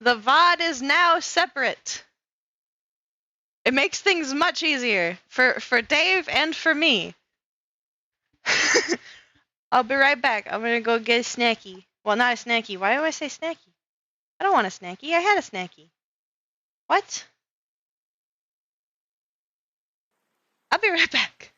The VOD is now separate. It makes things much easier for Dave and for me. I'll be right back. I'm gonna go get a snacky. Well, not a snacky. Why do I say snacky? I don't want a snacky. I had a snacky. What? I'll be right back.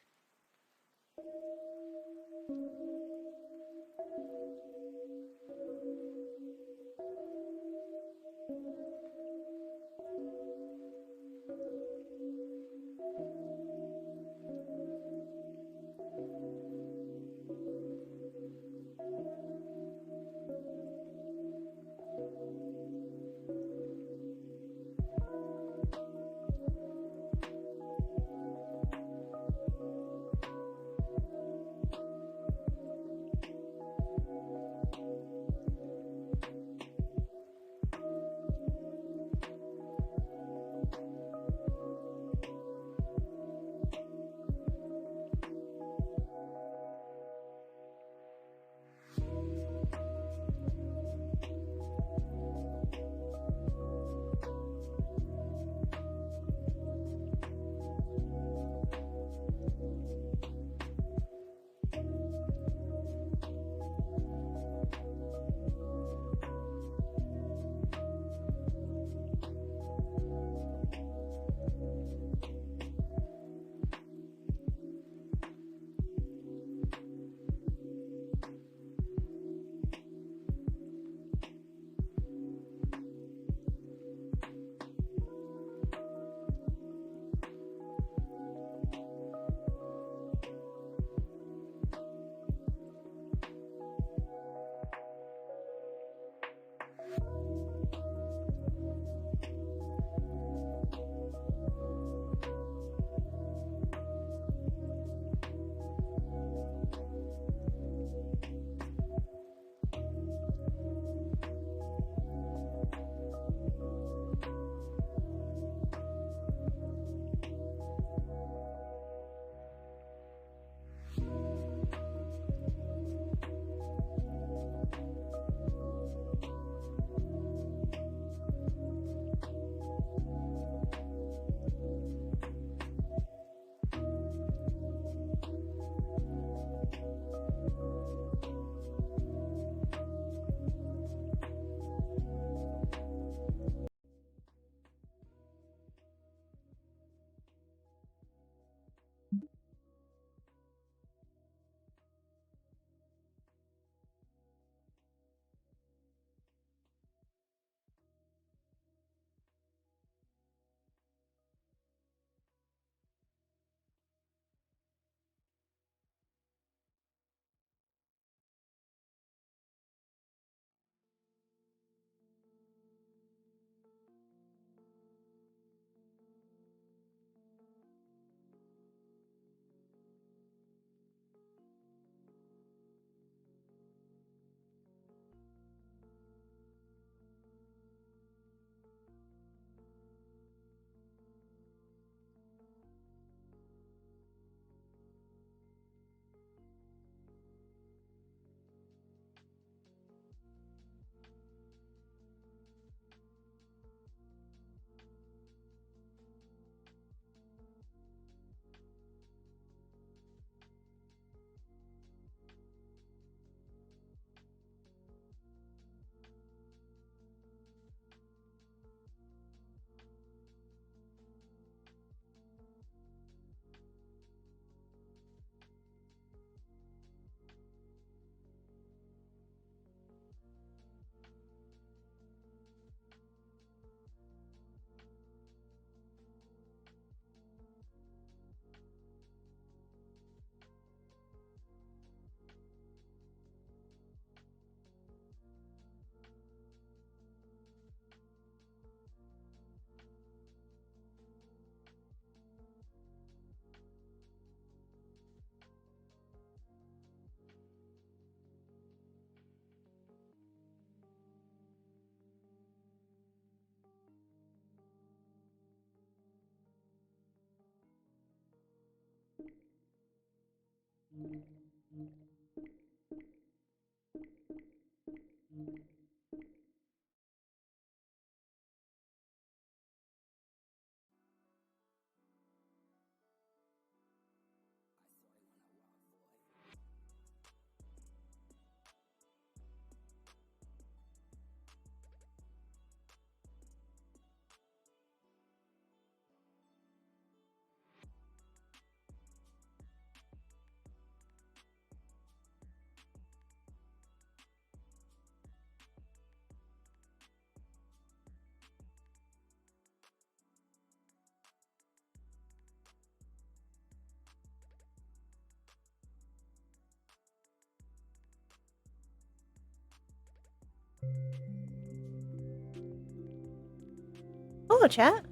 Hello, chat.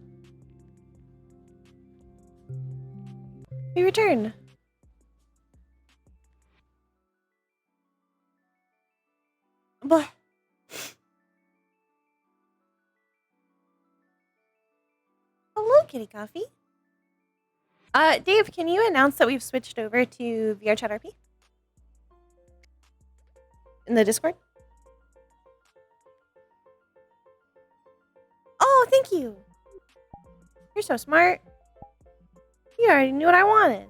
We return. What? Hello, Kitty Coffee. Dave, can you announce that we've switched over to VRCRP? In the Discord? Oh, thank you. You're so smart. You already knew what I wanted.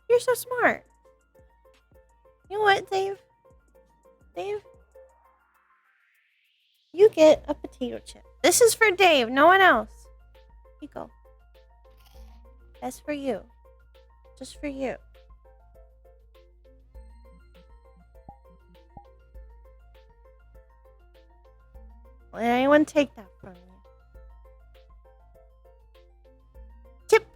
You're so smart. You know what, Dave? Dave? You get a potato chip. This is for Dave, no one else. Here you go. That's for you. Just for you. Let anyone take that from you. Chip.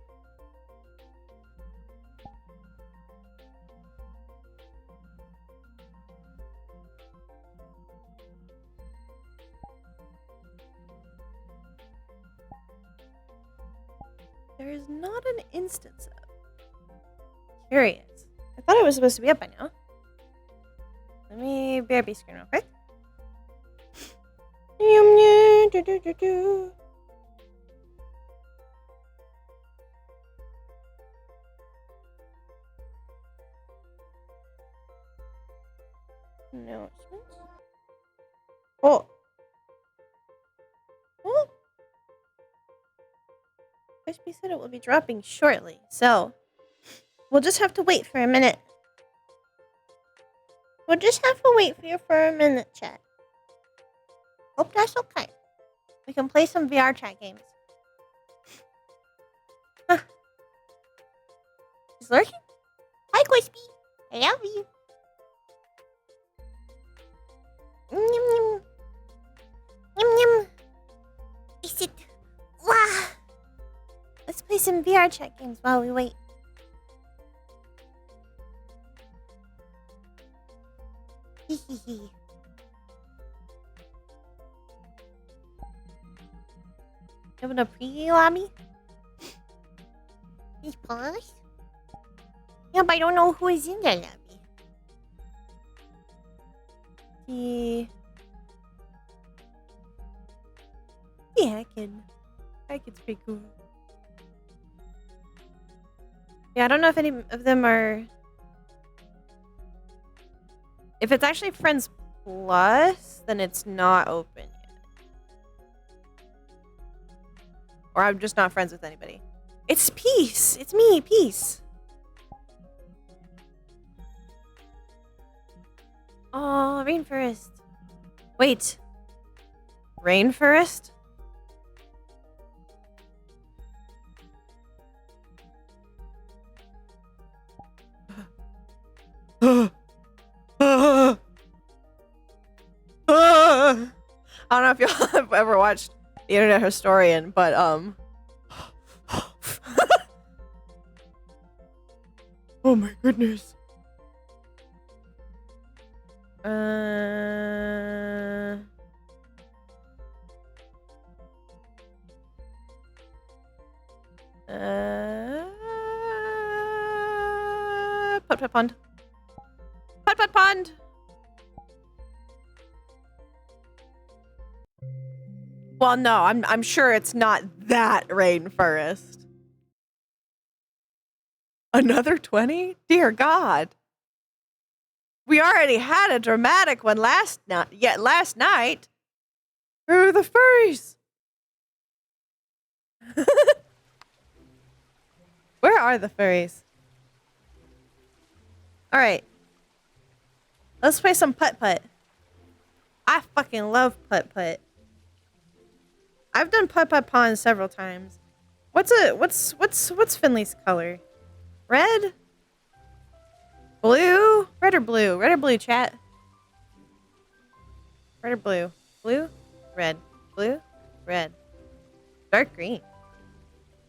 There is not an instance of. Curious. I thought it was supposed to be up by now. Let me BRB screen real quick. Announcements. Oh. Oh. Crispy said it will be dropping shortly, so we'll just have to wait for a minute. We'll just have to wait for you for a minute, chat. Hope that's okay. We can play some VR chat games. Huh. He's lurking? Hi, Crispy. I love you. Yum, yum. Yum, yum. Is it? Wow. Let's play some VR chat games while we wait. Hee hee hee. Having a pre lobby? He's paused? Yeah, but I don't know who is in that lobby. Yeah, I can speak cool. Yeah, I don't know if any of them are. If it's actually Friends Plus, then it's not open yet. Or I'm just not friends with anybody. It's Peace. It's me, Peace. Oh, Rainforest. Wait. Rainforest? I don't know if y'all have ever watched The Internet Historian, but oh my goodness. Putt pond. Putt pond. Well, no, I'm sure it's not that rainforest. Another 20? Dear God. We already had a dramatic one last night. Who are the furries? Where are the furries? Alright. Let's play some putt-putt. I fucking love putt-putt. I've done putt-putt pond several times. What's Finley's color? Red? Blue? Red or blue? Red or blue, chat? Red or blue? Blue? Red. Blue? Red. Dark green.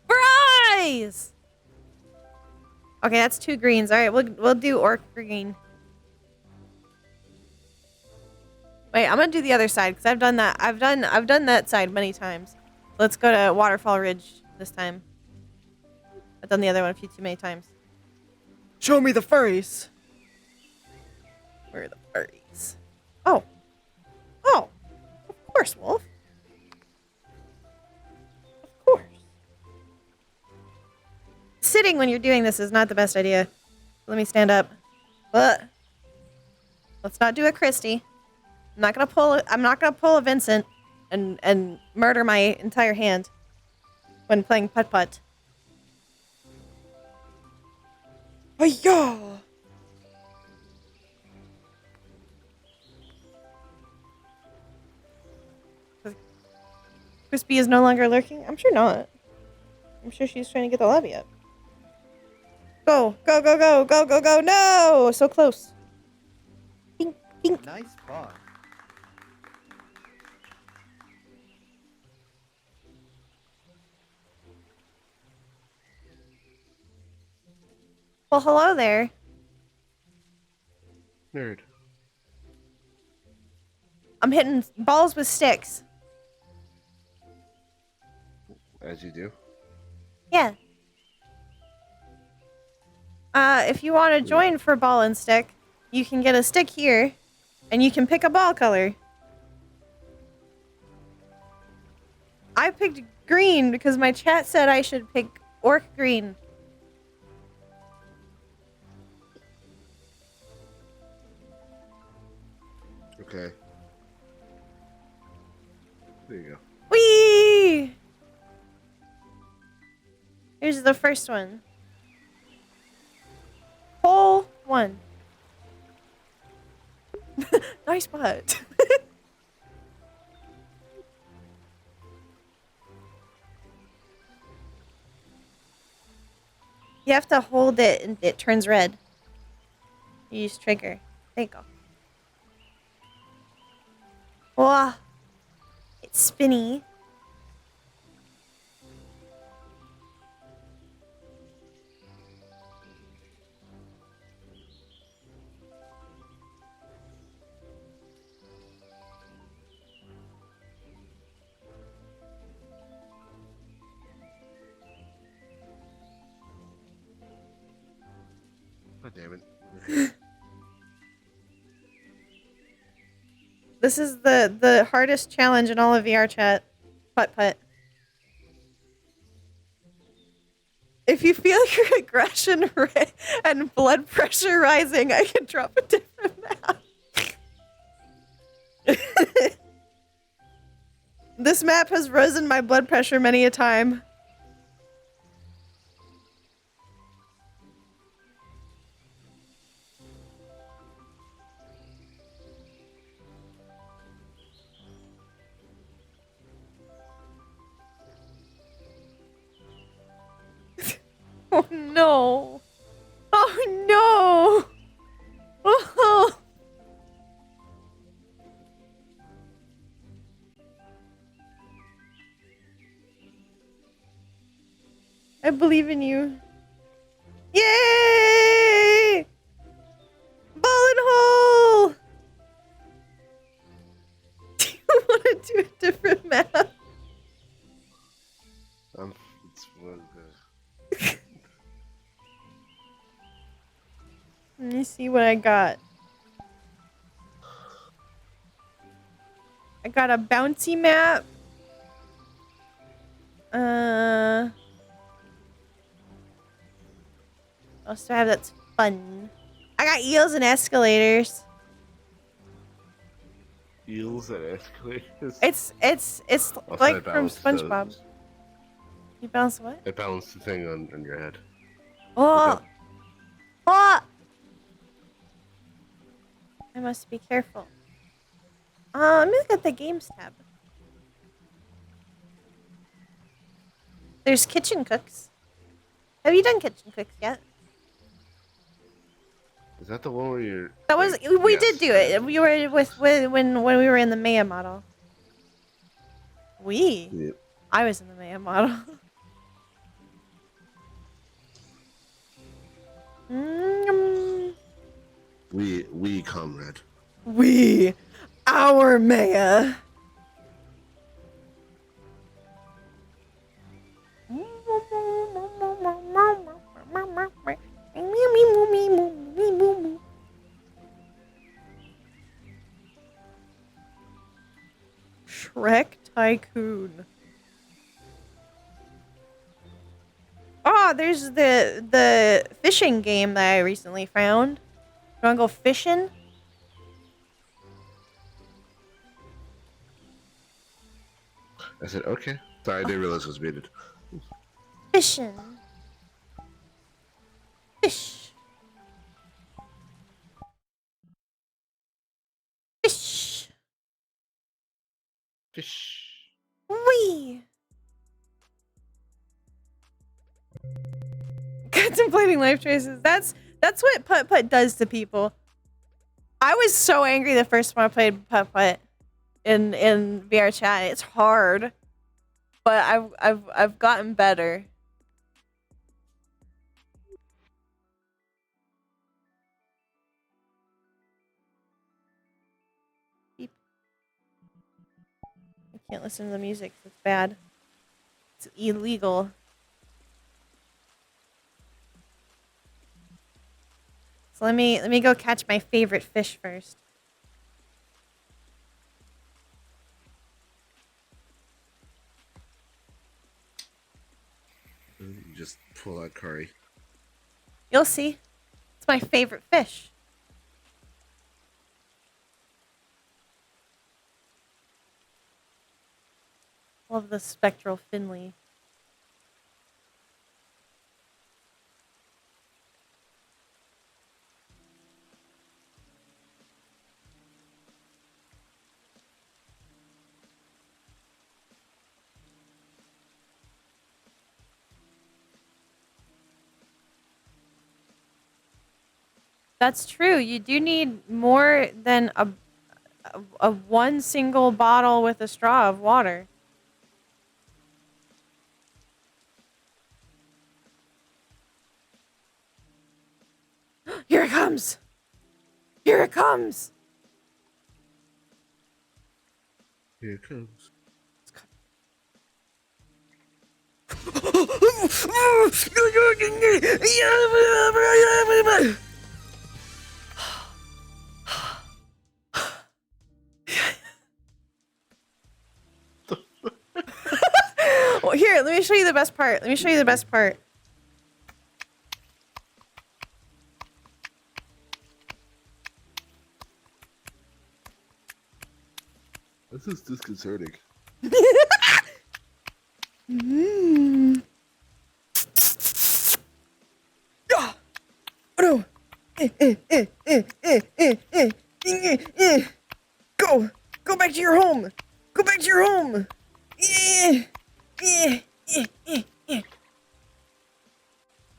Fries! Okay, that's 2 greens. Alright, we'll do orc green. Wait, I'm gonna do the other side because I've done that. I've done that side many times. Let's go to Waterfall Ridge this time. I've done the other one a few too many times. Show me the furries. Where are the furries? Oh. Oh. Of course, Wolf. Of course. Sitting when you're doing this is not the best idea. Let me stand up. But let's not do a Christy. I'm not gonna pull a Vincent and murder my entire hand when playing putt-putt. Hi-ya! Crispy is no longer lurking? I'm sure not. I'm sure she's trying to get the lobby up. Go! Go, go, go! Go, go, go! No! So close. Pink, pink. Nice spot. Well, hello there. Nerd. I'm hitting balls with sticks. As you do. Yeah. If you want to join for ball and stick, you can get a stick here, and you can pick a ball color. I picked green because my chat said I should pick orc green. Okay. There you go. Whee! Here's the first one. Hole 1. Nice putt. You have to hold it and it turns red. You use trigger. There you go. Wow. It's spinny. Oh, damn it. Okay. This is the hardest challenge in all of VR chat. Putt-putt. If you feel your aggression and blood pressure rising, I can drop a different map. This map has risen my blood pressure many a time. Oh no! Oh no! Oh. I believe in you. Yay! Ball and hole! Do you want to do a different map? It's one Let me see what I got. I got a bouncy map. What else do I have that's fun? I got eels and escalators. eels and escalators. It's Also, like I from balanced SpongeBob. those. You bounce what? I balanced the thing on your head. Oh! Okay. Oh! I must be careful. Let me look at the games tab. There's kitchen cooks. Have you done kitchen cooks yet? Is that the one where you're... That was like, we yes, did do it. We were with when we were in the Maya model. Yep. I was in the Maya model. Mm. We comrade. We. Our Maya. Shrek Tycoon. Oh, there's the fishing game that I recently found. You wanna go fishing? I said, okay. Sorry, I didn't realize it was muted. Fishing. Fish. Fish. Fish. Wee. Contemplating life choices. That's what Putt Putt does to people. I was so angry the first time I played Putt Putt in VR chat. It's hard, but I've gotten better. Beep. I can't listen to the music. It's bad. It's illegal. So let me go catch my favorite fish first. You just pull out curry. You'll see. It's my favorite fish. Love the spectral Finley. That's true. You do need more than a one single bottle with a straw of water. Here it comes. Here it comes. Here it comes. Well, here, let me show you the best part. Let me show you the best part. This is disconcerting. Mm. Ah! Oh no! Go! Go back to your home! Go back to your home!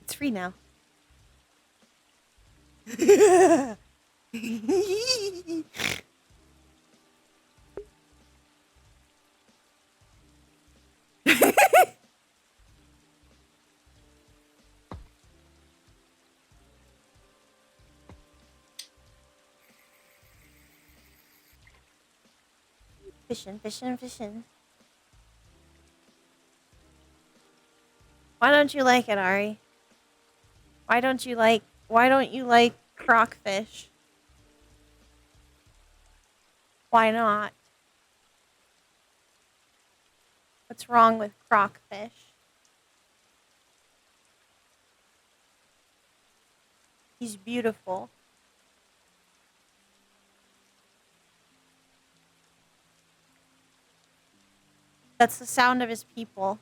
It's free now. Fishing, fishing, fishing. Why don't you like it, Ari? Why don't you like crocfish? Why not? What's wrong with crocfish? He's beautiful. That's the sound of his people.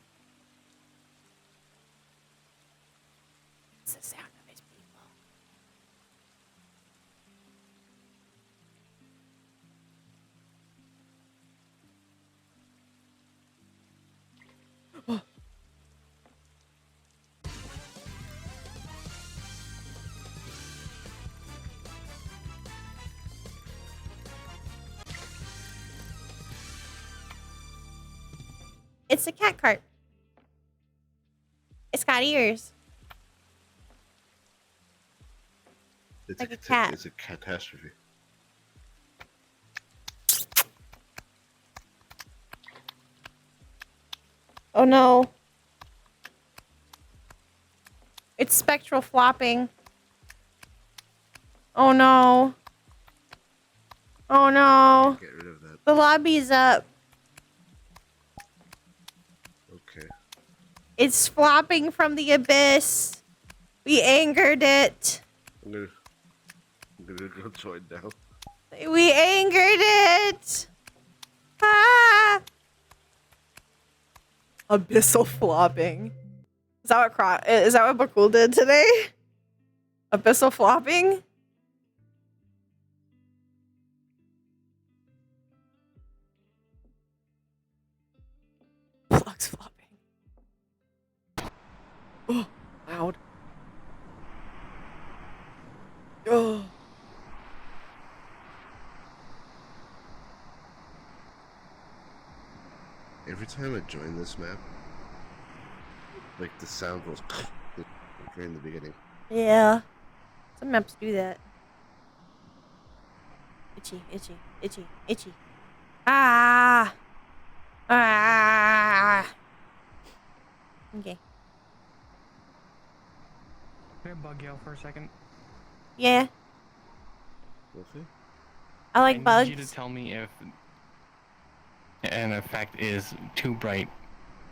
It's the sound of his people. It's a cat cart. It's got ears. It's Like a cat. It's a catastrophe. Oh no. It's spectral flopping. Oh no. Oh no. Get rid of that. The lobby's up. Okay. It's flopping from the abyss. We angered it. I'm gonna go join now. We angered it. Ah. Abyssal flopping. Is that what Bakul did today? Abyssal flopping? Flux flopping. Oh, loud. Oh. Every time I join this map, like the sound goes during the beginning. Yeah. Some maps do that. Itchy, itchy, itchy, itchy. Ah! Ah! Okay. Can I bug you out for a second? Yeah, Okay. I like I bugs. need you to tell me if an effect is too bright,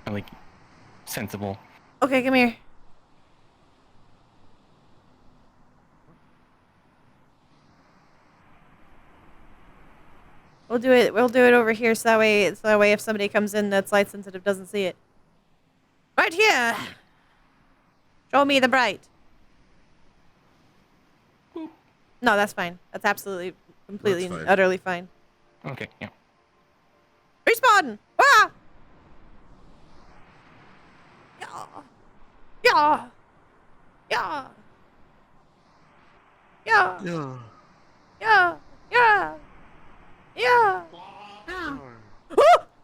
or like sensible. Okay, come here. We'll do it over here so that way if somebody comes in that's light sensitive doesn't see it. Right here. Show me the bright. Boop. No, that's fine. That's absolutely completely That's and fine. utterly fine. Okay, yeah. Respawn! Ah! Yeah. Yeah. Yeah. Yeah. Yeah. Yeah. Yeah. Yeah. Oh, Ah!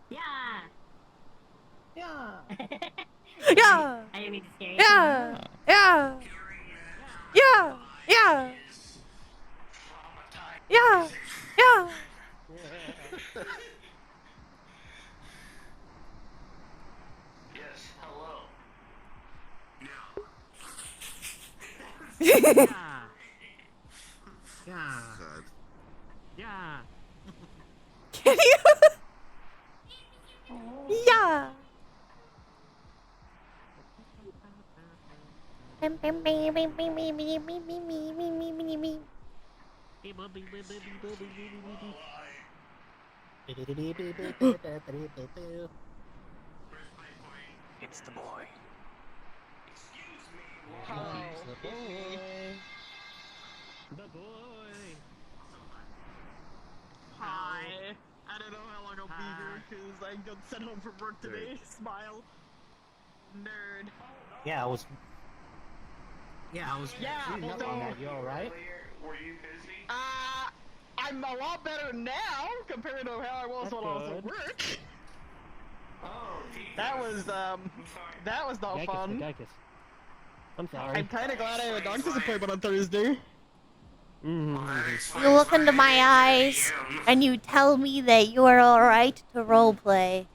yeah. Yeah. I Yeah. didn't mean to scare you. Yeah. Yeah. Yeah. Yeah. Yeah. Yeah. Yeah. Yeah. God. Yeah. Can you? Yeah. It's the boy. The boy. Hi. I don't know how long I'll be here because I got sent home from work today. Smile. Nerd. Yeah, I was. Yeah, reading well, up on that. You alright? I'm a lot better now compared to how I was when I was at work. That was not fun. I'm sorry. I'm kind of glad I have a doctor's appointment on Thursday. You look into my eyes and you tell me that you are alright to roleplay.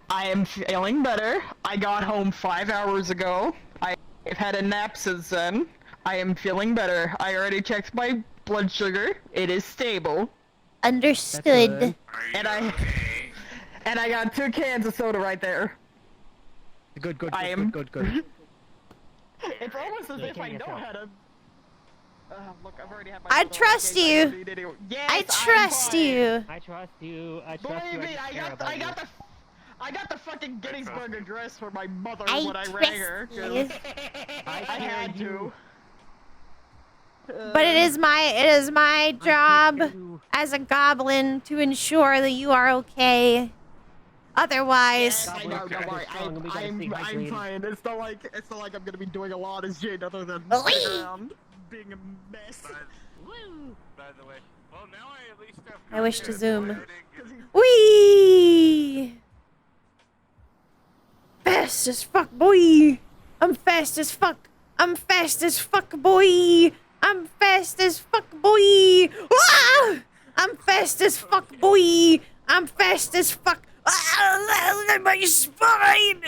I am feeling better. I got home 5 hours ago. I've had a nap since then. I am feeling better. I already checked my blood sugar. It is stable. Understood. And I got 2 cans of soda right there. Good. It's almost as Yeah, if I can you know tell? how to. Look, I've already had my. I soda trust in case you. I need any- Yes, I I'm trust fine. you. I trust you. I trust Believe you. me, I I got the fucking Gettysburg Address for my mother I when I rang trust her. 'Cause you. I had to. But it is my job as a goblin to ensure that you are okay. Otherwise, I know, don't worry. I'm fine. It's not like I'm gonna be doing a lot as Jade other than sitting around being a mess. Woo! By the way, well now I at least have. I wish to zoom. Editing. Whee! Fast as fuck, boy! I'm fast as fuck! I'm fast as fuck, boy! I'm fast as fuck, boy! Ah! I'm fast as fuck, boy! I'm fast as fuck, My spine!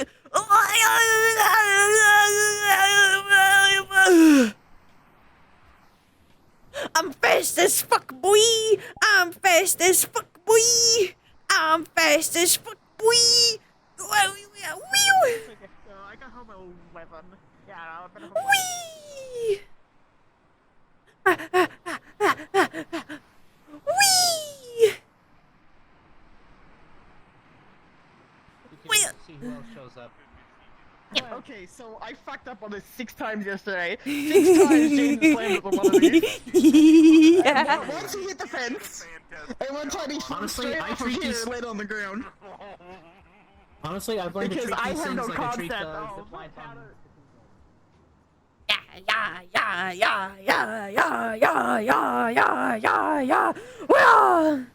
I'm fast as fuck, boy! I'm fast as fuck, boy! I'm fast as fuck, boy! I got home at 11. Yeah, I've been home. Wee! Wee! You Wait. can see who else shows up. Okay, so I fucked up on this 6 times yesterday. 6 times James slammed with one of these. Yeah. Once he hit the fence, and one time he flew Honestly, straight I off of treat here these- and laid on the ground. Honestly, I've learned Because to treat I these have things no like I treat concept the of fly bomb. Yeah, yeah, yeah, yeah, yeah, yeah, yeah, yeah, yeah, yeah. Well.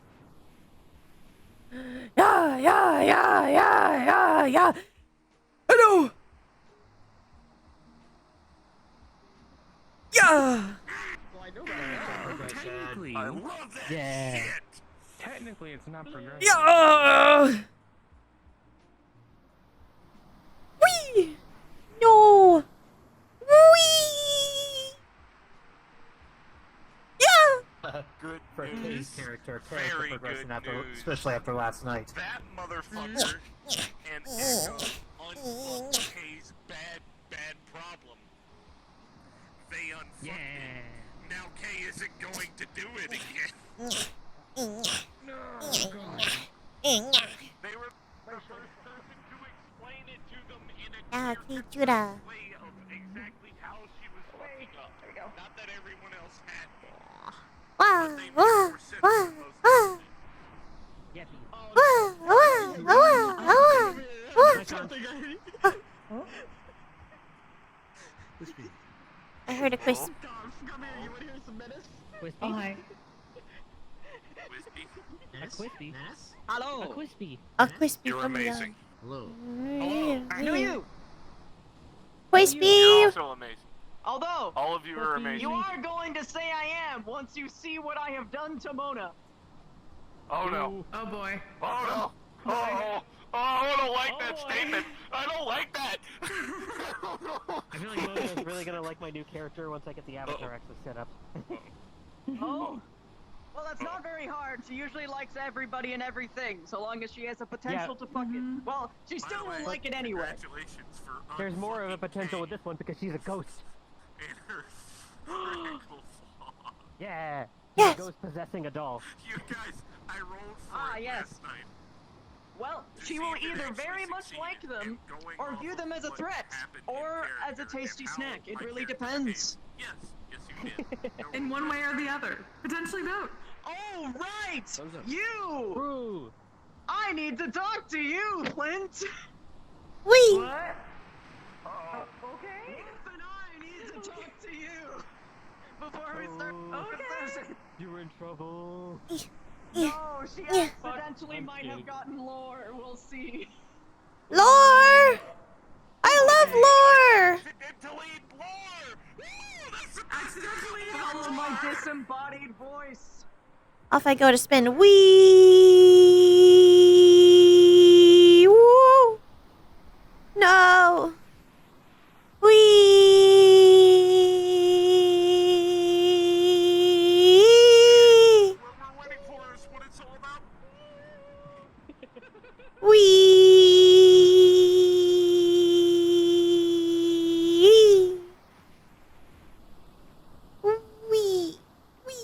Yeah, yeah, yeah, yeah, yeah, yeah. Hello. Yeah. Well, I know that. Technically, I love that Yeah. shit. technically, it's not progressive. Yeah. Wee. No. Wee. Yeah. Good For news. Katie's character Very progression good after, news. especially after last night. That motherfucker and Echo unfucked Kay's bad problem. They unfucked it. Now Kay isn't going to do it again. No, God. They were the first person to explain it to them in a clear way of exactly how she was fucking up. Not that everyone else had. But they were most I heard a quiz. Come here, you wanna hear some menace? Quispy? Oh, hi. Wispy. A Quispy? Hello. A Quispy? A quiz You're from amazing. Hello. I knew you. Quiz You're beef. also amazing. Although, All of you are amazing. you are going to say I am once you see what I have done to Mona. Oh no. Oh boy. Oh no. Oh, I don't like that statement. I don't like that. I feel like Mona's really gonna like my new character once I get the avatar access set up. Oh. Well, that's not very hard. She usually likes everybody and everything, so long as she has a potential to fuck it. Well, she still By the will way, like it anyway. Congratulations for There's more of a unfucking potential with Kay this one because she's a ghost. and her critical flaw. Yeah. Yes. She's a ghost possessing a doll. You guys, I rolled for Ah, it yes. last night. Well, to she see will if it either actually very much succeeded, like them, and going or off view of them as a what threat, happened in or as a character tasty and how snack. It my really character depends. behaved. Yes, you did. No In one way or the other. Potentially both. Oh, right! Thumbs up. You! True. I need to talk to you, Clint! Wee. What? Okay. Wolf and I need to talk to you before we start the session. You're in trouble. No, she Yeah. accidentally I'm might have kidding. gotten lore. We'll see. Lore. I love lore. Accidentally lore! Woo! That's Accidentally Follow my disembodied voice. Off I go to spin. Wee. Woo. No. Wee. what we're waiting for is what it's all about. Wee. Wee. Wee.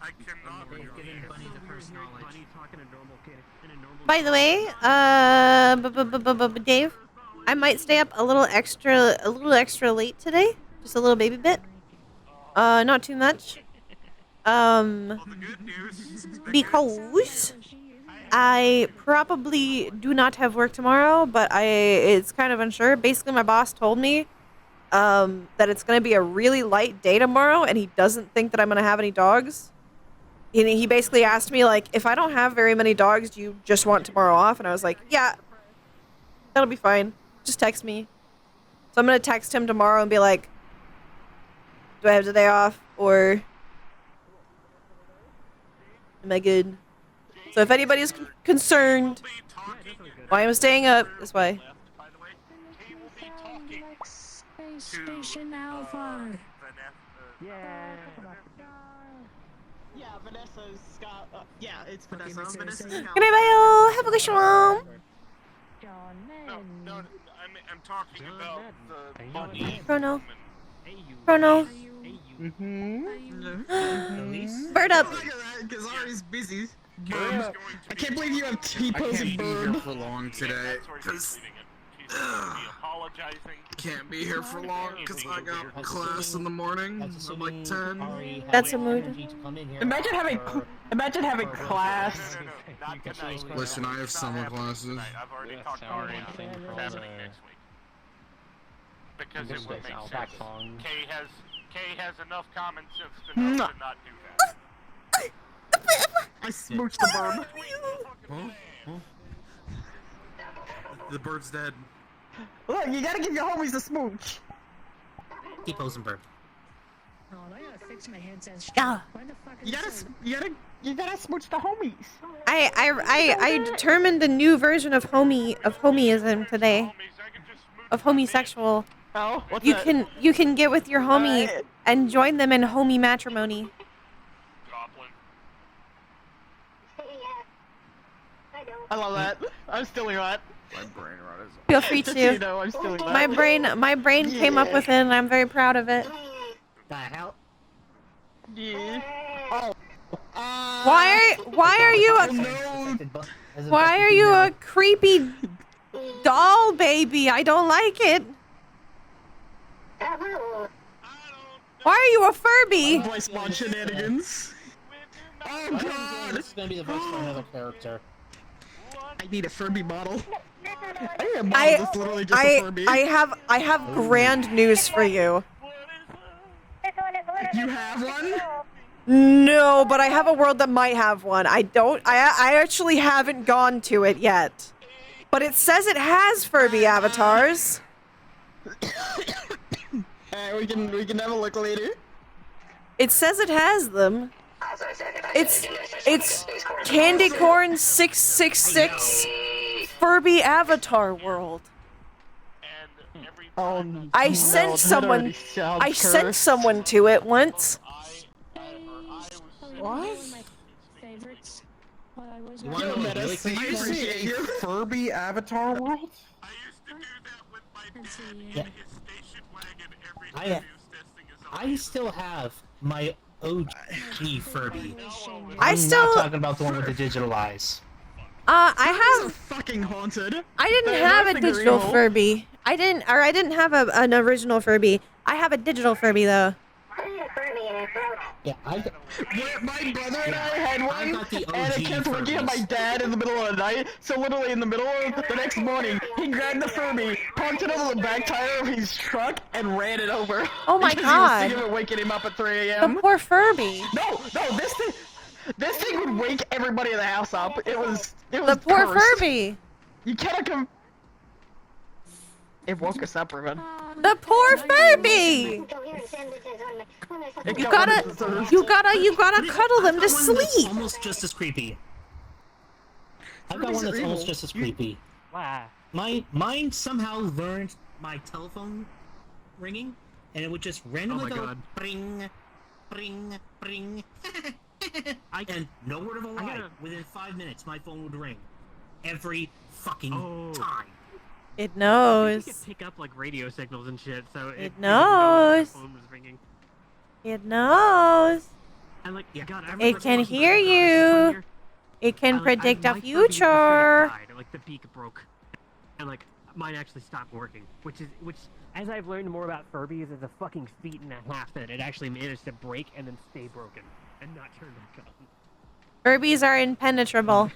I cannot believe Bunny the first knowledge. Bunny talking to normal kid in a normal. By the way, Dave, I might stay up a little extra late today, just a little baby bit. Not too much. well, the good news. Because I probably do not have work tomorrow, but it's kind of unsure. Basically, my boss told me that it's going to be a really light day tomorrow, and he doesn't think that I'm going to have any dogs. he basically asked me, like, if I don't have very many dogs, do you just want tomorrow off? And I was like, yeah, that'll be fine. Just text me. So I'm going to text him tomorrow and be like, do I have the day off? Or am I good? So if anybody's concerned why I'm staying up, this way. By the way, Kay will be talking Space to Station Alpha. Yeah. Yeah, Vanessa's got. Yeah, it's Vanessa. Vanessa's Good night, bye. Have a good shalom. John No, I'm talking about the bunny. Chrono. Hey you. Chrono. Mm-hmm. Bird up. Look at that, because Ari's busy. Kay's I can't believe you have T-pose and bird. for long today, because He's going to be apologizing. can't be here for long because I got class in the morning at like 10. That's a mood. Imagine having class. No, not tonight. Listen, I have summer Not happening classes. tonight. I've already talked to Ari. It's happening next week. Because it would make sense. Kay has enough common sense to know to not do that. I smooched the bird. The bird's dead. Look, you gotta give your homies a smooch. T-pose and bird. Oh, I gotta fix my headset. Yeah. Why the fuck is You gotta smooch the homies. I determined a new version of homieism today. Of homosexual. Oh, what's You that? can get with your homie and join them in homie matrimony. Goblin. I love that. I'm stealing that. My brain rot is Feel free Just so you to. know, I'm stealing that. My brain came up with it, and I'm very proud of it. The hell? Yeah. Oh. Why are you a creepy doll baby? I don't like it. Why are you a Furby? Voice mod shenanigans. Oh god! This is gonna be the voice for another character. I need a Furby model. I need a model that's literally just a Furby. I have grand news for you. You have one? No, but I have a world that might have one. I actually haven't gone to it yet. But it says it has Furby avatars. We can have a look later. It says it has them. It's Candy Corn 666 Furby Avatar World. And every Oh, I sent someone to it once. What? favorites? While I was You wanna know what really crazy? I appreciate you. Furby Avatar World? I used to do that with my Let's see, dad yeah. in his station wagon every I- time he was testing his own. I still have my OG Furby. I I'm not talking about the one with the digital eyes. I They're fucking haunted. didn't They're have a nothing digital real. Furby. I didn't have an original Furby. I have a digital Furby though. Yeah, My brother and I had I one, got the and it OG kept looking at my Furbies. dad in the middle of the night. So literally in the middle of the next morning, he grabbed the Furby, parked it over the back tire of his truck, and ran it over. Oh my because God. He was sick of it waking him up at 3 The a.m. poor Furby. No, this thing would wake everybody in the house up. It was The poor cursed. Furby. You cannot come. It woke us up, Ruben. The poor Furby. It You got what it deserved. gotta cuddle them to I've got one that's sleep. almost just as creepy. I've got Furbies one are that's evil. almost just as creepy. Wow. Mine somehow learned my telephone ringing, and it would just randomly my go God. bring, bring, bring. And no word of a lie. gotta- Within 5 minutes, my phone would ring. Every fucking Oh. time. It You knows. could pick up like radio signals and shit, so It didn't know when knows. the phone was ringing. It knows. And like, Yeah. God, I It remember can watching hear those you. here. It can I, like, predict my a Furby just straight up future. died, or, like the beak broke, and like mine actually stopped working. Which as I've learned more about Furbies, is a fucking feet and a half that it actually managed to break and then stay broken and not turn back on. Furbies are impenetrable.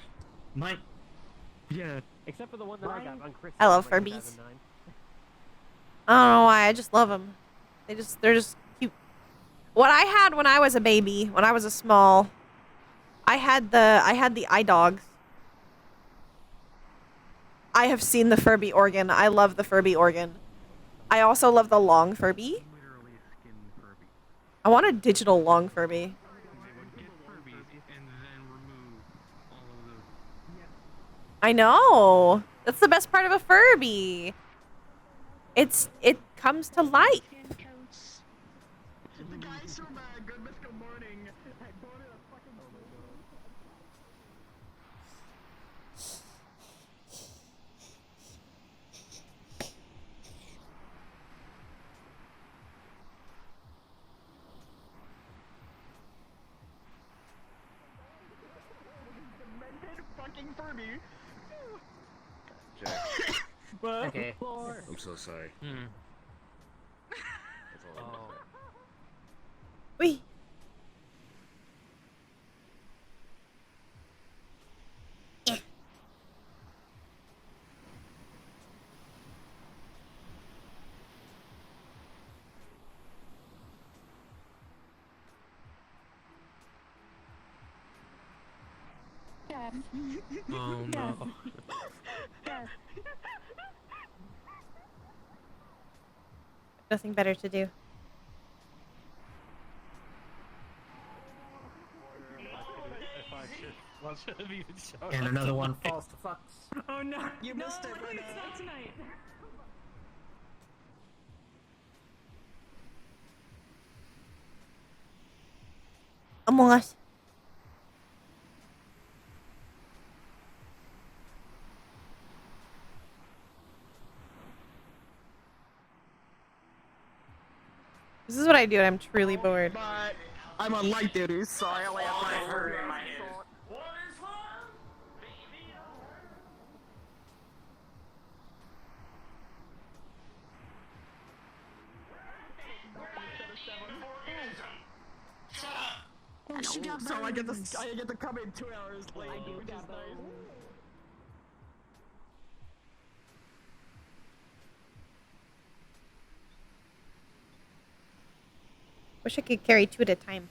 My Yeah, except for the one that I got on Christmas. I love in, like, Furbies. 2009. I don't know why. I just love them. They're just cute. What I had when I was a baby, when I was a small I had the eye dogs. I have seen the Furby organ. I love the Furby organ. I also love the long Furby. Literally skin Furby. I want a digital long Furby. They would get Furbies and then remove all of those. I know. That's the best part of a Furby. It comes to life. Skin coats. The guy's so mad. Goodness, good morning. I bought it a fucking. Demented fucking Furby. Jack, Okay. I'm so sorry. Hmm. That's all I'm Oh. Wee. Yeah. Oh no. Yeah. Nothing better to do. And another one falls to fucks. Oh no. You no, missed it, I think Renee. it's not tonight. Among Us. This is what I do when I'm truly bored. But I'm on light duty, so I only have my Furby. Oh, she got So I get burns. to come in 2 hours late, which is nice. Wish I could carry 2 at a time.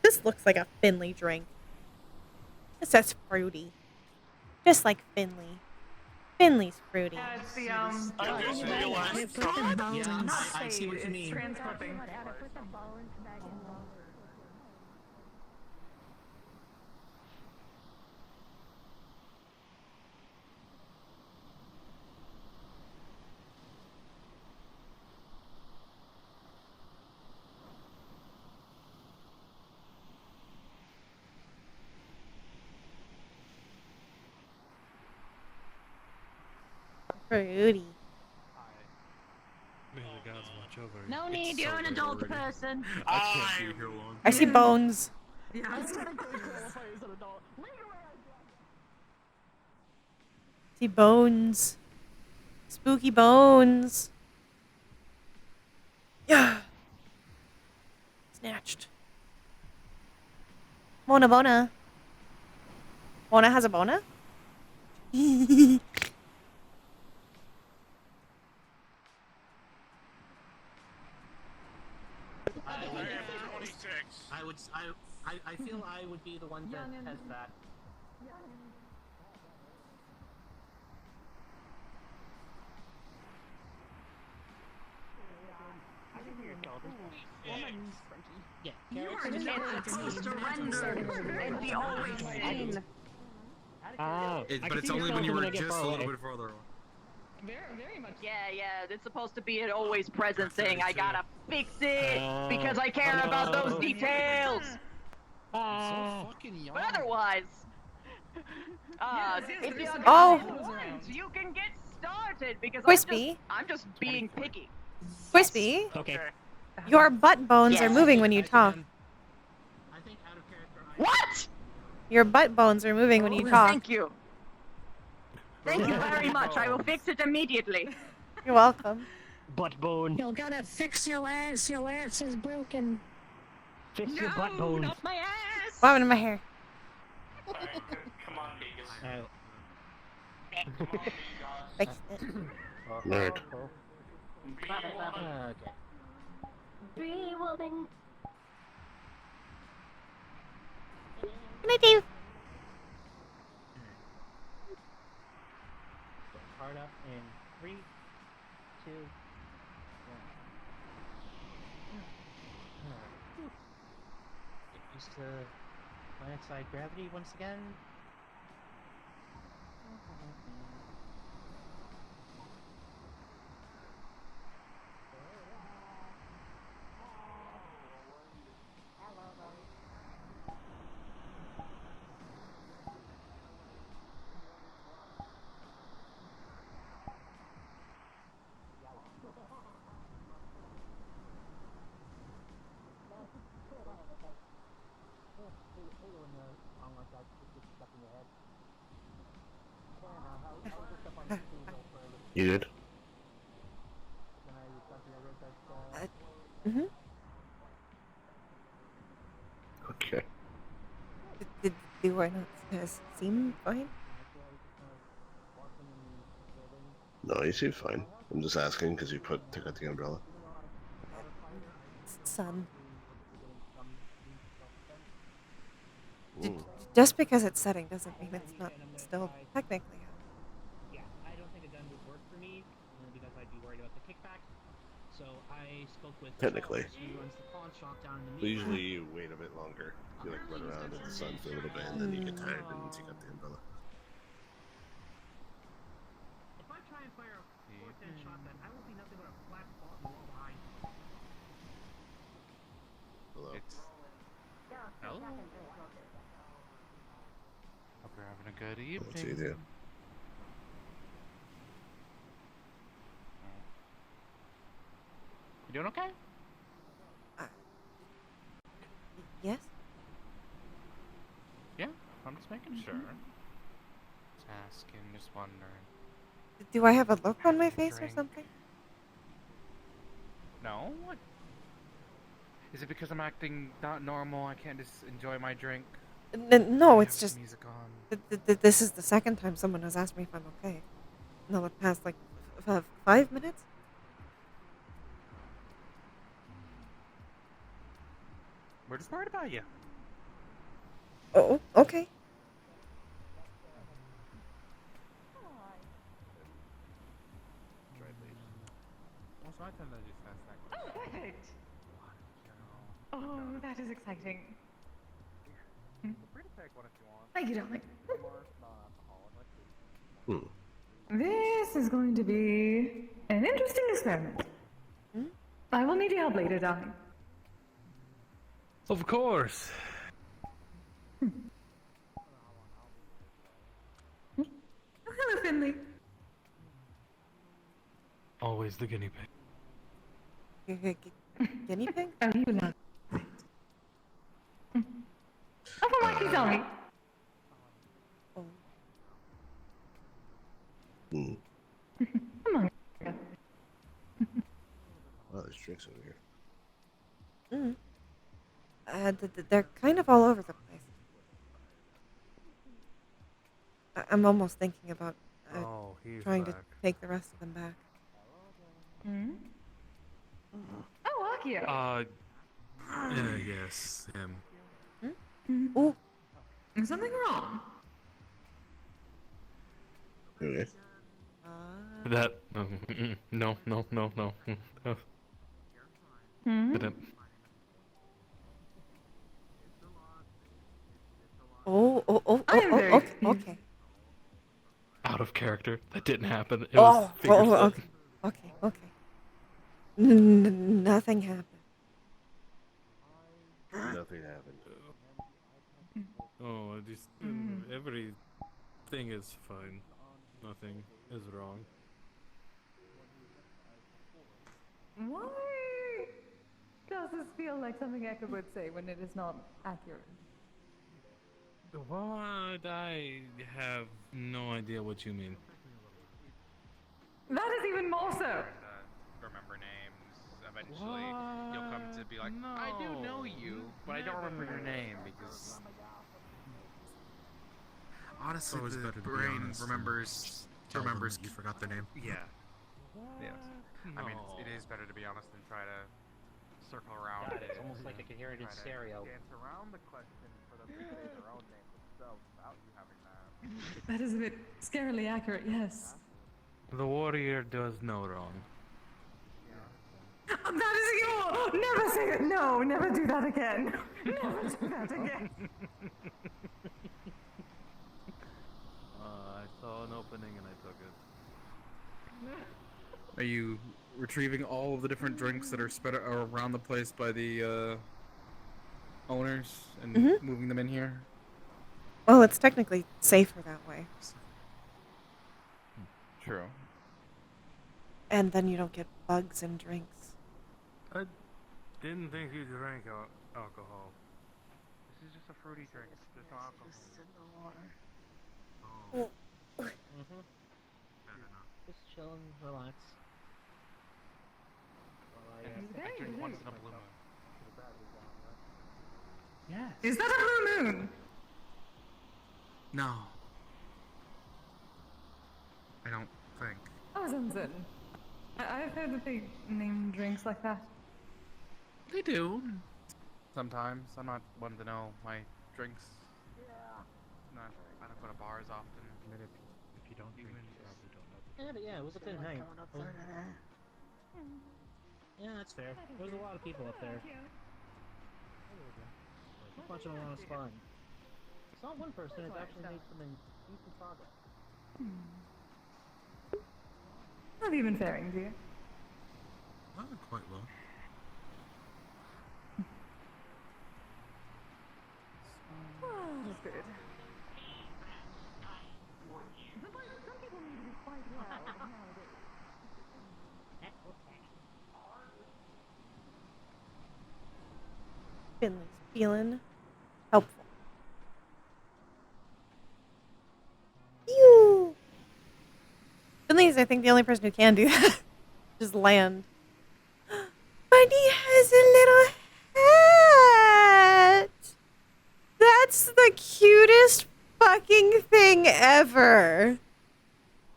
This looks like a Finley drink. This says fruity. Just like Finley. Finley's fruity. Yeah, it's the They put the bones. Yeah, not I see what you fade, mean. it's transcripping. Yeah, they put the bones back in the. Fruity. May the gods watch over you. No need, you're an adult person. I can't be here long. I see bones. Yeah, it's See bones. Spooky bones. Yeah. Snatched. Mona Bona. Mona has a Bona? I feel I would be the one that has that. Yeah. You are not supposed to render and be always seen. Oh. But it's only when you were just a little bit further. Very much. Yeah, it's supposed to be an always present thing. I gotta fix it because I care about those details. So fucking young. But otherwise, if you Oh. you can get started because Crispy. I'm just being picky. Crispy, Okay. your butt bones are moving when you talk. I think out of character. What? Your butt bones are moving when you talk. Thank you. Thank you very much. I will fix it immediately. You're welcome. Butt bone. You gotta fix your ass. Your ass is broken. Fix your butt bone. Not my ass. What happened to my hair? Come on, Vegas. Fixed it. Nerd. Okay. Bewilderment. Good night, Dave. Card up in 3, 2, 1. Get used to planet-side gravity once again. You did? Mm-hmm. Okay. Do I not seem fine? No, you seem fine. I'm just asking because you took out the umbrella. Sun. Mm. Just because it's setting doesn't mean it's not still technically out. Yeah, I don't think a gun would work for me, only because I'd be worried about the kickback. So I spoke with Technically. Charles, who runs the pawn shop down in the But main usually line. you wait a bit longer. You like run around in the sun for a little bit and then you get tired and take out the umbrella. If I try and fire a 410 shotgun, I will be nothing but a flat spot in the wall behind. Hello. Hello? Hope you're having a good evening. What do you do? You doing okay? Yes? Yeah, I'm just making sure. Just asking, just wondering. Do I have a look on my face or Drink. something? No? What? Is it because I'm acting not normal? I can't just enjoy my drink? No, I it's have just music on. this is the second time someone has asked me if I'm okay. In the past, like, 5 minutes? We're just worried about you. Oh, okay. What's my turn to just ask that Oh, question? perfect. Oh, that is exciting. Feel free to pick one if you want. Thank you, darling. Or non-alcoholic, like This is going to be an interesting experiment. I will need your help later, darling. Of course. Oh, hello, Finley. Always the guinea pig. Guinea pig? Oh, you love it. Oh, for Mikey, darling. Come on. Wow, there's drinks over here. They're kind of all over the place. I'm almost thinking about Oh, he's trying back. to take the rest of them back. Oh, are you? Yes, him. Ooh. Is something wrong? Okay. That. No. Didn't. Okay. Out of character. That didn't happen. It Oh, was figure okay. Nothing happened. Nothing happened. Oh, I just everything is fine. Nothing is wrong. Why does this feel like something Echo would say when it is not accurate? What? I have no idea what you mean. That is even more so. remember names. Eventually, you'll come to be like, I do know you, but I don't remember your name because. Honestly, Always the better to be brain honest and remembers tell them you forgot their name. Yeah. Yes. I mean, No. it is better to be honest than try to circle around God, it. it's almost like I can hear it in Try to stereo. Dance around the question for them to say their own name themselves without you having that. That is a bit scarily accurate, yes. The warrior does no wrong. That is you! Never say it! No, never do that again. Never do that again. I saw an opening and I took it. Are you retrieving all of the different drinks that are spread around the place by the owners and moving them in here? Well, it's technically safer that way. True. And then you don't get bugs in drinks. I didn't think you drank alcohol. This is just a fruity drink. There's no alcohol. Just chill and relax. I drink once in a blue moon. Yes. Is that a blue moon? No. I don't think. Oh, Zenzen. I've heard that they name drinks like that. They do. Sometimes. I'm not one to know my drinks. I don't go to bars often. If you don't drink, you probably don't know. Yeah, but yeah, it was a good night. Yeah, that's fair. There was a lot of people up there. Watching a lot of sparring. I saw one person has actually made some decent progress. How have you been faring, dear? Not quite well. Oh, that's good. Some people need to be quite loud nowadays. Finley's feeling helpful. Phew. Finley's, I think, the only person who can do that. Just land. Bunny has a little hat. That's the cutest fucking thing ever.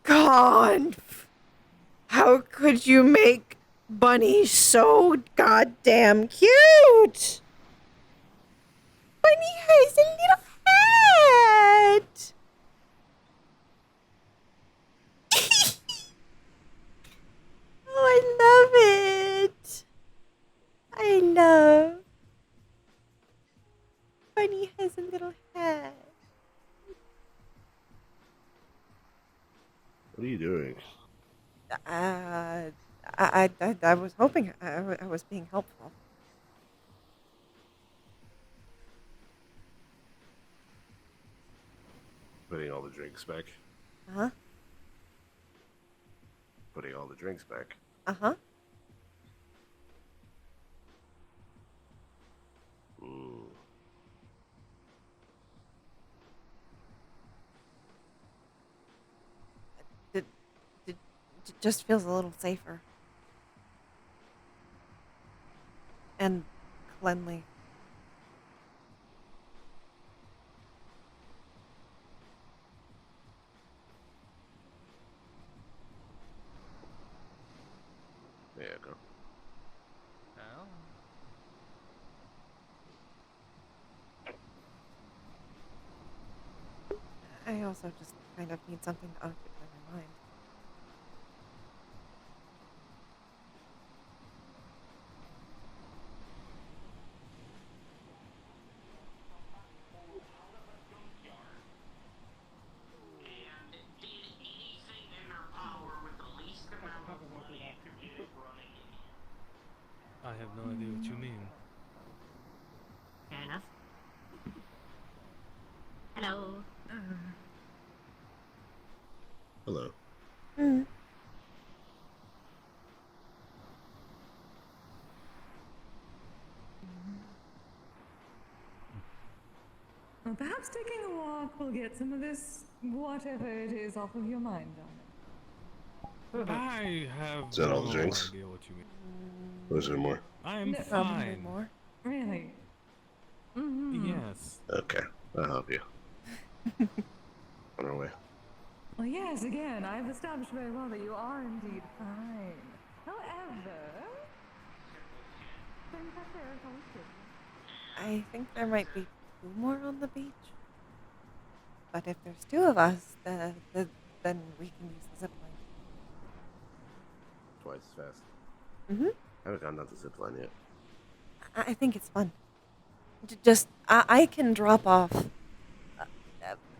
God. How could you make Bunny so goddamn cute? Bunny has a little hat. Oh, I love it. I love. Bunny has a little hat. What are you doing? I was hoping I was being helpful. Putting all the drinks back. Uh-huh. Putting all the drinks back. Uh-huh. Ooh. It just feels a little safer. And cleanly. There you go. Well. I also just kind of need something to occupy my mind. I have no idea what you mean. Fair enough. Hello. Hello. Mm. Well, perhaps taking a walk will get some of this, whatever it is, off of your mind, darling. I have Is that all the no drinks? idea what you mean. Or is there more? I'm No, fine. More? Really? Mm-hmm. Yes. Okay, I'll help you. On our way. Well, yes, again, I've established very well that you are indeed fine. However, I think there might be 2 more on the beach. But if there's 2 of us, then we can use the zip line. Twice as fast. Mm-hmm. I haven't gotten out the zip line yet. I think it's fun. I can drop off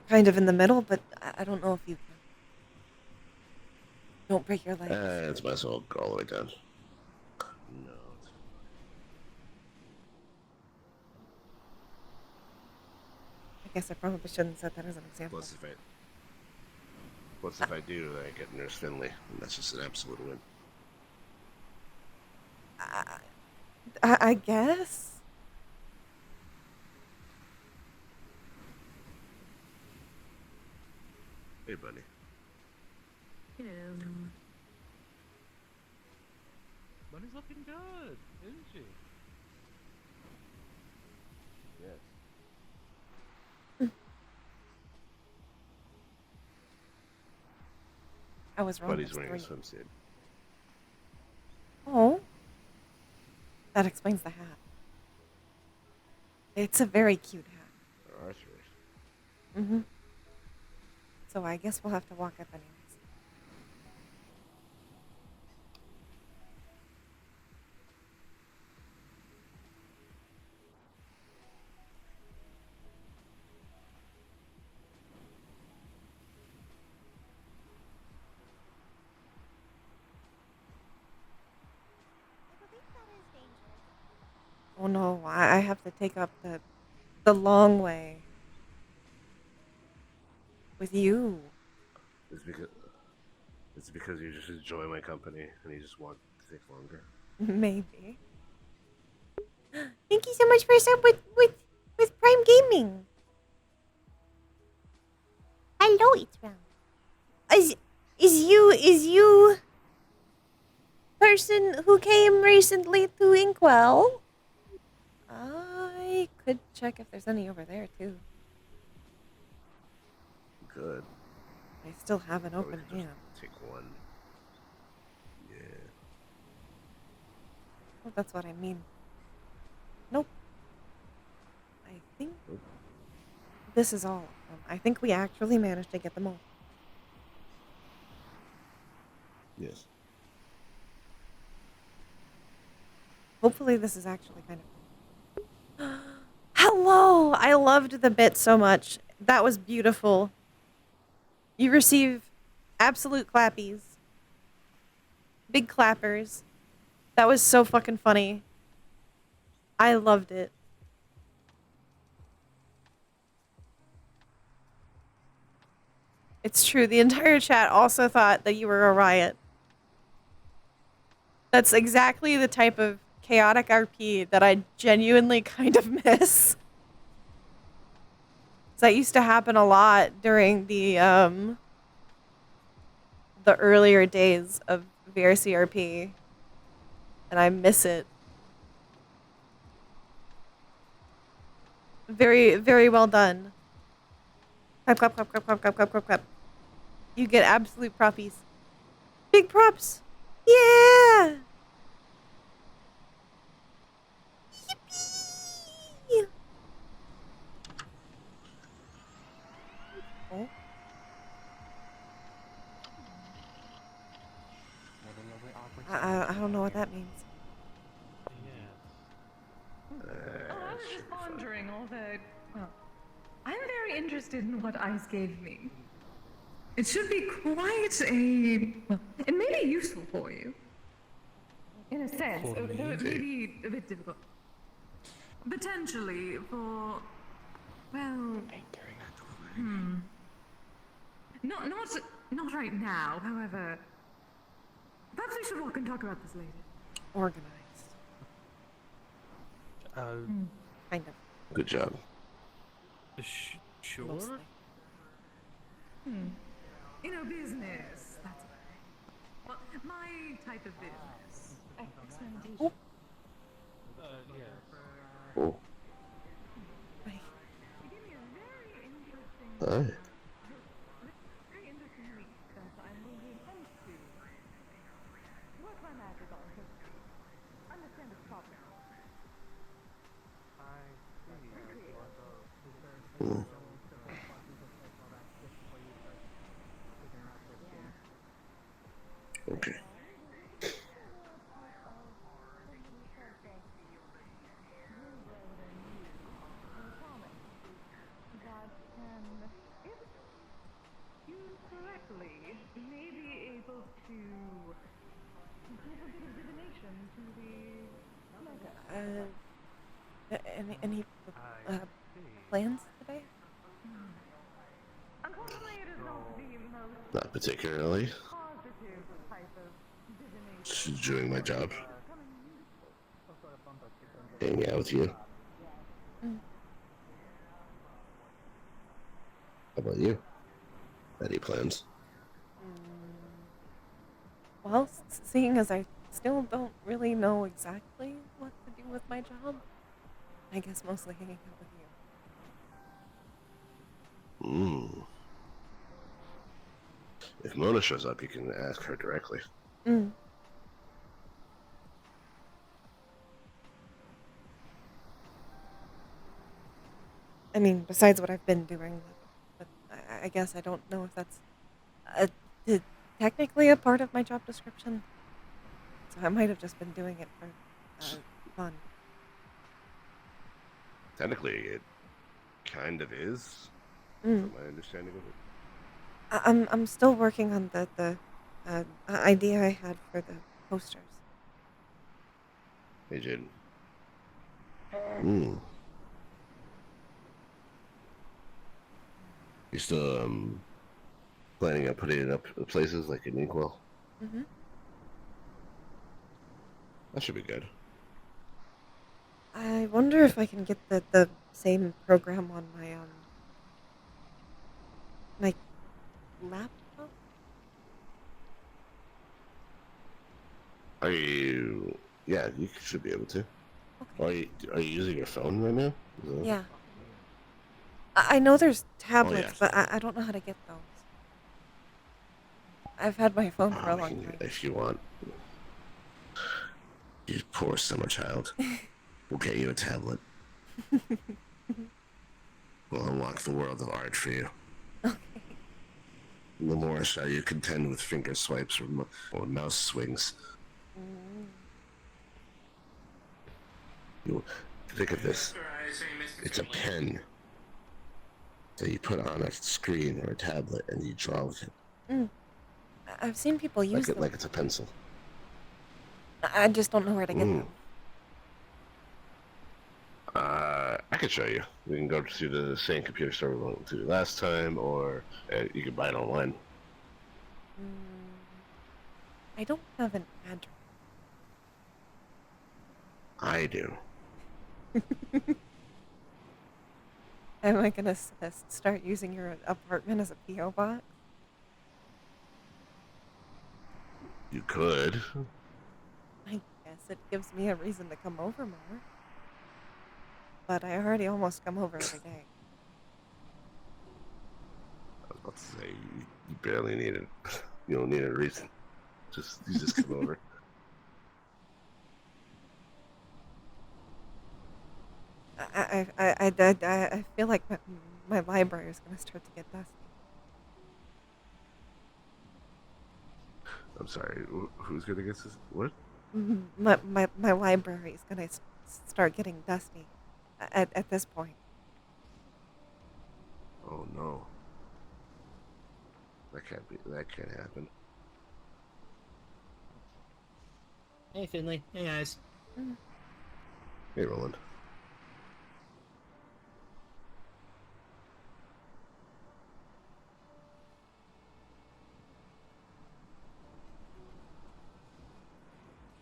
kind of in the middle, but I don't know if you can. Don't break your leg. It's might as well go all the way down. No. I guess I probably shouldn't set that as an example. Plus if I do, then I get Nurse Finley, and that's just an absolute win. I guess. Hey, buddy. Bunny's looking good, isn't she? Yes. I was wrong. Buddy's wearing a swimsuit. Oh. That explains the hat. It's a very cute hat. Arthur's. Mm-hmm. So I guess we'll have to walk up anyways. Oh no, I have to take up the long way. With you. It's because you just enjoy my company and you just want to take longer. Maybe. Thank you so much for a sub with Prime Gaming. Hello, it's round. Is you person who came recently to Inkwell? I could check if there's any over there too. Good. I still have an open hand. Take one. Yeah. Well, that's what I mean. Nope. I think this is all of them. I think we actually managed to get them all. Yes. Hopefully this is actually kind of... Hello! I loved the bit so much. That was beautiful. You receive absolute clappies. Big clappers. That was so fucking funny. I loved it. It's true. The entire chat also thought that you were a riot. That's exactly the type of chaotic RP that I genuinely kind of miss. That used to happen a lot during the earlier days of VRCRP. And I miss it. Very, very well done. Clap, clap, clap, clap, clap, clap, clap, clap, clap. You get absolute proppies. Big props. Yeah! Yippee! Oh. I don't know what that means. I was just wondering, although, well, I'm very interested in what Ice gave me. It should be quite a, well, it may be useful for you. In a sense, though it may be a bit difficult. Potentially for, well, not right now, however. Perhaps we should walk and talk about this later. Organized. Kind of. Good job. Sure. Mostly. You know, business. That's right. Well, my type of business. Experimentation. Oh. Yeah. Oh. You gave me a very interesting, Hi. very interesting week that I'm going to attempt to work my magic on to understand this problem. Hmm. Okay. That can, if used correctly, may be able to give a bit of divination to the smoker. Any plans today? Unfortunately, it is not the most Not particularly. positive type of divination. Just doing my job. Hanging out with you. How about you? Any plans? Well, seeing as I still don't really know exactly what to do with my job, I guess mostly hanging out with you. Hmm. If Mona shows up, you can ask her directly. I mean, besides what I've been doing, but I guess I don't know if that's technically a part of my job description. So I might have just been doing it for fun. Technically, it kind of is. From my understanding of it. I'm still working on the idea I had for the posters. Hey, Jaden. Hmm. You still planning on putting it up places like in Inkwell? Mm-hmm. That should be good. I wonder if I can get the same program on my my laptop. Are you? Yeah, you should be able to. Okay. Are you using your phone right now? Yeah. I know there's tablets, yes. but I don't know how to get those. I've had my phone for a long time. If you want. You poor summer child. We'll get you a tablet. We'll unlock the world of art for you. Okay. No more shall you contend with finger swipes or mouse swings. You think of this. It's a pen that you put on a screen or a tablet and you draw with it. I've seen people use them. Like it's a pencil. I just don't know where to get them. I could show you. We can go to the same computer store we went to last time, or you can buy it online. I don't have an address. I do. Am I gonna start using your apartment as a P.O. box? You could. I guess it gives me a reason to come over more. But I already almost come over every day. I was about to say, you barely need it. You don't need a reason. You just come over. I feel like my library is gonna start to get dusty. I'm sorry. Who's gonna get this? What? My library is gonna start getting dusty at this point. Oh no. That can't happen. Hey, Finley. Hey, guys. Hey, Roland.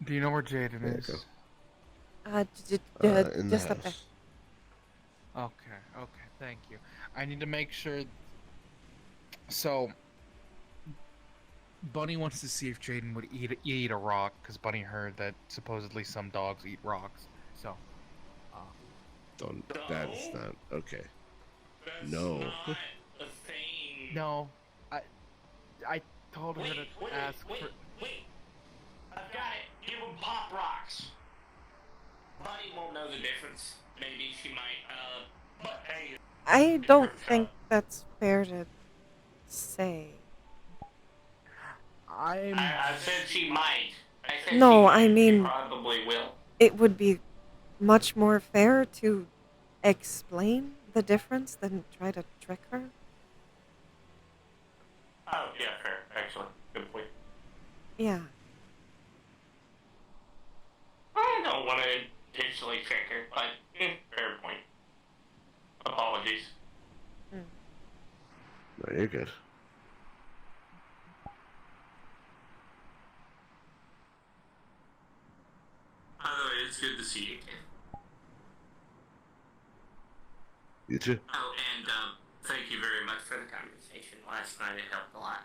Do you know where Jaden is? Just up there. Okay, thank you. I need to make sure. So, Bunny wants to see if Jaden would eat a rock, because Bunny heard that supposedly some dogs eat rocks. So, That's not okay. No. A thing. No, I told her to ask for. Wait. I've got it. Give him pop rocks. Bunny won't know the difference. Maybe she might. But hey. I don't think that's fair to say. I said she might. I said No, she might. I mean, She probably will. it would be much more fair to explain the difference than try to trick her. Oh, yeah, fair. Actually, good point. Yeah. I don't want to intentionally trick her, but fair point. Apologies. No, you're good. By the way, it's good to see you again. You too. Oh, and thank you very much for the conversation last night. It helped a lot.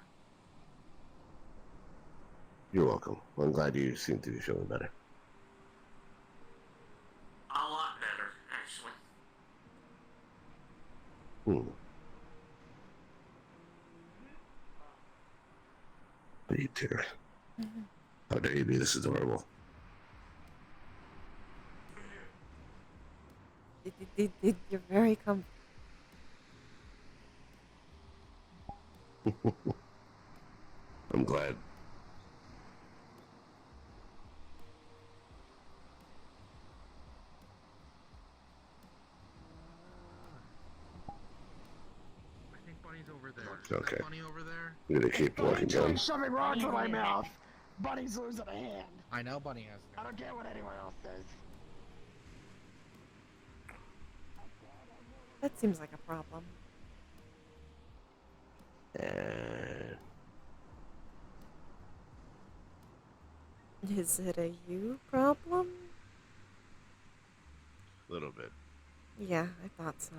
You're welcome. I'm glad you seem to be feeling better. A lot better, actually. But you too. How dare you be this adorable? You're very comfortable. I'm glad. I think Bunny's over there. Okay. Bunny over there? I'm gonna keep walking down. Shoving rocks in my mouth. Bunny's losing a hand. I know Bunny has. I don't care what anyone else says. That seems like a problem. Is it a you problem? A little bit. Yeah, I thought so.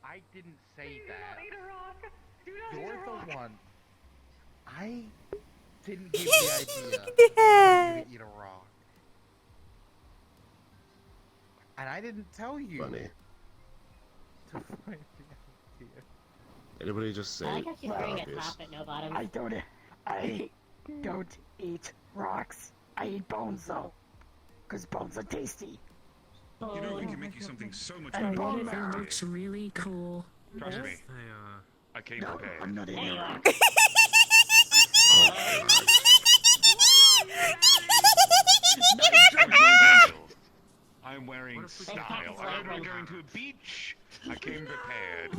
I didn't say Do that. not eat a rock. Do not eat You're a rock. the one. I didn't give the idea for Yeah. you to eat a rock. And I didn't tell you Bunny. to find the idea. Anybody just say I like how she's wearing a obvious? top but no bottom. I don't eat rocks. I eat bones though. Cause bones are tasty. You know, we can make you something so much And better. bone than marrow. that. Looks really cool. Trust me. I came No, prepared. I'm not eating a rock. I'm wearing style. I'm not going to a beach. I came prepared.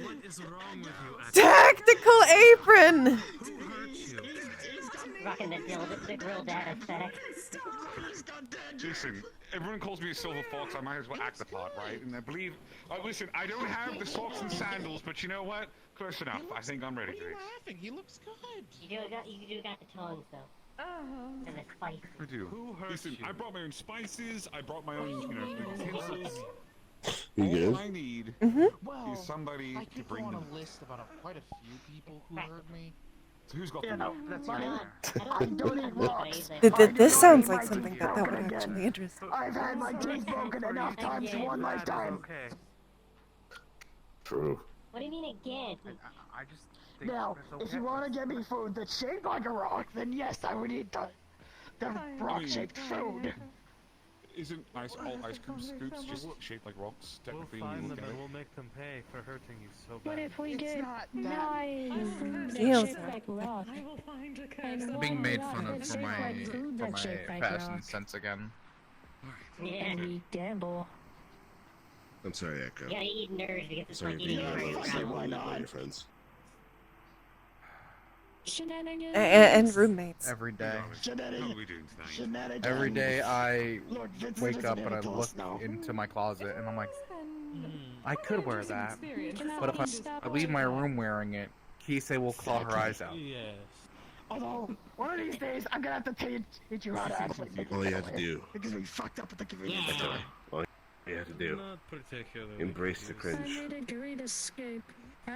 What is wrong with you? Tactical apron! Who hurt you? Rocking the grill dad aesthetic. Listen, everyone calls me a silver fox. I might as well act the part, right? And I believe. Listen, I don't have the socks and sandals, but you know what? Close enough. I think I'm ready for this. laughing? He looks good. You do got the tones though. And the spice. I do. Who hurt Listen, you? I brought my own spices. I brought my own, utensils. You All good? I need Well, is somebody I to could bring go on them. a list about quite a few people who hurt me. So who's got You them? know, That's Bunny, fair. I don't eat rocks. This I sounds don't like eat something my that teeth would broken actually again. interest me. I've had my teeth broken enough times in one lifetime. Okay. True. What do you mean again? I just think Now, that's if you want to get me food that's shaped like a rock, then yes, I would eat the rock-shaped food. Isn't all ice cream scoops just shaped like rocks? We'll Technically, find you them look at and it. we'll make them pay for hurting you so bad. What if we It's get not nine food Deal that's shaped with like rock? I will find a curse. And Being one made rock fun of that's for shaped my like food that's shaped like fashion rock. sense again. Yeah. And we gamble. I'm sorry, Echo. You gotta eat nerds because it's Sorry like to be eating a sorry fruit. to be your friends. Shenanigans. And roommates. Every day. What are we doing tonight? Shenanigans. Every day I Lord Vincent wake isn't up here and I to tell look us no. into my closet and I'm like, I could wear that. Cannot But if stop I leave my wearing room wearing it, Kisei will claw her eyes out. Yes. Although, one of these days, I'm gonna have to teach you how to actually make All it you that have to way. do. Because we fucked up with the convenience Yeah. store. All you have to do. Not particularly. Embrace the I cringe. made a great escape.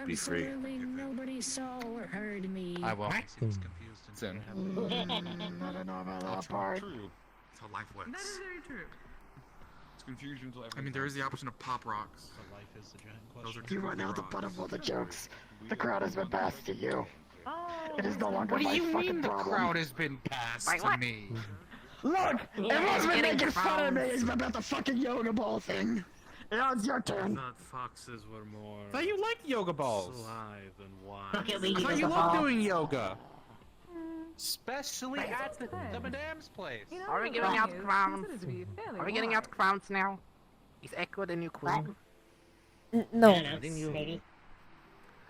Be free. Absolutely nobody saw or heard me. I will. Seems confused and Soon. I don't know about that part. True. That's how life That is works. very true. It's confusion until I mean, there is the option of pop rocks. So life is the giant Those question. are You are now the butt of all the jokes. The crowd has been passed to you. It is no longer What do my you fucking mean the problem. crowd has been passed Wait, to what? me? Look, Yeah, everyone's been getting making fun of me crowns. about the fucking yoga ball thing. Now it's your I turn. thought foxes were more. I thought you liked yoga balls. Alive and wise. Look at me, I thought you yoga loved ball. doing yoga. Especially at the madame's place. Are we giving out crowns? Are we getting out crowns now? Is Echo the new queen? No.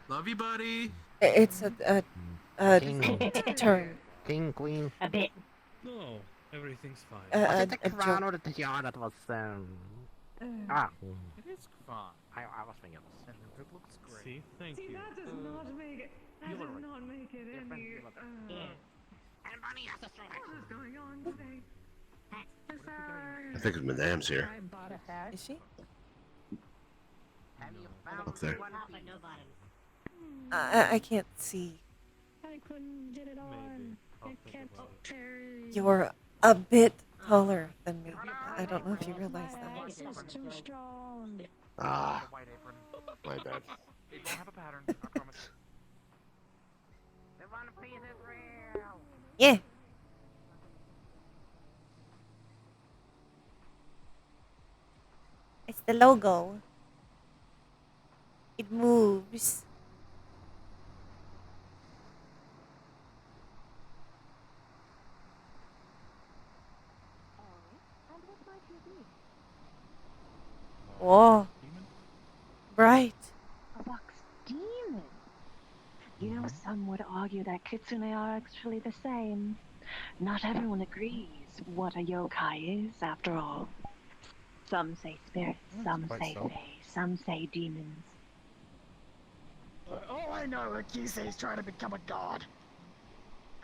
Love you, buddy. It's a term. King, queen. A bit. No, everything's fine. Was a it the crown joke. or the tiara that was, It is fun. I was thinking And it looks great. See, thank See, you. that does not make it. That does not make it any. And Bunny has a strong What is going on today? I think Madame's here. I bought a hat. Is she? Have you found Up there. one? Top but no bottom. I can't see. I couldn't get it on. I'll I think can't about it. carry. You're a bit taller than me. I don't know if you realize that. This is too strong. Ah, White apron. my bad. It won't have a pattern, I promise. The one piece is real. Yeah. It's the logo. It moves. Whoa. Bright. A box demon. You know, some would argue that kitsune are actually the same. Not everyone agrees what a yokai is, after all. Some say spirits, some say fae, some say demons. All I know is Kisei's trying to become a god.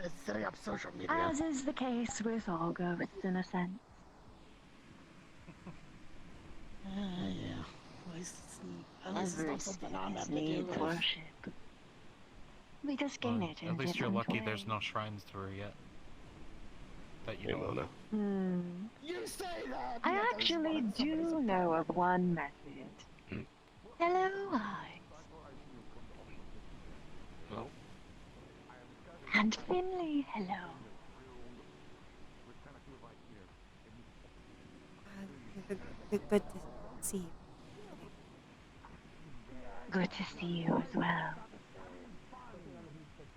And setting up social media. As is the case with all ghosts, in a sense. Yeah. At least it's Every not something I'm species having to needs deal with. worship. We just gain it in At least you're different lucky there's ways. no shrines to her yet. That you know of. Hmm. You say that! I yet there's actually one do somebody's- know of one method. Hello, eyes. Well, And Finley, hello. Good to see you. Good to see you as well.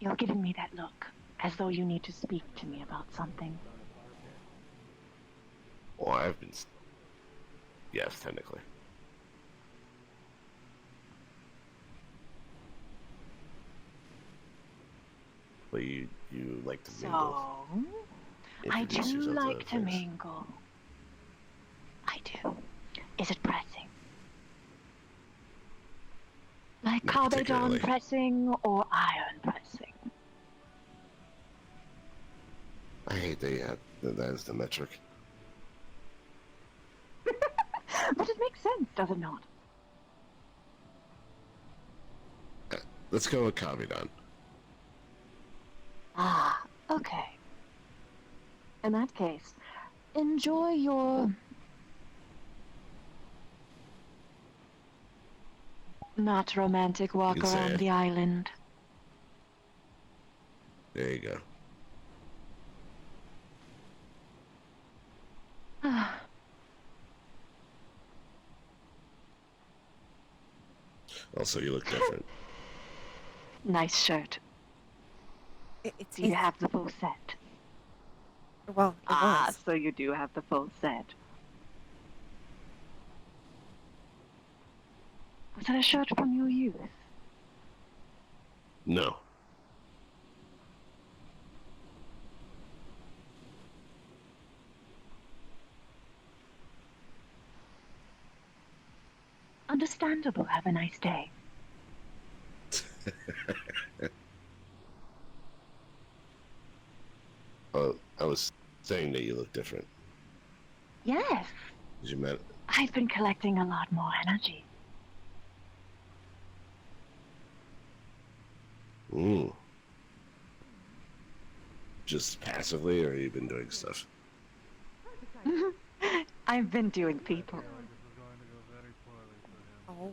You're giving me that look, as though you need to speak to me about something. Well, I've been. Yes, technically. But you like to mingle. So, I Introduce do yourself to like other to things. mingle. I do. Is it pressing? Like Not Cabedon particularly. pressing or iron pressing? I hate that you have that is the metric. But it makes sense, does it not? Let's go with Kabedon. Ah, okay. In that case, enjoy your... not romantic walk You can say around it. the island. There you go. Also, you look different. Nice shirt. Do you have the full set? Well, it was. So you do have the full set. Was that a shirt from your youth? No. Understandable. Have a nice day. Oh, I was saying that you look different. Yes, Did you met? I've been collecting a lot more energy. Ooh. Just passively, or you been doing stuff? I've been doing people. Oh.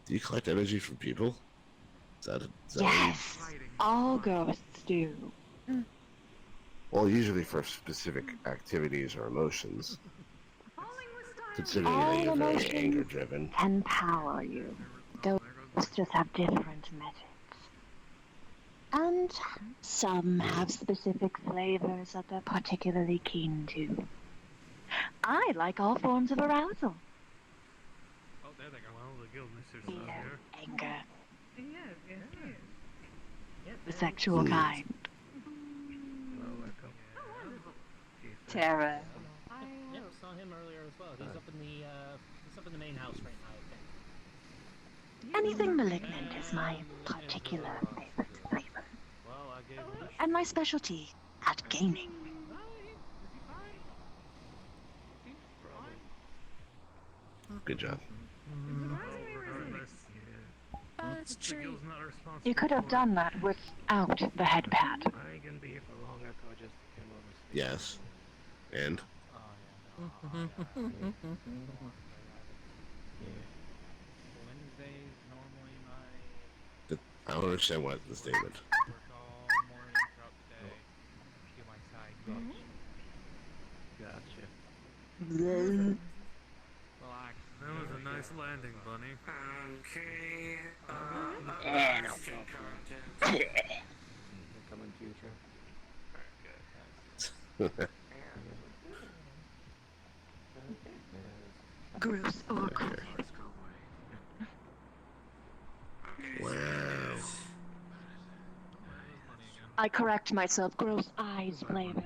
Do you collect energy from people? Is that Yes, all ghosts do. Well, usually for specific activities or emotions. Considering All that you're very emotions anger-driven. can power you. Ghosts just have different methods. And some have specific flavors that they're particularly keen to. I like all forms of arousal. Oh, there they go. Well, the guild misters Fear, are here. anger, Yes, yes, yes. the sexual kind. Terror. Yep, saw him earlier as well. He's up in the main house right now, I think. Anything malignant is my particular favorite flavor. Well, I gave him And my specialty at gaming. Good job. That's true. You could have done that without the head pad. I ain't gonna be here for long. I thought just came over. Yes. And? Wednesday's normally my I don't understand what the statement. work all morning throughout the day. Do my side Gotcha. Relax. That was a nice landing, Bunny. Okay. Coming future. Gross or cool. Wow. I correct myself. Gross eyes flavor.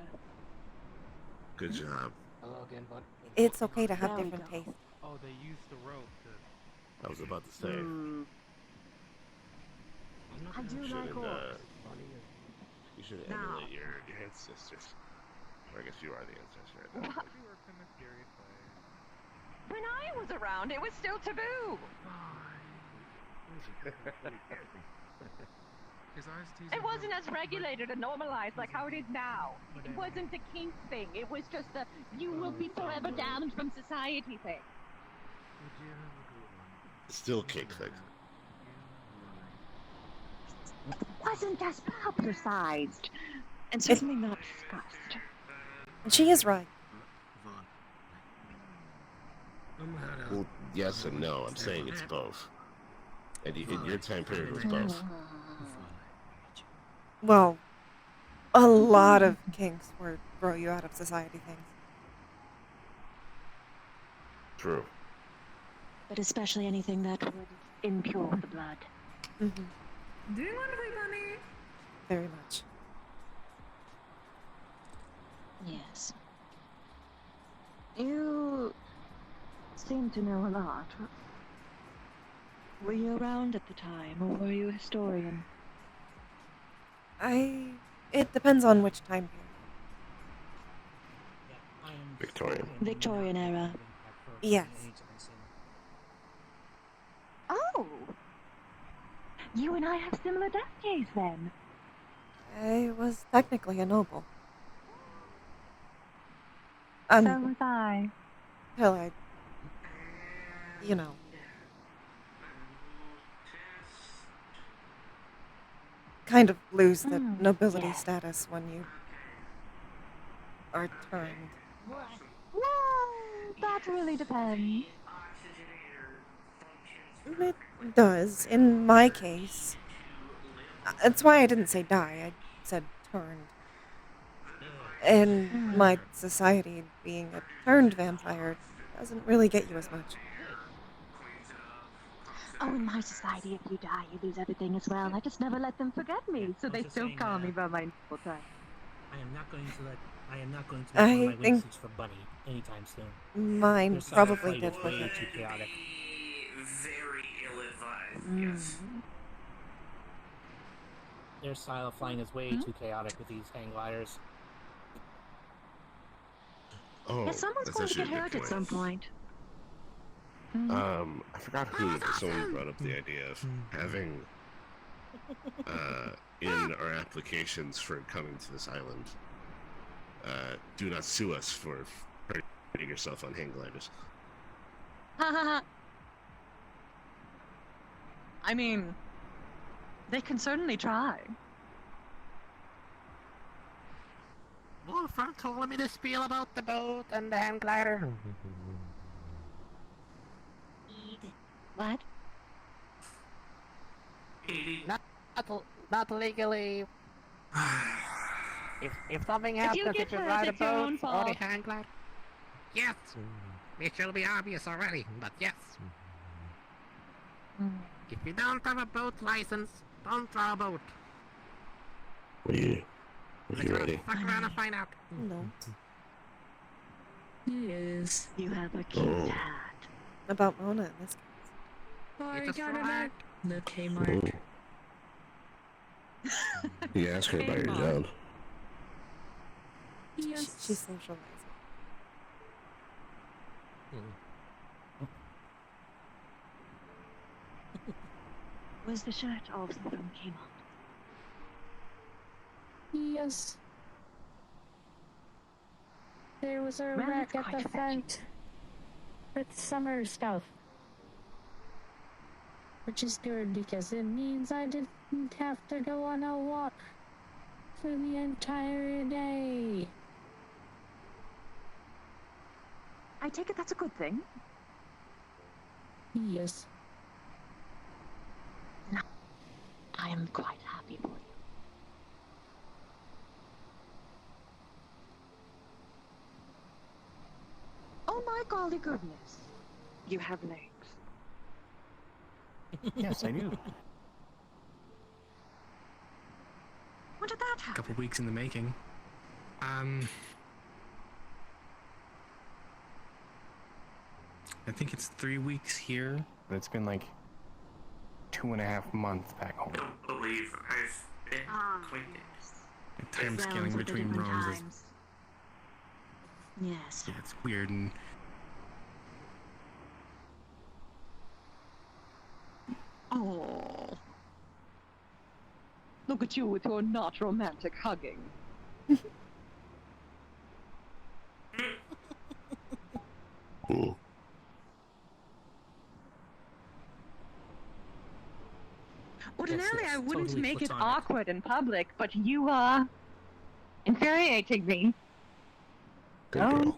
Good job. Hello again, bud. It's okay to have There we different go. tastes. Oh, they used the rope to. I was about to say. I do You like shouldn't, orcs. you should Now. emulate your ancestors. Or I guess you are the ancestor right now. What? She works in mysterious ways. When I was around, it was still taboo. His eyes tease It wasn't as regulated and normalized like how it is now. It wasn't a kink thing. It was just a you will be forever damned from society thing. Still cake thing. Wasn't as publicized. And certainly not discussed. And she is right. Well, yes and no. I'm saying it's both. And in your time period was both. Well, a lot of kinks were throw you out of society things. True. But especially anything that would impure the blood. Mm-hmm. Do you want to play bunny? Very much. Yes. You seem to know a lot. Were you around at the time, or were you a historian? It depends on which time period. Victorian. Victorian era. Yes. Oh! You and I have similar death days then. I was technically a noble. So was I. Till I, you know. Kind of lose the nobility status when you are turned. Well, that really depends. It does. In my case. That's why I didn't say die. I said turned. In my society, being a turned vampire doesn't really get you as much. Oh, in my society, if you die, you lose everything as well. I just never let them forget me, so they still call me by my full time. I am not going to let I my wing think- suits for Bunny anytime soon. Mine Your style of probably fight did is for way her. too chaotic. Very ill-advised, Mm. yes. Their style of flying is way too chaotic with these hang gliders. Oh, Yeah, someone's that's going to actually get a hurt good at some point. point. I forgot who, but someone brought up the idea of having in our applications for coming to this island, do not sue us for putting yourself on hang gliders. I mean, they can certainly try. Wolfram told me to spiel about the boat and the hang glider. What? Not legally. if something If you happens, get if you hurt, ride a it's your own boat or fault. the hang glider. Yes, it shall be obvious already, but yes. If you don't have a boat license, don't draw a boat. Are you ready? Fuck around and find out. No. Yes. You have a cute Oh. hat. About Mona in this case. I It's a got straw it. The Kmart. You ask her about your job. Yes. She's socializing. Was the shirt also from Kmart? Yes. There was a Well, rack it's at quite the front with summer stuff. Which is good because it means I didn't have to go on a walk for the entire day. I take it that's a good thing. Yes. No. I am quite happy for you. Oh my golly goodness. You have legs. Yes, I knew. When did that A happen? couple weeks in the making. I think it's 3 weeks here, but it's been like 2.5 months back home. Don't believe I've been cleaning. The time scaling between rooms is Yes. yeah, it's weird and Oh. Look at you with your not romantic hugging. Hmm. Ordinarily, I wouldn't totally make it platonic. awkward in public, but you are infuriating me. Good girl.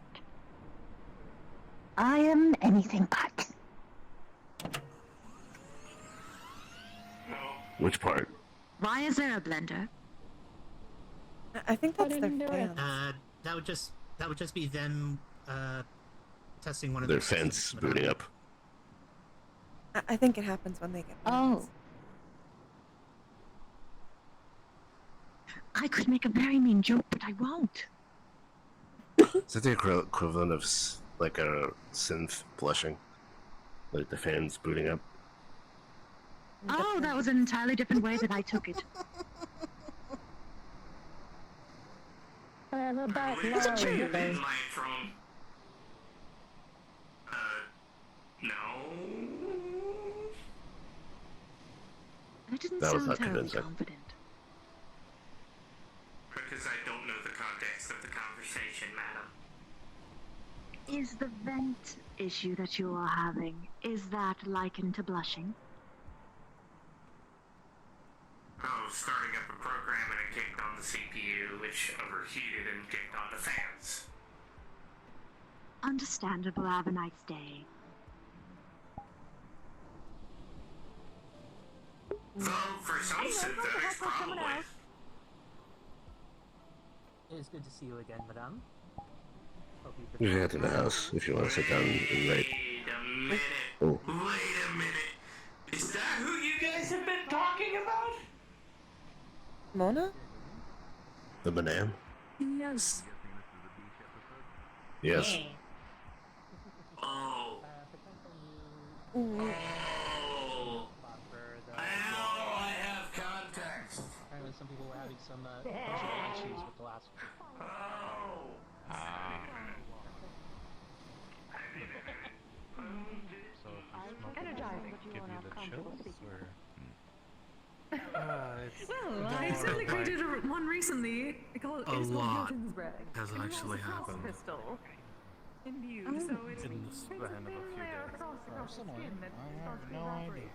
I am anything but. Which part? Why is there a blender? I think that's their didn't do it. fans. That would just be them testing one of Their their fence systems, booting up. I think it happens when they get Oh. fans. I could make a very mean joke, but I won't. Is that the equivalent of like a synth blushing? Like the fans booting up? Oh, that was an entirely different way that I took it. I have a back Please line. leave my throne. No. That didn't That was sound not terribly convincing. confident. Because I don't know the context of the conversation, madam. Is the vent issue that you are having, is that likened to blushing? Oh, starting up a program and it kicked on the CPU, which overheated and kicked on the fans. Understandable, have a nice day. Though, for some synthetics, probably. It is good to see you again, madame. Hope you've You been can head to the house if you want to sit down and write. Wait a minute. Oh. Wait a minute. Is that who you guys have been talking about? Mona? The banana? Yes. Yes. Oh. Mm. Oh. Now I have context. Apparently, some people were having some issues with the last. Oh. So if you smoke Energizing. it, give you the chills, or? Well, I certainly created one recently. It's called lot Hilton's Brag. has And it actually a frost happened. crystal imbued, so it's In the span of a few days. across Personally, I have no idea.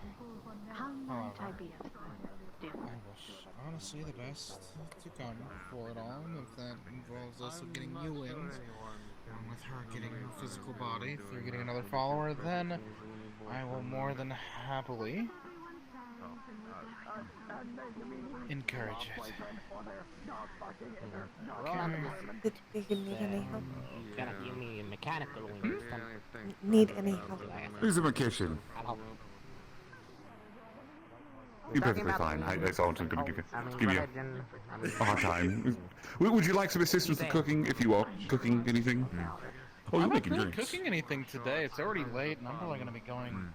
How might I However, be of service? I wish honestly the best to come for it all, and if that involves also getting you wings, along with her getting her physical body through getting another follower, then I will more than happily encourage it. Did you need any help? Gotta give me mechanical wings. Need any help? Who's a magician? You're perfectly fine. I thought I was going to give you a hard time. Would you like some assistance with cooking if you are cooking anything? Oh, you're I'm not making really drinks. cooking anything today. It's already late, and I'm probably going to be going.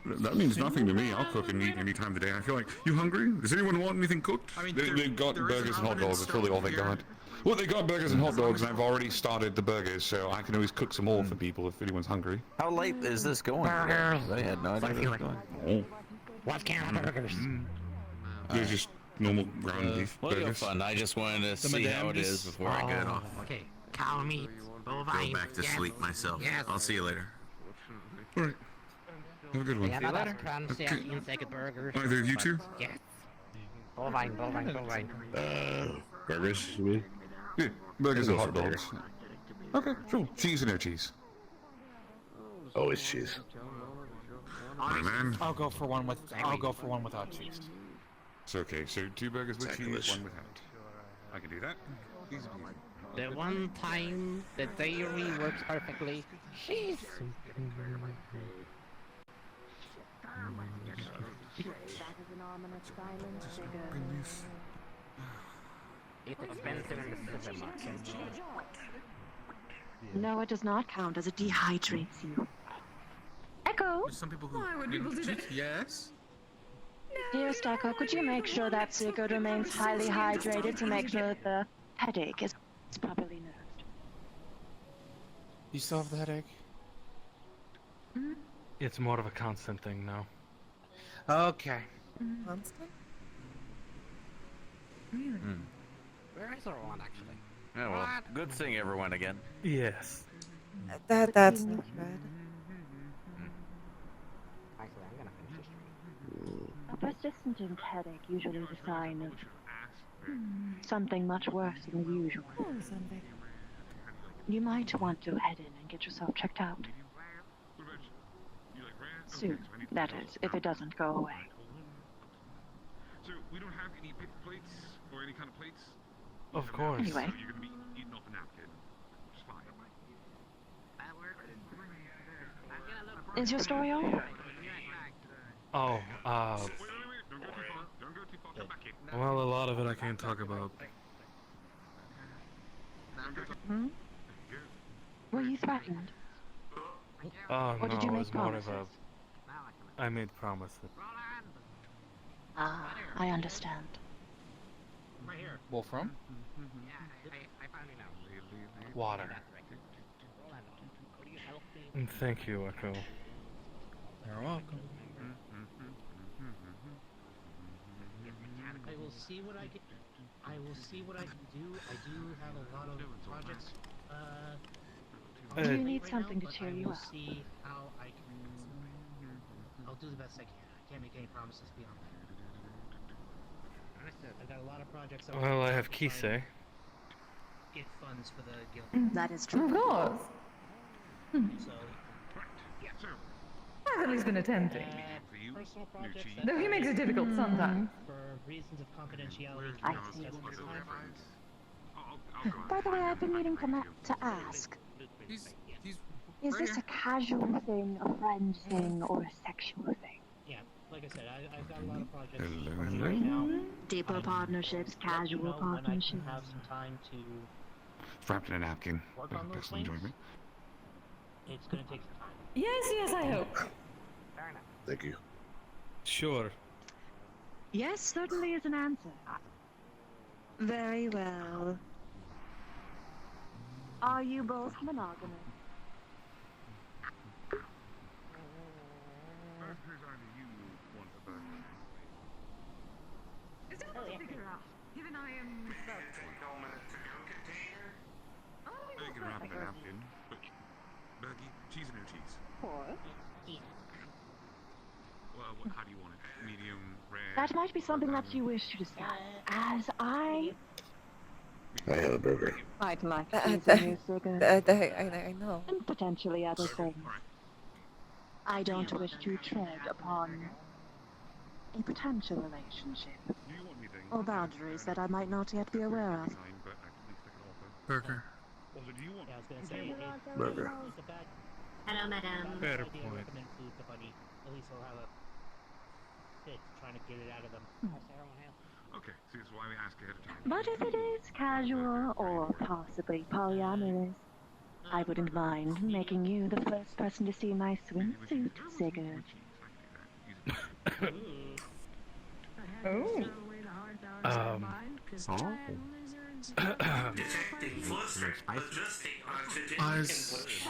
That means nothing to me. I'll cook and eat any time of the day. I feel like, you hungry? Does anyone want anything cooked? I mean, They've got burgers and hot dogs. That's really all they got. Well, they got burgers and hot dogs, and I've already started the burgers, so I can always cook some more for people if anyone's hungry. How late is this going? Burgers. I had no idea where it was going. Oh. What kind of burgers? They're just normal ground beef Well, you're burgers. fun. I just wanted to see how it is before I get off. Okay, cow meat, bovine. Go back to yes. sleep myself. Yes. I'll see you later. All right. Have a good one. Yeah, no, that's crunchy insect burgers. Either of you two? Yes. Bovine. Burgers, you mean? Yeah, burgers and hot dogs. Okay, sure. Cheese or no cheese? Always cheese. My man. I'll go for one without cheese. It's okay. So 2 burgers with cheese, Sacrilege. 1 without. I can do that. Easy peasy. The one time the dairy works perfectly. She's. It's expensive in the supermarket. No, it does not count as it dehydrates you. Echo! There's some people who. Why would people do that? Yes. Dearest Echo, could you make sure that Sigurd remains highly hydrated to make sure that the headache is properly nursed? You still have the headache? It's more of a constant thing now. Okay. Constant? Where is our one actually? Yeah, well, good seeing everyone again. Yes. That's not bad. Actually, I'm gonna finish this drink. A persistent headache usually is a sign of something much worse than the usual. Something. You might want to head in and get yourself checked out. Soon, that is, if it doesn't go away. So we don't have any paper plates or any kind of plates? Of course. Anyway. So you're going to be eating off a napkin. It's fine. Is your story over? Oh, Wait, don't go too far. Don't go too far. Come back in. well, a lot of it I can't talk about. Hmm? Were you threatened? Oh, Or no, did you it make was more of promises? I made promises. Ah, I understand. Right here. Wolfram? Yeah, I found it out. Water. Will you help me? And thank you, Echo. You're welcome. I will see what I can. I will see what I can do. I do have a lot of projects. Do you need right something now, to cheer but you I will up? see how I can. I'll do the best I can. I can't make any promises beyond that. Understood. I've got a lot of projects. Well, I have Kisei. Get funds for the guild. That is true. Of course. So. I've at least been attempting. Personal projects. Though he makes it difficult sometimes. For reasons of confidentiality. I can't see. discuss this time. By the way, I've been meaning to ask. He's Is right this here. a casual thing, a friend thing, or a sexual thing? Yeah, like I said, I've got a lot of projects Hello, running hello. right now. Deeper partnerships, casual When I partnerships. can have some time to. It's wrapped in a napkin. Work on those Personal things? enjoyment. It's gonna take some time. Yes, I hope. Fair enough. Thank you. Sure. Yes, certainly is an answer. Very well. Are you both monogamous? It's difficult to figure out, given I am. I can wrap in a napkin, but burger, cheese or no cheese? Or Easy. How do you want it? Medium, rare? That might be something that you wish to discuss, as I have a burger. might like I know. and potentially other things. I don't wish to tread upon a potential relationship or boundaries that I might not yet be aware of. Burger. Yeah, I was gonna say, Burger. it's a bad Hello, madam. Better idea to point. recommend food to Buddy. At least he'll have a fit trying to get it out of them. Okay, see, that's why we ask ahead of time. But if it is casual or possibly polyamorous, I wouldn't mind making you the first person to see my swimsuit, Sigurd.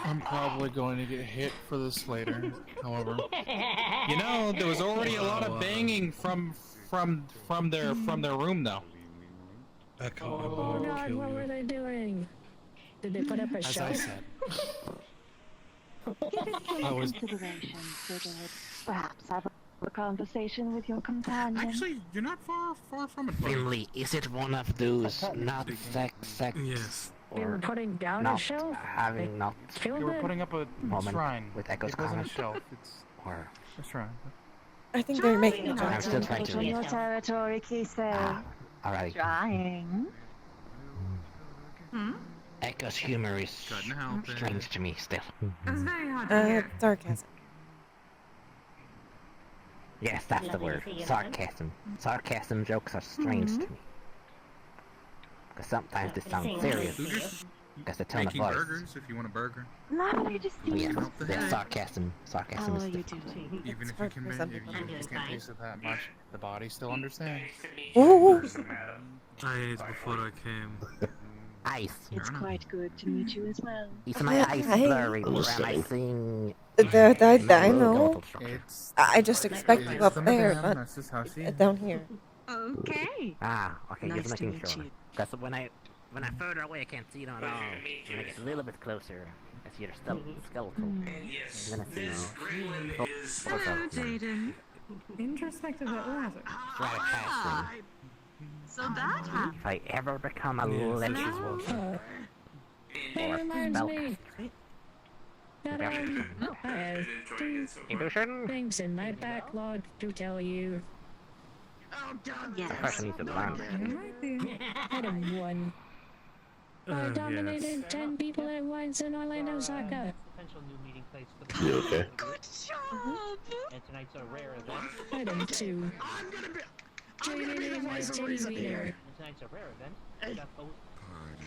I'm probably going to get hit for this later. However, you know, there was already a lot of banging from their room though. I call Oh god, what were they doing? Did they put up a show? As I said. Give it I some was- consideration, Sigurd. Perhaps have a conversation with your companion. Actually, you're not far from it. Finley, is it one of those not sex? Yes. You were Or putting down not a show? having not Killed You were it? putting up a moment shrine. with Echo's It wasn't a comment? shelf. It's Or a shrine. I think they're making a I'm joke. still trying to on read. your territory, Kisei. Alright. Trying. Echo's humor is strange to me still. That's very hard to hear. Sarcasm. Yes, that's the Lovely to word. see you, Sarcasm. Sarcasm jokes are strange to me. Because sometimes they sound Same serious. to you. Because the tone of Making voice. burgers if you want a burger. Lovely to see Yeah, you. the sarcasm. Sarcasm How is are you different. doing? Even if you hard can, for if some you people. I'm doing can't fine. taste it that much, the body still understands. Ooh. I ate before I came. Ice. It's quite good to meet you as well. Is my eyes Hey. blurry or am I seeing... I know. It's I just expect you up the there, madame, but that's just how she down here. Okay. Ah, okay, Nice just to making meet sure. you. Because when I'm further away, I can't see it at all. When I get a little bit closer, I see your skeletal. Yes. I'm gonna see This gremlin Oh, is what's up? Jaden. Introspective at last. Stratocaster. So that happened. If I ever become a lich That or reminds spell me that I have two illusion, things in my backlog to tell you. Yes. person needs to learn. Item 1. I dominated Yes. 10 people at once in Orlando, Osaka. Potential new meeting place for the You okay? Good job. and tonight's a rare event. Item 2. Jaden and my teddy wiener. And tonight's a rare event. We got both.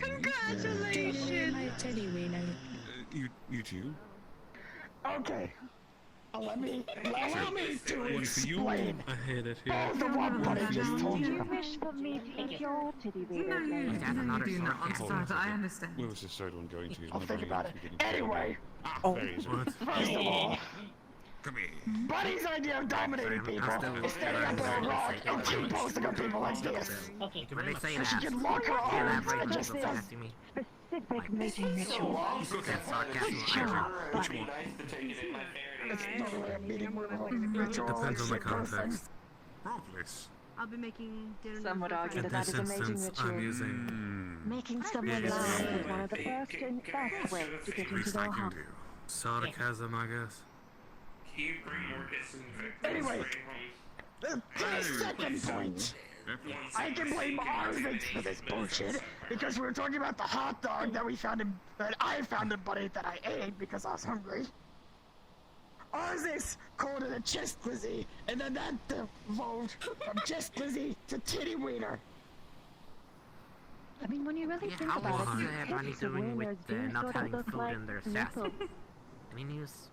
Jaden and my teddy wiener. You two? Okay. Allow me to explain I hate it here. the one what I just told Do you you. wish for me to eat your titty No, wiener? you That's another do not. I'm sarcasm. sorry, I understand. Where was this third one going to? I'll think about it. Anyway, Oh. There he is. What? first of all, Come here. Buddy's idea of dominating people is standing up on a rock and T-posting on people like this. Okay. When they say So she that, can lock her arms elaborate and on just what says, that to me. Specific mating ritual. That's sarcasm. Good job, buddy. it's not really a meeting with a ritual. Depends on the it's a person. context. Progress. I'll be making dinner. Some would argue In that that this is a mating instance, I'm ritual. using Making someone Yes. laugh is one of the first and best ways to get into their heart. sarcasm, I guess. Can you bring more disinfectant Anyway. spray home? The second point. I can blame Arvix for this bullshit because we were talking about the hot dog that I found in Buddy that I ate because I was hungry. Arvix called it a chest glizzy, and then that evolved from chest glizzy to titty wiener. I mean, when you really think How about was it, everybody tits doing with wieners do not sort of having look food like in their nipples. sassy? Any news?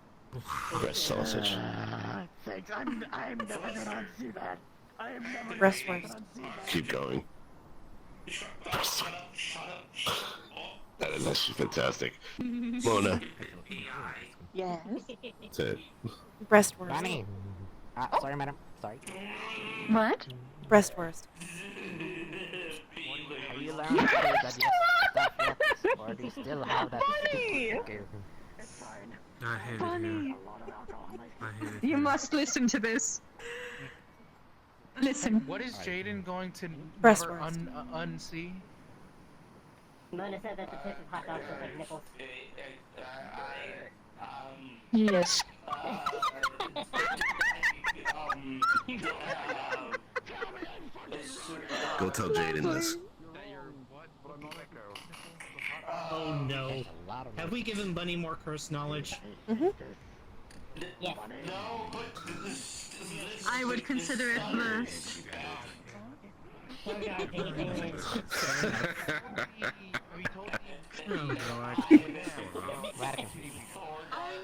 Breast sausage. Thanks. I'm never gonna unsee that. I am never Breast gonna worst. unsee that. Keep going. That is actually fantastic. Mona, Yes. that's it. Breast worst. Bonnie! Sorry, madam. Sorry. What? Breast worst. Are you allowed to say that you stuff yet? Or do you still have that? Okay. I hate it here. Funny. I hate it You here. must listen to this. Listen. What is Jaden going to Press never words. unsee? Mona said that the tip of hot dogs look like nipples. Yes. Go tell Jaden this. Oh no. Have we given Bunny more curse knowledge? Yes. I would consider it blessed. Are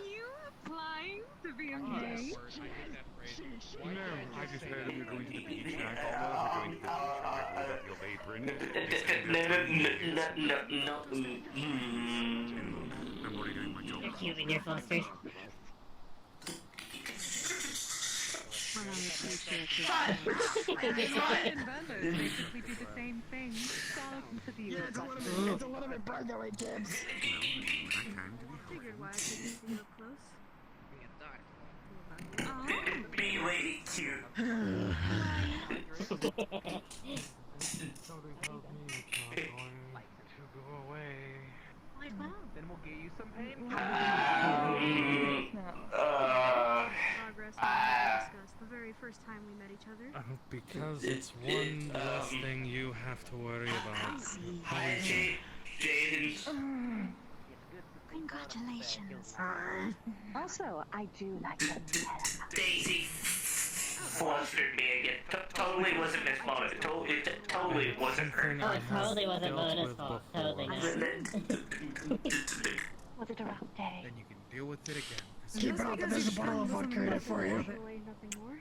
you applying to be engaged? No, I just heard we were going to the beach, and I thought, well, if we're going to the beach, I might roll up your apron. I'm already doing my job. You're cute in your Fosters. Well, I appreciate it. and Bella basically do the same thing. Thousands of years. It's a little bit bright that way, kids. Figured why I couldn't see up close. Be lady cute. Like, wow. Then we'll get you some pain. Progress we discussed the very first time we met each other. Because it's one less thing you have to worry about. Jaden. Congratulations. Also, I do like them. Daisy flustered me again. Totally wasn't Miss Mona. Totally wasn't her. Oh, it totally wasn't Mona's fault. Totally not. Was it a rough day? Then you can deal with it again. Keep it up, there's a bottle of vodka in it for you. Nothing more.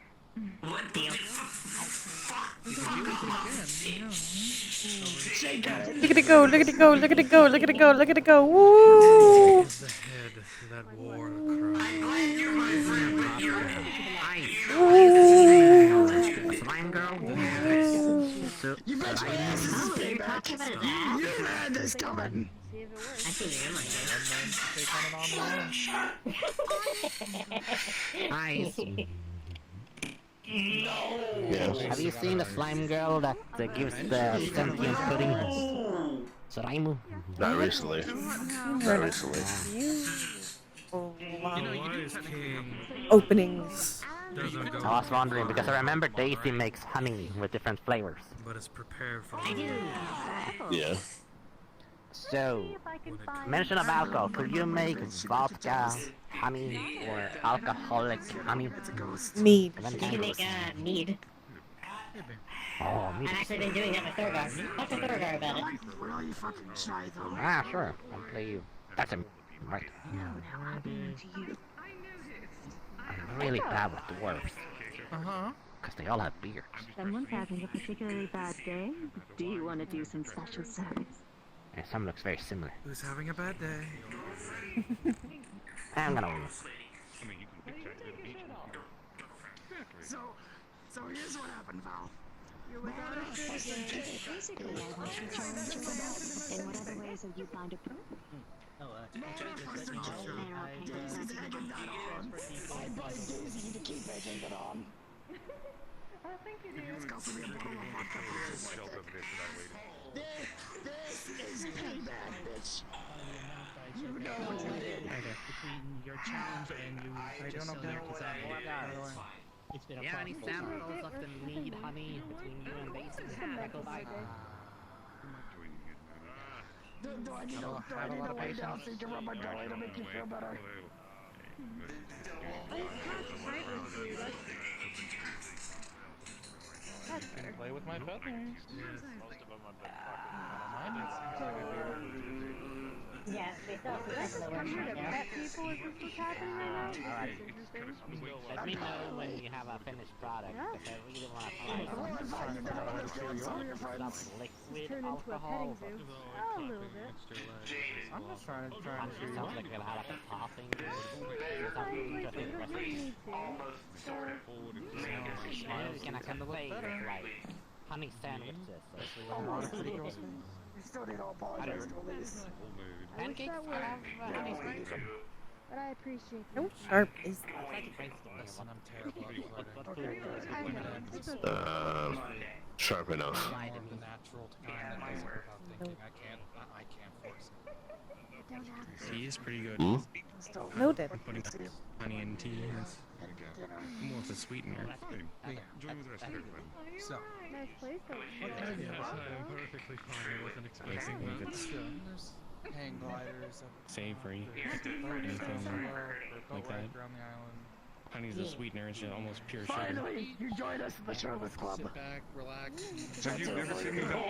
What the fuck? You can deal with it again. Shake it. Look at it go, look at it go, look at it go, look at it go, look at it go. Woo! The head, that war cry. I'm glad you're my friend, but you're... Slime girl? You mentioned this is payback. You had this coming. I see your Eyes. Yes. Have you seen the slime girl that gives the sentient pudding? Slime? Not recently. Not recently. Openings. Doesn't go. I was wondering because I remember Daisy makes honey with different flavors. But it's prepared for Yeah. So, mention of alcohol. Could you make vodka, honey, or alcoholic honey? Mead. You can make mead. Oh, mead. I've actually been doing that with Thurgar. Talk to Thurgar about it. Really fucking shy though. Ah, sure. I'll play you. That's him. Right. I'm really bad with dwarves. Because they all have beards. Someone's having a particularly bad day. Do you want to do some special service? And some looks very similar. Who's having a bad day? I'm gonna win. So here's what happened, Val. Basically, I want you to challenge yourself. In whatever ways have you found approved? Daisy's egging that on. I beg Daisy to keep egging it on. I think it is. It's got to be a bottle of vodka. This is payback, bitch. You know what you did. Between your challenge and you just so there to say, it's been a Yeah, any problem. samples of the mead honey between you and Daisy? Pickle bite. Do I need a way down so you can rub my belly to make you feel better? Play with my feathers. Most of them have been Yeah, they still have some work right there. People, is this what's happening right now? Alright. Let me know when you have a finished product, because I really want to try some liquid alcohol. Oh, a little bit. I'm just trying to Sounds like we'll have a topping. We can accommodate with like honey sandwiches. You still need all apologize to Elise. Pancakes? But I appreciate How it. sharp is that? I'd like to brainstorm. listen, I'm terrible at flirting. Sharp enough. I'm more of the natural kind that does it without thinking. I can't force it. He is pretty good. Hmm? Noted. Putting honey in tea is almost a sweetener. So, Nice place though. I'm perfectly fine. I wasn't expecting that. there's hang gliders up Savory. anything like that. around the island. Honey's a sweetener. It's just almost pure sugar. Finally, you joined us in the Shirtless Club. Sit back, relax. Have you never seen me without?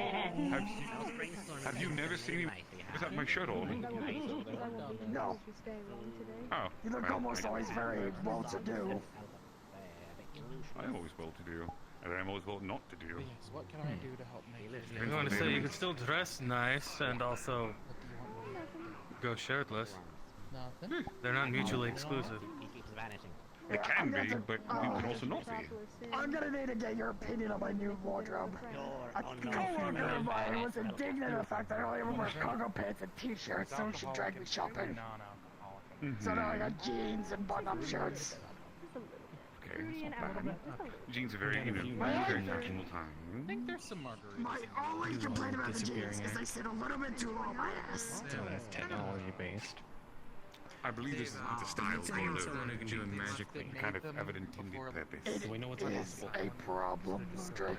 Have you never seen me without my shirt on? No. Oh. You look well, almost always very well-to-do. I'm always well-to-do, and I'm always well not to do. Yes, what can I do to help make this? I'm going to say you can still dress nice and also go shirtless. Nothing. They're not mutually exclusive. It can be, but it can also not be. I'm gonna need to get your opinion on my new wardrobe. A coworker of mine was indignant at the fact that I only ever wear cargo pants and t-shirts, so she dragged me shopping. So now I got jeans and button-up shirts. Okay, it's not bad. Jeans are very, very fashionable I time. think there's some margaritas. My only complaint about the jeans is they sit a little bit too long on my ass. So that's technology based. I believe this is the style Someone who can do a magic thing. kind of evident intended purpose. Do we know what's It is possible? a problem, Drake.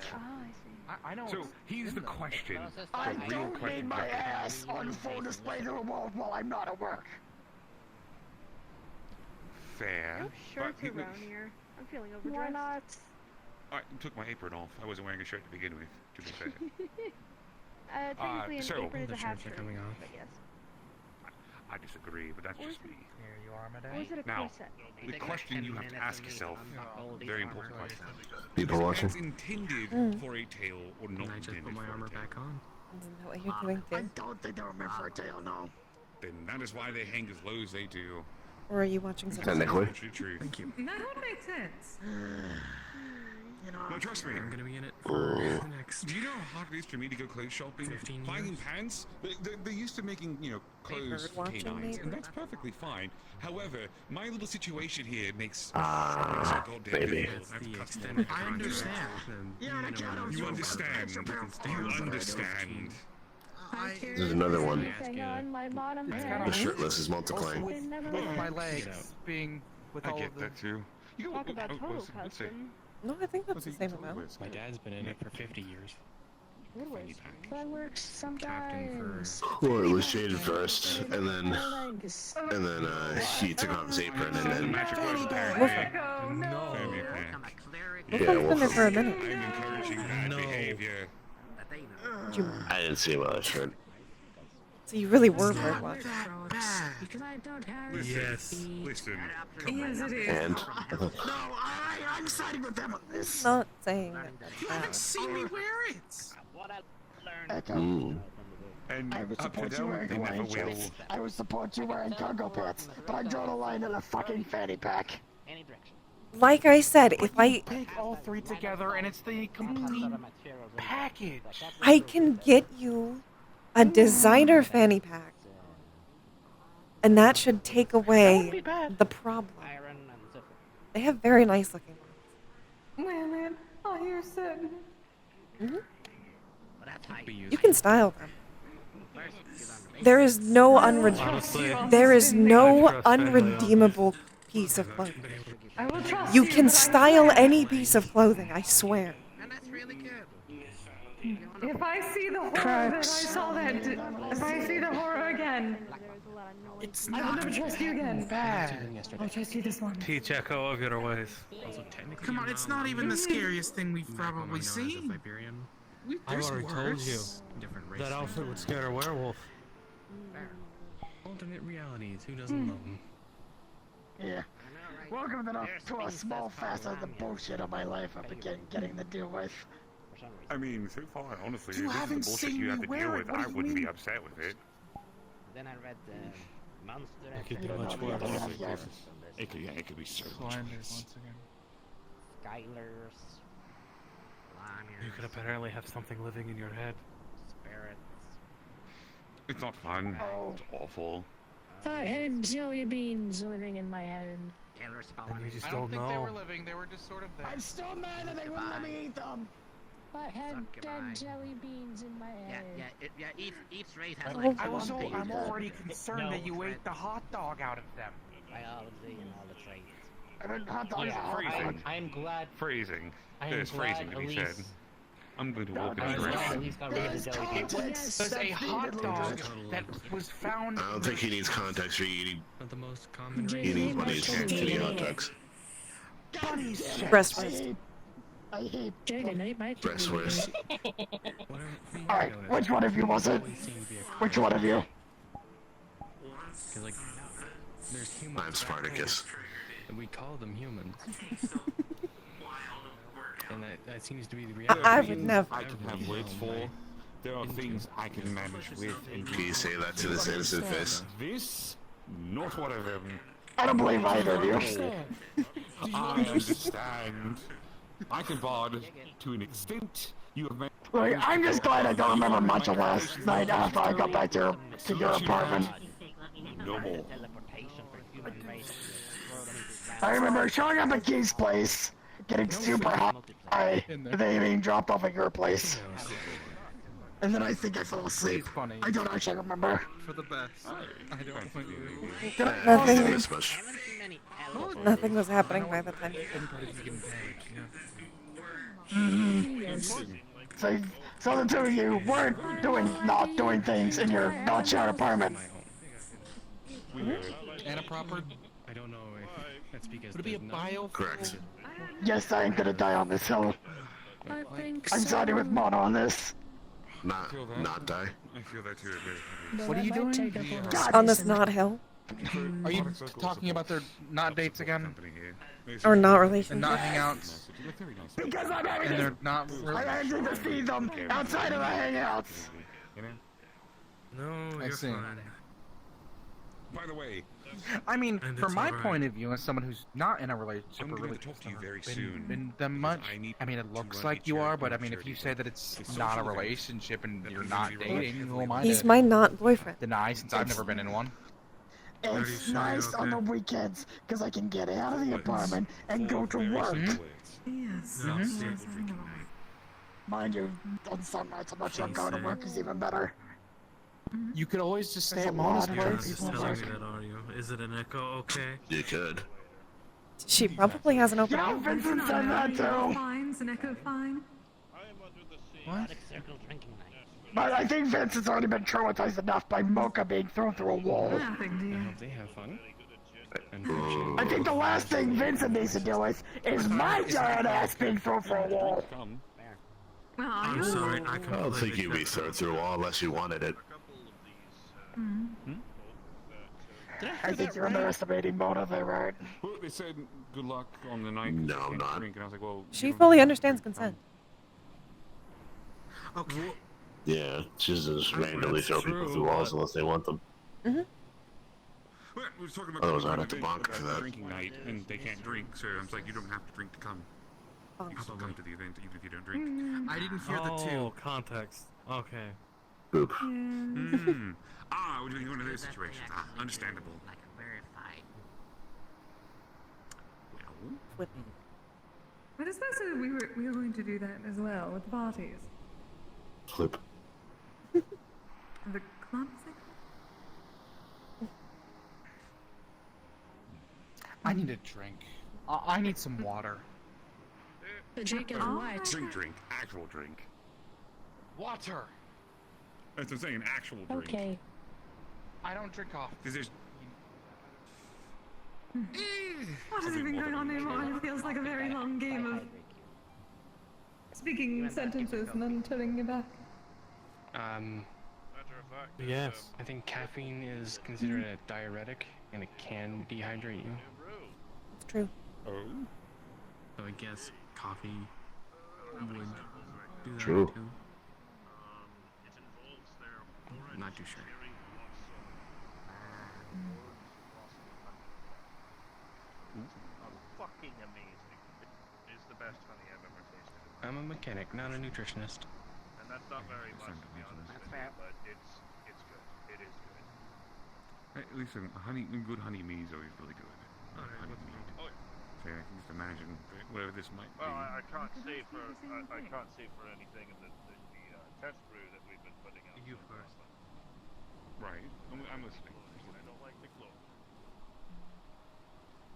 I know. So here's the question. I The real don't question need my you have to ass on full display to the world while I'm not at work. Fair. No shirts but around here. I'm feeling overdressed. Why not? I took my apron off. I wasn't wearing a shirt to begin with, to be fair. Technically an so- apron is The a half shirts are shirt, coming off. but yes. I disagree, but that's just me. Here you are, Or madame. is it a Now, corset? the question you have to ask yourself, very important question. People watching? Is intended for a tail or not And I just intended put my for a armor tail? back on. Isn't that what you're doing I too? don't think they were meant for a tail, no. Then that is why they hang as low as they do. Or are you watching something? Technically. Actually true. Thank you. That would make sense. You know, No, trust me. I'm gonna be in it for the next. Do you know how hard it is for me to go clothes shopping? 15 Finding years? pants? They're used to making, clothes for watching, canines, and maybe? that's perfectly fine. However, my little situation here makes a goddamn baby. difficult. I have to cut some extended more I contract, understand. then Yeah, minimum I can't You do understand. You understand. There's another one. Anything on my bottom It's half. The shirtless is multiplying. With my legs being with I all get of the that too. You Talk about total let's say, custom. No, I think that's the same amount. My dad's been in it for 50 years. That works Captain for sometimes. Well, it was shaded first, and then Legs. he took off his apron, and then magic was Echo, no. Family pack. yeah, Wolf's been there for a minute. I'm encouraging bad No. behavior. I didn't see him on that shirt. So you really were birdwatching. Because I don't have Yes. Listen. Yes, it is. And No, I'm siding with them on this. Not saying that You haven't seen me wear it. Echo. And I would up to support you now, wearing they never Hawaiian will. shirts. I would support you wearing cargo pants, but I draw the line at a fucking fanny pack. like I said, if I Take all three together, and it's the complete package. I can get you a designer fanny pack, and that should take away the problem. They have very nice looking ones. Man, oh, you're so... You can style them. There is no unredeemable piece of clothing. I will trust You can style any piece of clothing, I swear. If I see the horror that I saw if I see the horror again, It's I will never trust you again. bad. I'll trust you this one. Teach Echo of your ways. Come on, it's not even the scariest thing we've probably seen. I've already told you Different race. that outfit would scare a werewolf. Alternate realities. Who doesn't love them? Yeah. Welcome to a small facet of the bullshit of my life I've been getting to deal with. I mean, so far, honestly, You if this is the haven't bullshit seen you have me to wear deal it, with, what do I you wouldn't be mean? upset with it. Then I read Monster. It could You be don't much know the worse. other half yet. It could be so much Flanders worse. once again. Skylers. You could apparently have something living in your head. Spirits. It's not fun. It's awful. I had jelly beans living in my head. killers And following you me. just I don't think they know. were living. They were just sort of there. I'm still mad that they wouldn't let me eat them. I had Suck your dead mind. jelly beans in my head. Each race has I'm like I'm already concerned that you ate the hot dog out of them. biology and all the traits. I mean, hot dog Yeah, out. Phrasing. I'm glad. Phrasing. I am There's phrasing glad to be Elise- said. I'm going to walk in I'm the glad direction. Elise got rid of the jelly beans. There's a hot dog that was found. I don't think he needs context for eating. The most common Eating bunnies to eat hot dogs. Breast first. I hate Jaden, I might Breast worst. Alright, which one of you was it? Which one of you? Like, there's humans. I'm Spartacus. And we call them humans. And that seems to be the reality. I would never. I can have words for. There are things I can manage with. Can you say that to this innocent face? This, not one of them. I don't believe either of you. I understand. I can bard to an extent. You have made. Look, I'm just glad I don't remember much of last night after I got back to your apartment. No more. I remember showing up at Key's place, getting super high, and then being dropped off at your place. And then I think I fell asleep. Funny. I don't actually remember. For the best. I don't want you. Did I- Nothing was happening by the time. So the two of you weren't not doing things in your not shared apartment. And a proper. I don't know if that's because Would it be a bio? Correct. Yes, I am gonna die on this hill. I think I'm siding with Mono on this. Not die. I feel that too. What are you doing? On this not hill. Are you talking about their not dates again? Or not And relationship. not hangouts? Because I'm And they're not. I actually to see them outside of the hangouts. No, I you're see. fine. By the way, I mean, And from it's my alright. point of view, as someone who's not in a relationship I'm or going really to talk to you very been, soon. been them much. I mean, it looks like you are, but I mean, if you say that it's not a relationship and you're not dating, who am I He's to my not boyfriend. deny since I've never been in one? It's nice on the weekends because I can get out of the apartment and go to work. Yes. No, Yes, seriously. I know. Mind you, on some nights I'm not sure going to work is even better. You could always just stay There's at a lot Mona's of You're work. place. just telling me that, are you? Is it an echo? Okay. You could. She probably has an open. Yeah, Vincent said that too. Fine, an echo fine. What? Circle drinking night. But I think Vincent's already been traumatized enough by Mocha being thrown through a wall. Ah, big I deal. hope they have fun. I think the last thing Vincent needs to deal with is my giant ass being thrown through a wall. Well, I'm sorry, I I don't completely think you'd be thrown through a wall unless you wanted it. I think you're underestimating Mona there, right? Well, they said good luck on the night. No, you can't not. drink, and I was like, well, She you don't fully have to understands drink, consent. Okay. Yeah, she just randomly That's throw people true, through walls but- unless they want them. Well, we were talking about Otherwise, going I'd on have to a date bonk about for that. drinking night, and they can't drink, so I was like, you don't have to drink to come. You can still come to the event even if you don't drink. I didn't hear the Oh, two. context. Okay. Boop. Mm. Ah, we're doing one of those situations. Ah, understandable. Like verified. Well, But it's nice that we were going to do that as well with the parties. Flip. The club thing? I need a drink. I need some water. Drink is white. drink, actual drink. Water! That's what I'm saying, actual drink. Okay. I don't drink coffee. Because there's What is even going on anymore? It feels like a very long game of speaking sentences and then turning it back. Yes. I think caffeine is considered a diuretic, and it can dehydrate you. It's true. Oh. So I guess coffee would do that True. too. Not too sure. Fucking amazing. It's the best honey I've ever tasted. I'm a mechanic, not a nutritionist. And that's not very much, to be honest with you, but it's good. It is good. Hey, listen, a good honey mead is always really good. there. Just imagine whatever this might be. Well, I can't say for I can't say for anything in the test brew that we've been putting out. You so far, first. Right. I'm listening. I don't like to gloat.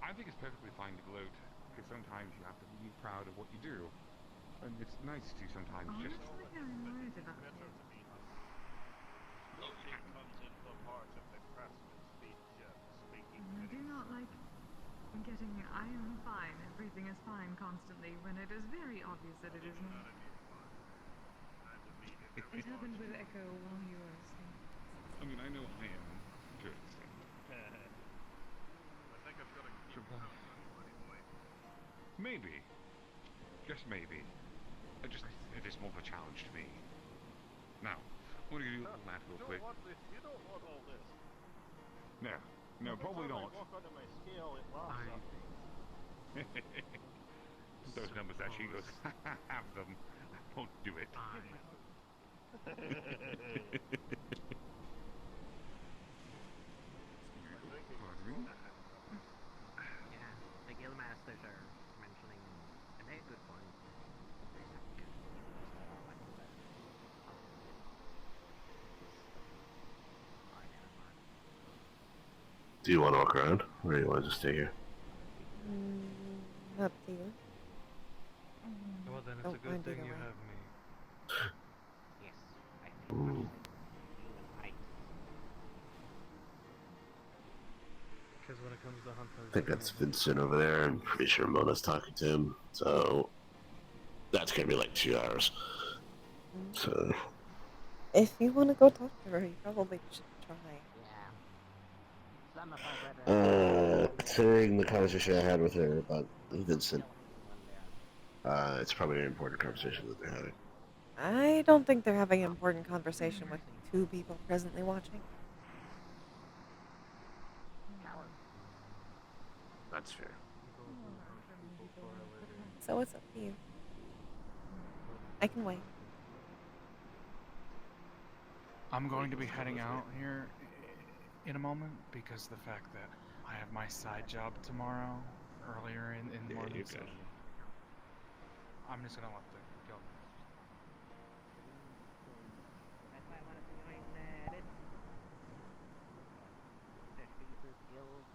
I think it's perfectly fine to gloat, because sometimes you have to be proud of what you do. And it's nice to sometimes just... Gloating comes in the part of the craftsman speech, speaking. I do not like getting I am fine, everything is fine constantly when it is very obvious that it is not. It happened with Echo while you were asleep. I mean, I know I am good. So. I think I've got a Maybe. Just maybe. It is more of a challenge to me. Now, what do you do with that real quick? You don't want all this. No, probably not. Walk under my scale, it laughs at me. Those numbers that she goes, have them. I won't do it. Yeah, the guildmasters are mentioning a very good point. Do you want to walk around, or do you want to just stay here? Up to you. Well, then it's Don't a good mind thing either you way. have me. Yes, Ooh. Because when it comes to hunters, I think that's Vincent over there. I'm pretty sure Mona's talking to him. So that's gonna be like 2 hours. So If you want to go talk to her, you probably should try. considering the conversation I had with her about Vincent, it's probably an important conversation that they're having. I don't think they're having an important conversation with 2 people presently watching. That's fair. So it's up to you. I can wait. I'm going to be heading out here in a moment because the fact that I have my side job tomorrow earlier in the morning. So I'm just gonna let the guild. That's why I wanted to join it. The Thievers Guild.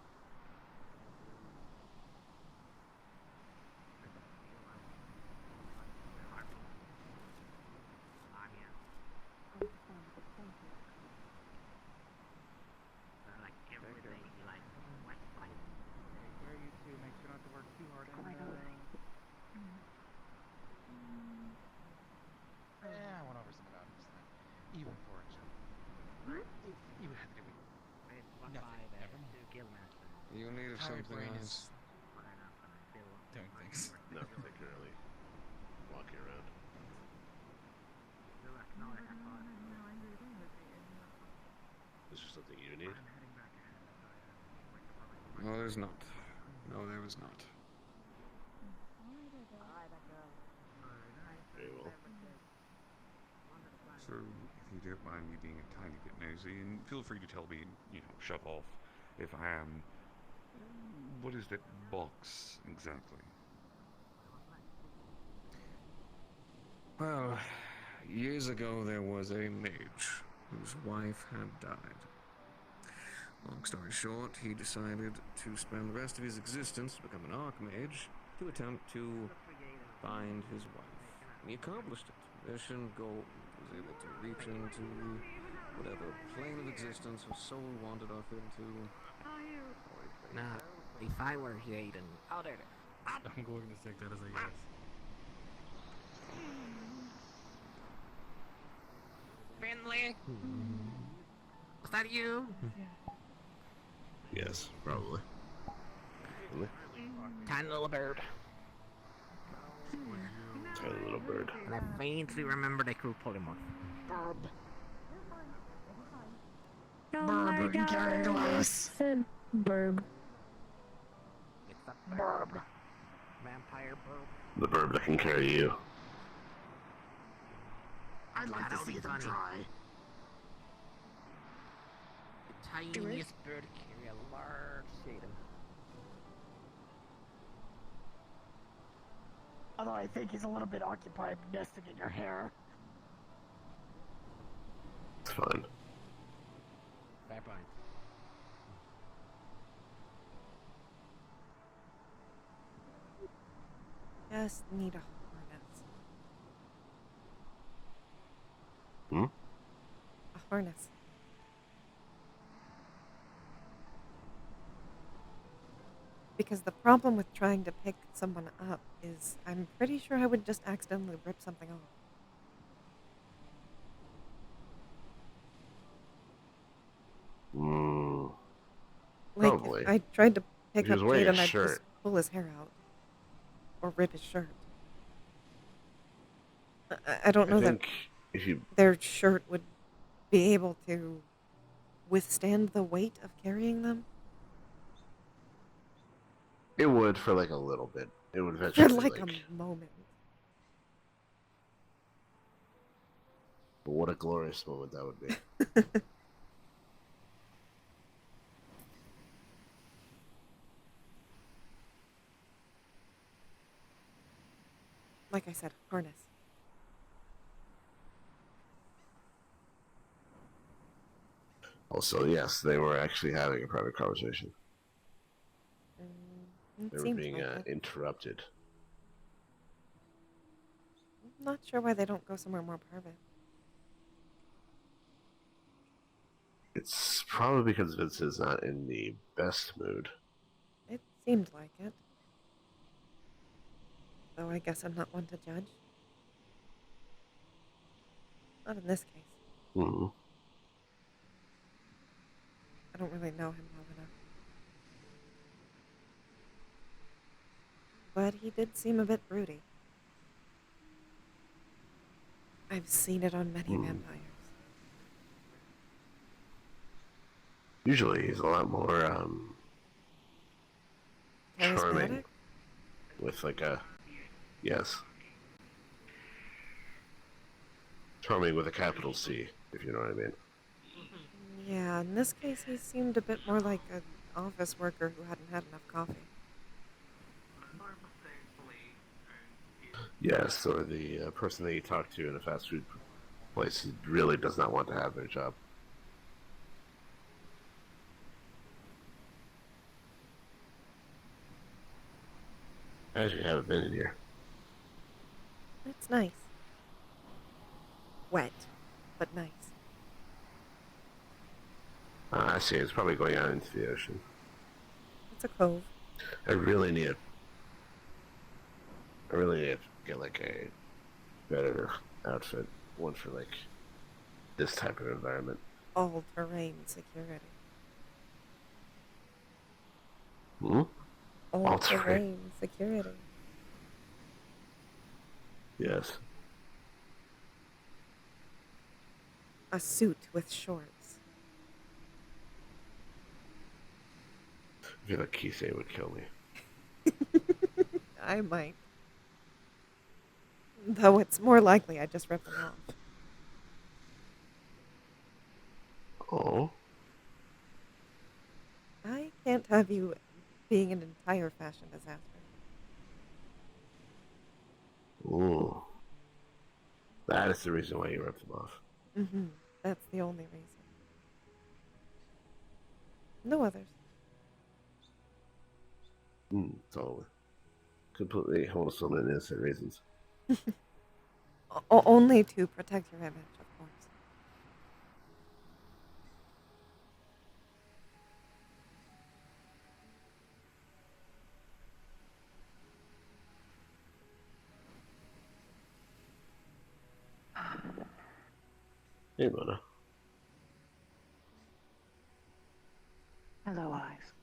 Like everything, like what's like. Where you two make sure not to work too hard. Yeah, I went over some values tonight. Even for a job. You had to do it. Nothing. Never mind. You need something else. Doing things. Not particularly walking around. Is there something you need? No, there's not. No, there was not. Very well. So, if you don't mind me being a tiny bit nosy, and feel free to tell me, shove off if I am. What is that box exactly? Well, years ago there was a mage whose wife had died. Long story short, he decided to spend the rest of his existence to become an archmage to attempt to find his wife. And he accomplished it. Mission, goal, was able to reach into whatever plane of existence her soul wandered off into. Now, if I were Hayden, I'm going to take that as a yes. Finley, was that you? Yes, probably. Really? Tiny little bird. Tiny little bird. And I faintly remember the crew polymorph. Burb. Oh Burb, my you can carry God, glass. said burb. It's a burb. Vampire burb. The bird that can carry you. I'd like to see them try. The tiniest bird carry a large Satan. Although I think he's a little bit occupied nesting in your hair. It's fine. Fair point. Just need a harness. Hmm? A harness. Because the problem with trying to pick someone up is I'm pretty sure I would just accidentally rip something off. Like, Probably. if I tried to pick If he was up wearing a Jaden, I'd shirt. just pull his hair out. Or rip his shirt. I don't know that think if you their shirt would be able to withstand the weight of carrying them. It would for like a little bit. It would For eventually like a moment. But what a glorious moment that would be. Like I said, harness. Also, yes, they were actually having a private conversation. It They were seemed being like it. interrupted. I'm not sure why they don't go somewhere more private. It's probably because Vince is not in the best mood. It seemed like it. Though I guess I'm not one to judge. Not in this case. Mm-hmm. I don't really know him well enough. But he did seem a bit broody. I've seen it on many vampires. Usually he's a lot more charming. Charismatic? With like a... Yes. Charming with a capital C, if you know what I mean. Yeah, in this case he seemed a bit more like an office worker who hadn't had enough coffee. Yes, or the person that you talk to in a fast food place who really does not want to have their job. As you haven't been in here. It's nice. Wet, but nice. I see, it's probably going out into the ocean. It's a cove. I really need to get like a better outfit. One for like this type of environment. All-terrain security. Hmm? All-terrain security. Yes. A suit with shorts. I feel like Kisei would kill me. I might. Though it's more likely I just rip them off. Oh? I can't have you being an entire fashion disaster. Ooh. That is the reason why you ripped them off. Mm-hmm. That's the only reason. No others. Totally. Completely wholesome and innocent reasons. Only to protect your image, of course. Hey, Mona. Hello, Eyes.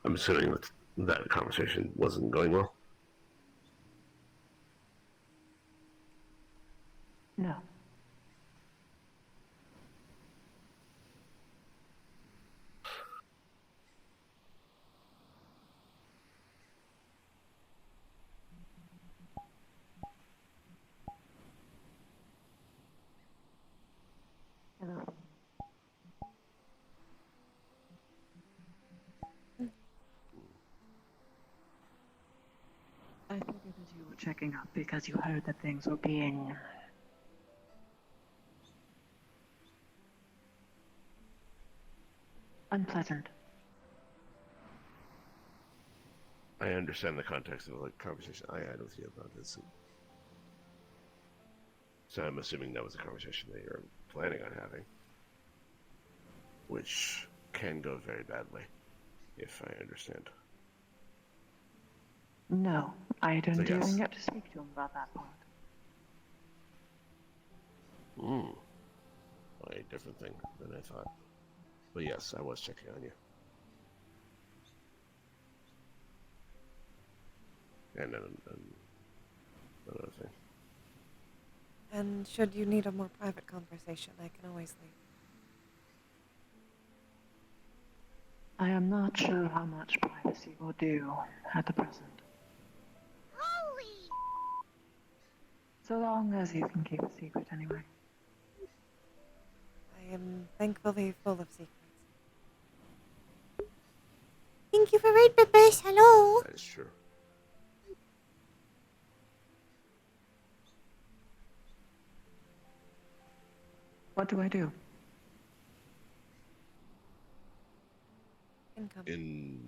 I'm assuming that conversation wasn't going well. No. Hello. you were checking up because you heard that things were being unpleasant. I understand the context of the conversation I had with you about this. So I'm assuming that was a conversation that you're planning on having. Which can go very badly, if I understand. No, I didn't So, yes. even get to speak to him about that part. A different thing than I thought. But yes, I was checking on you. And another thing. And should you need a more private conversation, I can always leave. I am not sure how much privacy will do at the present. Holy! So long as you can keep it secret anyway. I am thankfully full of secrets. Thank you for raid members. Hello. That is true. What do I do? Income. In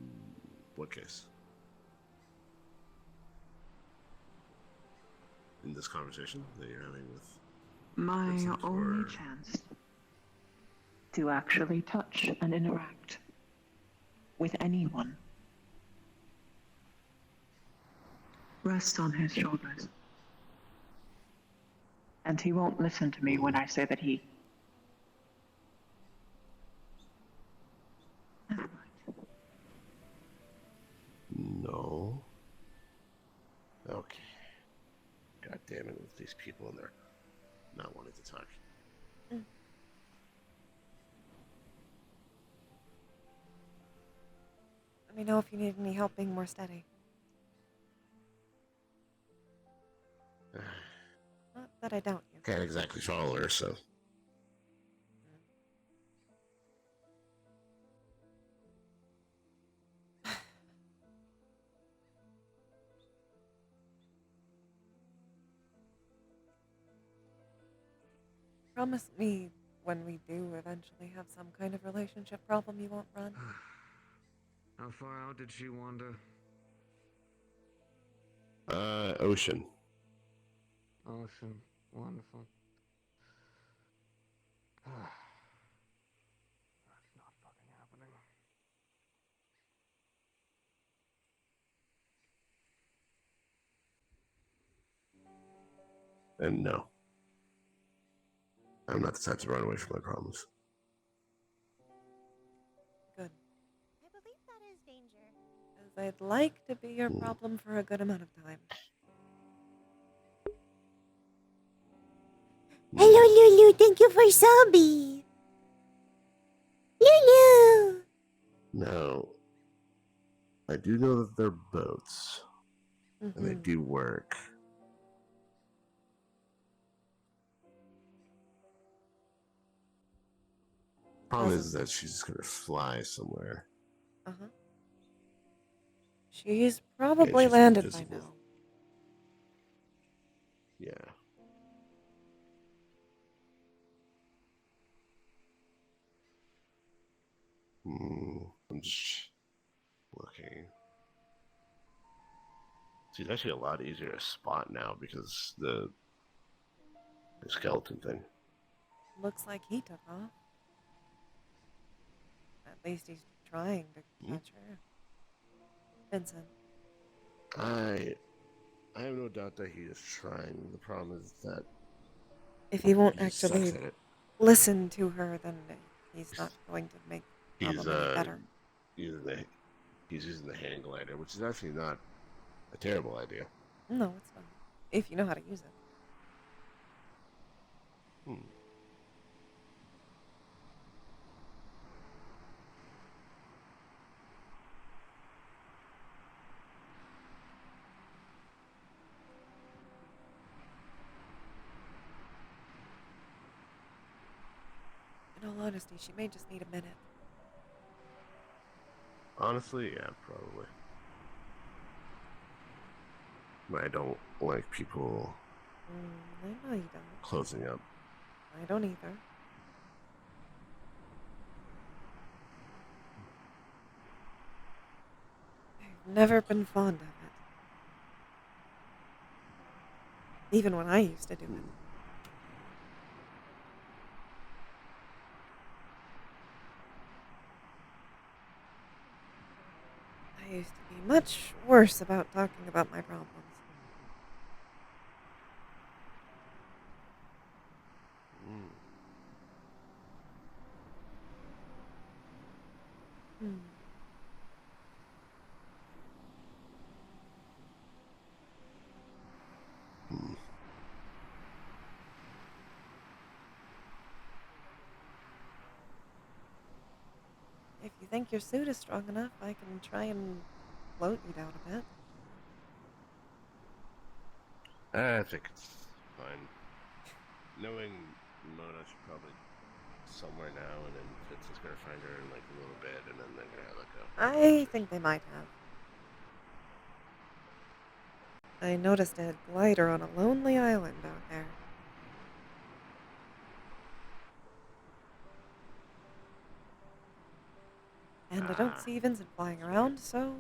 what case? In this conversation that you're having with My Vincent, only or... chance to actually touch and interact with anyone rests on his shoulders. And he won't listen to me when I say that he... No. Okay. God damn it, with these people in there not wanting to talk. Let me know if you need any help being more steady. Not that I doubt you. Can't exactly follow her, so. Promise me when we do eventually have some kind of relationship problem you won't run. How far out did she wander? Ocean. Ocean. Wonderful. That's not fucking happening. And no. I'm not the type to run away from my problems. Good. I believe that is danger. As I'd like to be your problem for a good amount of time. Hello, Lulu. Thank you for subby. Lulu. Now, I do know that they're boats. And they do work. Problem is that she's just gonna fly somewhere. Uh-huh. She's probably landed by now. Yeah. I'm just looking. See, it's actually a lot easier to spot now because the skeleton thing. Looks like he took off. At least he's trying to catch her. Vincent. I have no doubt that he is trying. The problem is that If he won't he sucks actually at it. listen to her, then he's not going to make the He's problem any better. he's using the hand glider, which is actually not a terrible idea. No, it's not. If you know how to use it. In all honesty, she may just need a minute. Honestly, yeah, probably. But I don't like people I know you don't. closing up. I don't either. I've never been fond of it. Even when I used to do it. I used to be much worse about talking about my problems. Hmm. If you think your suit is strong enough, I can try and float you down a bit. I think it's fine. Knowing Mona should probably somewhere now, and then Fitz is gonna find her in like a little bit, and then they're gonna let go. I think they might have. I noticed a glider on a lonely island out there. And I don't see Vincent flying around, so...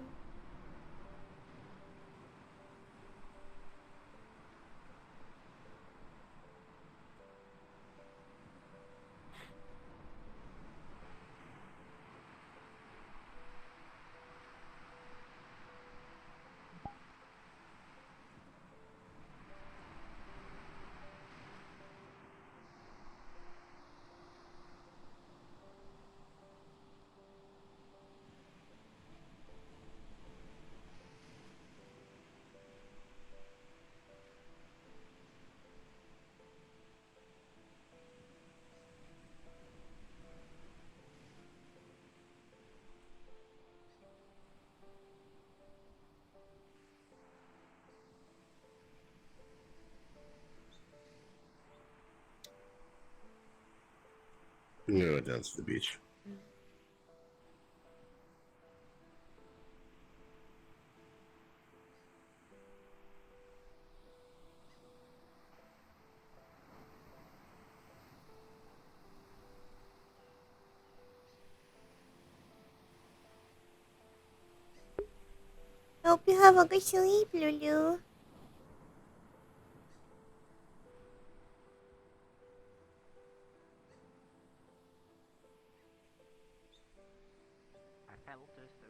I'm gonna go down to the beach. Hope you have a good sleep, Lulu. I felt as though...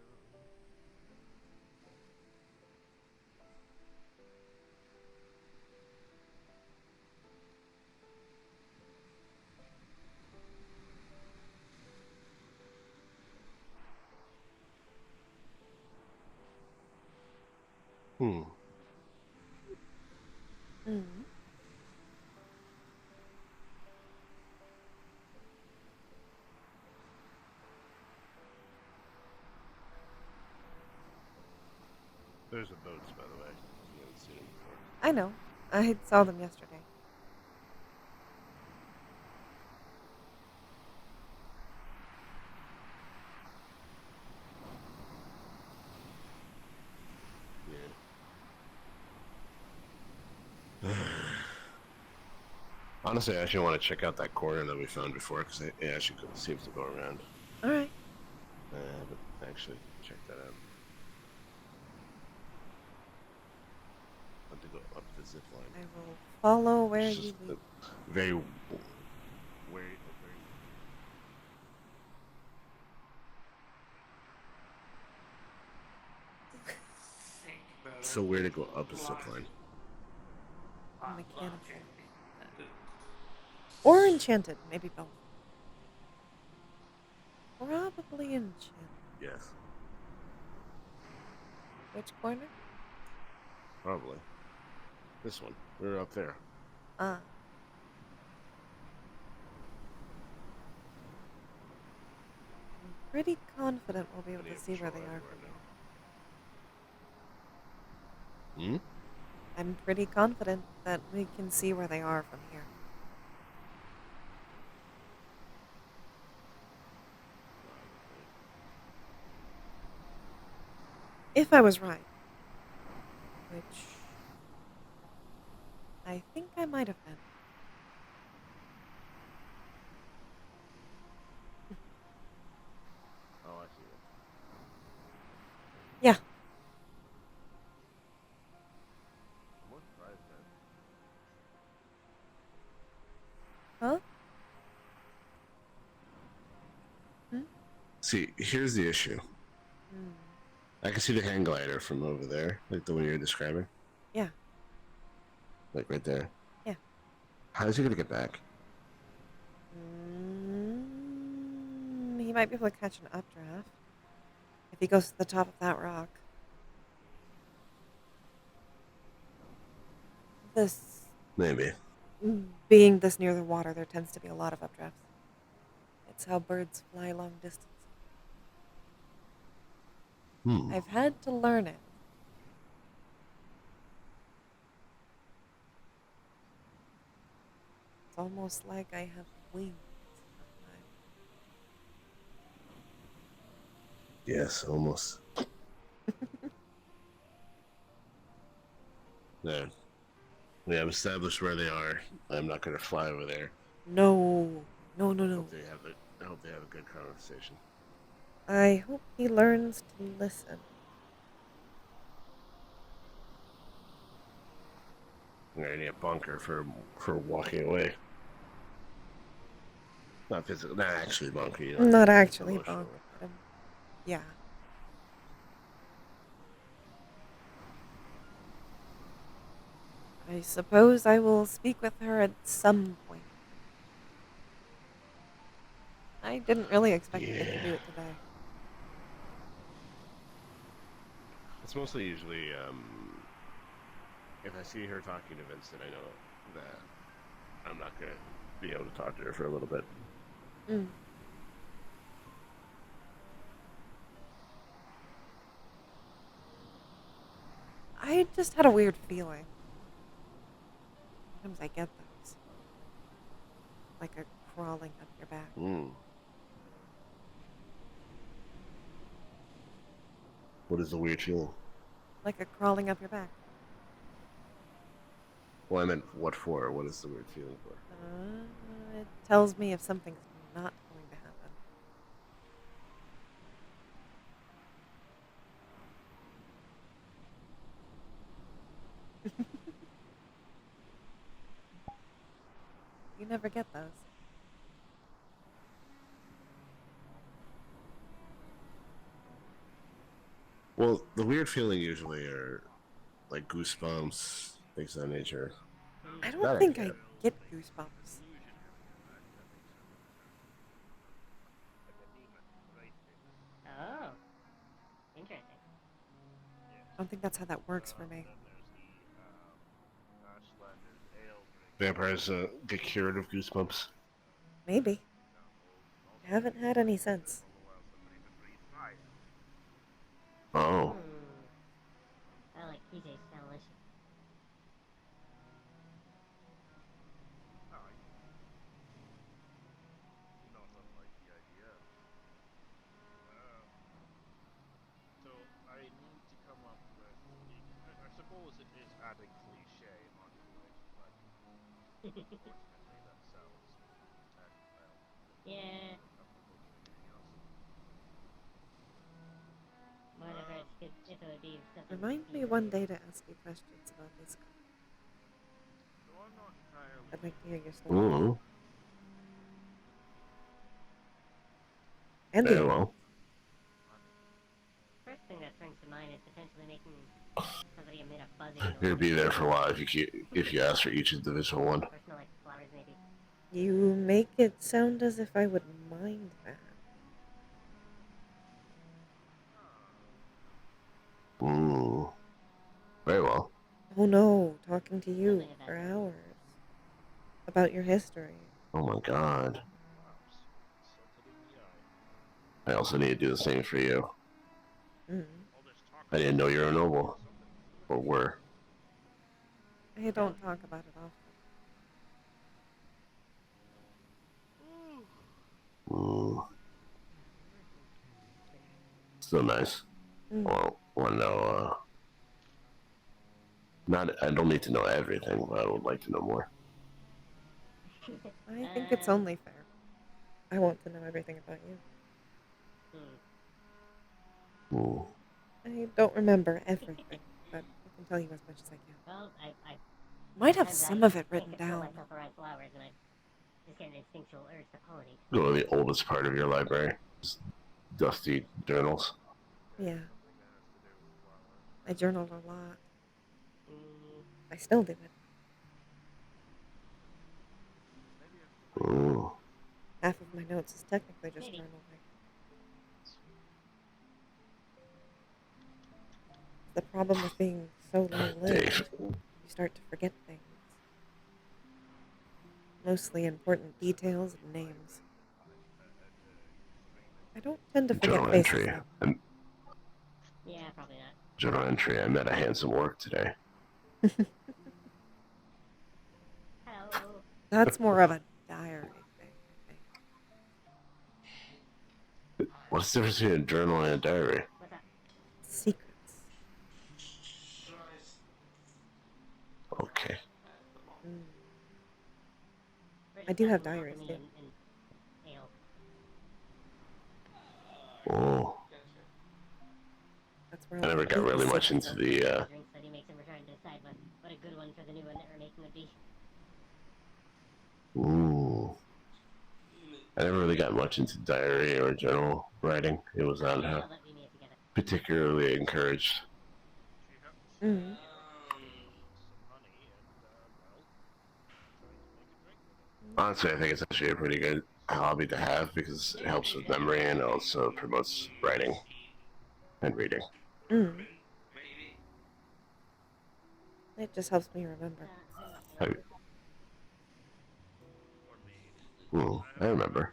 There's a boats, by the way. You haven't seen them before. I know. I saw them yesterday. Yeah. Honestly, I actually want to check out that corner that we found before, because it actually seems to go around. Alright. I haven't actually checked that out. I have to go up the zip line. I will follow where It's you just lead. very... So where to go up a zip line? Mechanical. Or enchanted, maybe both. Probably enchanted. Yes. Which corner? Probably. This one. We're up there. Ah. I'm pretty confident we'll be able to see where they are from here. Hmm? I'm pretty confident that we can see where they are from here. If I was right. Which I think I might have been. Oh, I see it. Yeah. I'm more surprised that. Huh? See, here's the issue. I can see the hang glider from over there, like the one you're describing. Yeah. Like right there. Yeah. How's he gonna get back? He might be able to catch an updraft if he goes to the top of that rock. Maybe. Being this near the water, there tends to be a lot of updrafts. It's how birds fly long distance. I've had to learn it. It's almost like I have wings. Yes, almost. Yeah. We have established where they are. I'm not gonna fly over there. No. I hope they have a good conversation. I hope he learns to listen. We're gonna need a bunker for walking away. Not physical, not actually bunker. You know, Not actually emotional. bonk. Yeah. I suppose I will speak with her at some point. I didn't really expect to get to do it today. It's mostly usually if I see her talking to Vincent, I know that I'm not gonna be able to talk to her for a little bit. I just had a weird feeling. Sometimes I get those. Like a crawling up your back. What is the weird feeling? Like a crawling up your back. Well, I meant what for? What is the weird feeling for? It tells me if something's not going to happen. You never get those. Well, the weird feeling usually are like goosebumps, things of that nature. I don't think I get goosebumps. Oh. Interesting. I don't think that's how that works for me. Vampires get cured of goosebumps. Maybe. I haven't had any since. Oh. I like PJ's delicious. So I need to come up with. I suppose it is adding cliche onto it, but unfortunately that sounds tactile. Yeah. Whatever, it would be something. Remind me one day to ask you questions about this guy. I'd like to hear your story. And Very well. First thing that springs to mind is potentially making somebody emit a buzzing You'll be there for a while if you ask for each individual one. personal like flowers maybe. You make it sound as if I would mind that. Very well. Oh no, talking to you for hours. About your history. Oh my god. I also need to do the same for you. I didn't know you were a noble. Or were. I don't talk about it often. Still nice. Well, wanna know, I don't need to know everything, but I would like to know more. I think it's only fair. I want to know everything about you. Ooh. I don't remember everything, but I can tell you as much as I can. Well, I Might have sometimes some I of it written can't control down. myself around flowers, and I just get an instinctual urge to pollinate. Go to the oldest part of your library. Just dusty journals. Yeah. I journaled a lot. I still do it. Ooh. Half of my notes is technically just journaling. The problem with being so long-lived, you start to forget things. Mostly important details and names. I don't tend to forget Journal faces, entry. Yeah, probably not. Journal entry. I met a handsome work today. That's more of a diary thing, I think. What's the difference between a journal and a diary? Secrets. Okay. I do have diaries, too. Oh. That's where I never got really much into the, Drinks that he makes, and we're trying to decide what a good one for the new one that we're making would be. Ooh. I never really got much into diary or journal writing. It was not particularly encouraged. Mm. Honestly, I think it's actually a pretty good hobby to have because it helps with memory and also promotes writing and reading. Mm. It just helps me remember. I remember.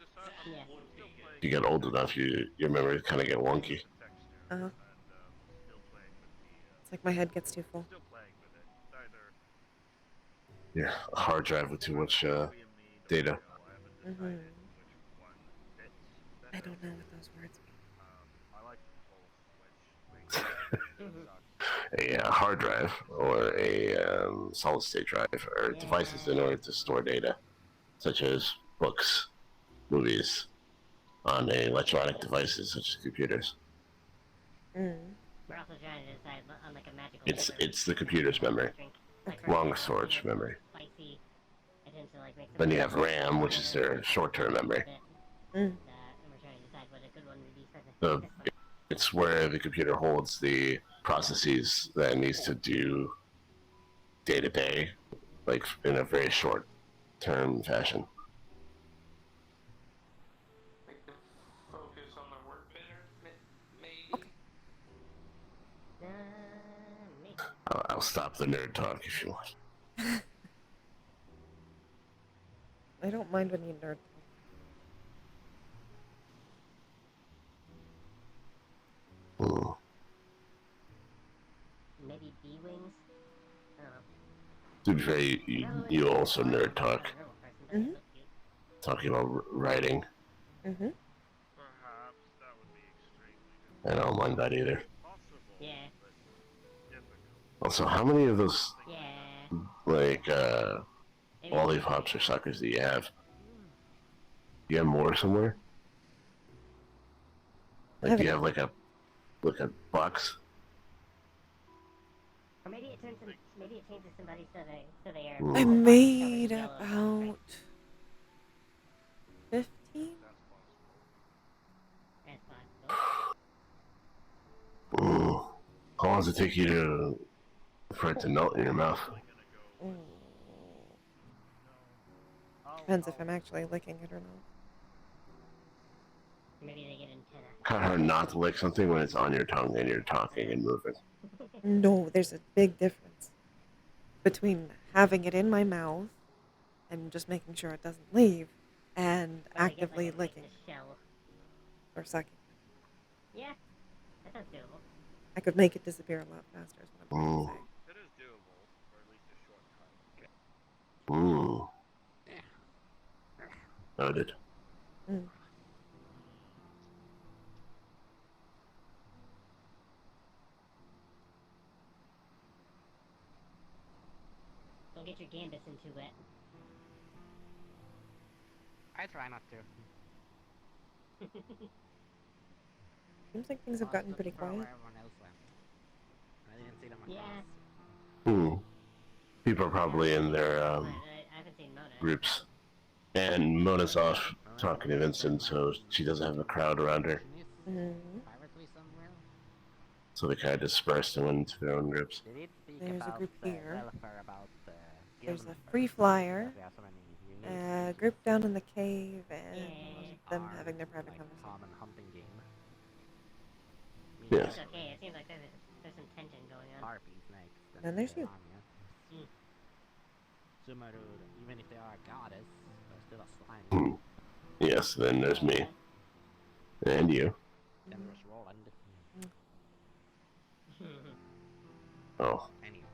If you get old enough, your memory kind of get wonky. Uh-huh. It's like my head gets too full. Yeah, a hard drive with too much data. Mm-hmm. I don't know what those words mean. A hard drive or a solid state drive are devices in order to store data, such as books, movies, on electronic devices such as computers. We're also trying to decide on like a magical. It's the computer's memory, long storage memory. Then you have RAM, which is their short-term memory. It's where the computer holds the processes that it needs to do day to day, like in a very short-term fashion. Focus on the work better, maybe? I'll stop the nerd talk if you want. I don't mind when you nerd talk. Maybe B-wings? To be fair, you also nerd talk. Mm-hmm. Talking about writing. Mm-hmm. I don't mind that either. Yeah. Also, how many of those, like, lollipops or suckers do you have? Do you have more somewhere? Like, do you have like a box? Or maybe it changes somebody so they are. I made about 15. How long does it take you for it to melt in your mouth? Depends if I'm actually licking it or not. Maybe they get antenna. Kind of hard not to lick something when it's on your tongue and you're talking and moving. No, there's a big difference between having it in my mouth and just making sure it doesn't leave and actively licking it. Or sucking it. Yeah, that sounds doable. I could make it disappear a lot faster is what I'm trying to say. It is doable, or at least a short time. Noted. Don't get your gambits in too wet. I try not to. Seems like things have gotten pretty quiet. Where everyone else went. I didn't see them across. People are probably in their I haven't seen Mona. groups. And Mona's off talking to Vincent, so she doesn't have a crowd around her. Privately somewhere. So they kind of dispersed and went into their own groups. They did speak There's a about group here. welfare, about There's guild a free flyer, members, so many a group down in the cave, and them having their private conversation. common hunting game. Yes. It's okay, it seems like there's some tension going on. Harpies next. And there's you. Sumaru, even if they are a goddess, they're still a slime. Yes, then there's me. And you. Then there's Roland. Oh. Anyway.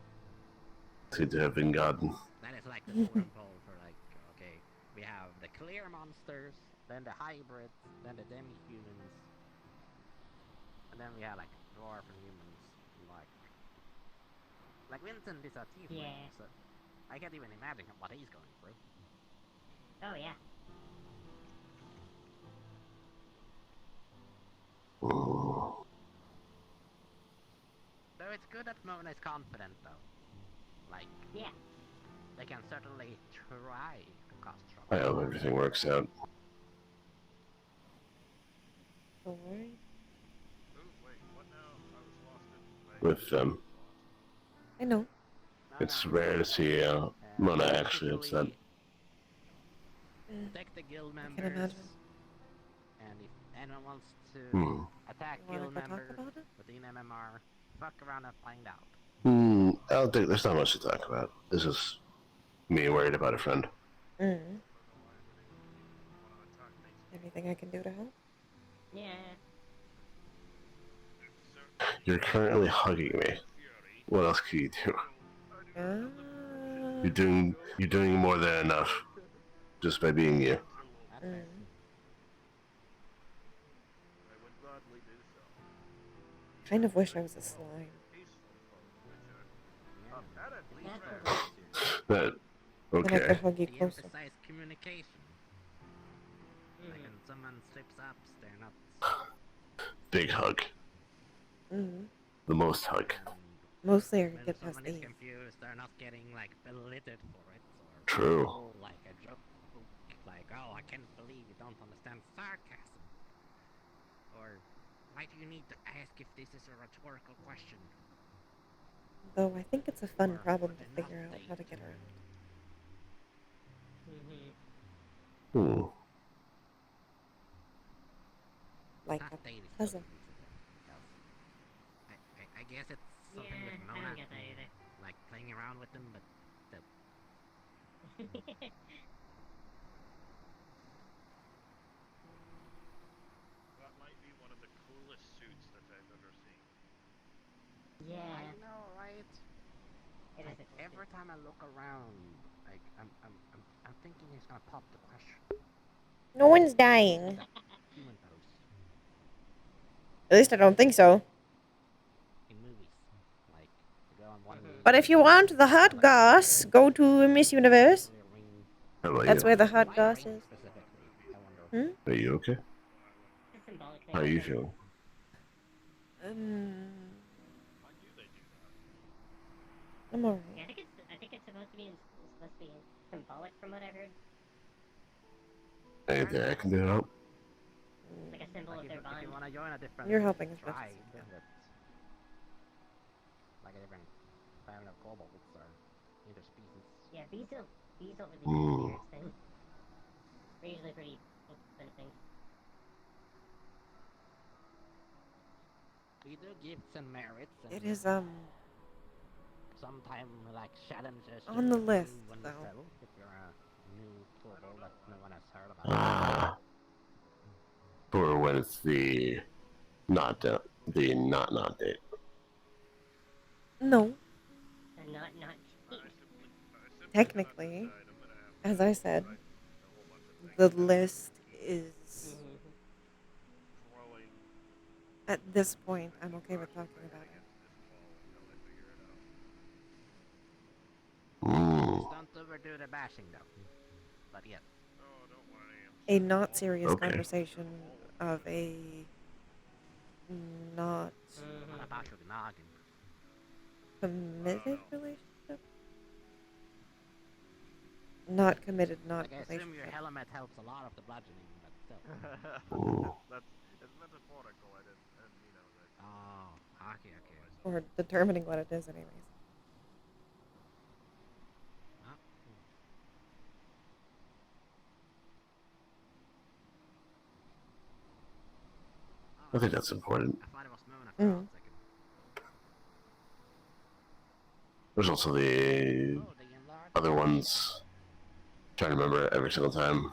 It's good to have been gotten. That is like the totem pole for like, okay, we have the clear monsters, then the hybrids, then the demi-humans, and then we have like dwarf and humans, like Vincent is a tiefling, so I can't even imagine what he's going through. Oh yeah. Though it's good that Mona is confident though. Like, yeah, they can certainly try to cause trouble. I hope everything works out. Alright. With them. I know. It's rare to see Mona actually upset. Protect the guild I members. can imagine. And if anyone wants to attack You wanna guild go talk members about it? within MMR, fuck around and find out. I don't think there's not much to talk about. This is me worried about a friend. Anything I can do to help? Yeah. You're currently hugging me. What else can you do? You're doing more than enough. Just by being you. Kind of wish I was a slime. But Then I okay. could hug you They closer. emphasize communication. Like when someone slips up, they're not. Big hug. The most hug. Mostly I When get past someone is these. confused, they're not getting like belittled for it. Or True. like a joke. Like, oh, I can't believe you don't understand sarcasm. Or, why do you need to ask if this is a rhetorical question? Though I think it's a fun problem to figure out how to get around. Like a puzzle. I guess it's something with I Mona. don't get that either. Like playing around with them, but still. That might be one of the coolest suits that I've ever seen. Yeah. I know, right? Like, every time I look around, like I'm thinking he's gonna pop the question. No one's dying. Human pose At least I don't think so. in movies, like to go on one. But if you want the hot goss, go to Miss Universe. How about That's you? where the hot goss is. Are you okay? How are you feeling? I'm alright. Yeah, I think it's supposed to be symbolic from what I heard. Anything I can do to help? Like a symbol of their bond. If you wanna join a different You're helping as much tribe, as you can. that's like a different family of kobolds or interspecies. Yeah, bees don't really do weird things. They're usually pretty open things. We do gifts and merits. And It is, sometimes like challenges. on the list, though. If you're a new kobold that no one has heard about. For when it's the not date. No. Not. Technically, as I said, the list is... At this point, I'm okay with talking about it. never do the bashing though. But yeah. Oh, don't worry. A not serious Okay. conversation of a not What about your noggin? committed relationship? Not committed, not Like, I assume your relationship. helmet helps a lot of the bludgeoning, but still. That's it's metaphorical. I didn't you know that. Oh, okay. Or determining what it is, anyways. I think that's important. I thought it was moving for a hot second. There's also the other ones. I'm trying to remember every single time.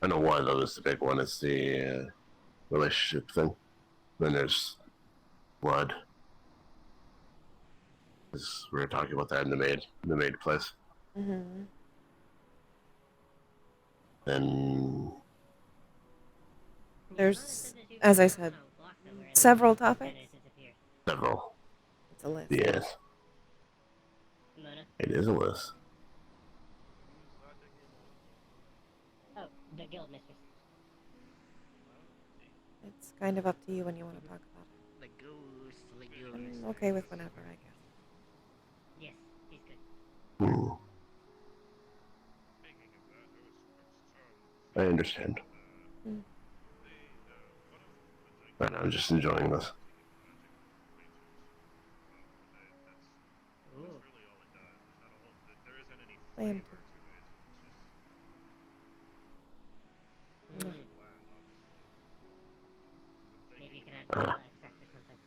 I know one of them is the big one. It's the relationship thing. Then there's blood. We were talking about that in the maid place. Mm-hmm. Then There's, as I said, several topics. several. It's a list. Yes. It is a list. Oh, the guild mistress. It's kind of up to you when you want to talk about it. The goose. I'm okay with whenever, I guess. Yes, he's good. I understand. But I'm just enjoying this. I am too. Maybe you can add effect or something.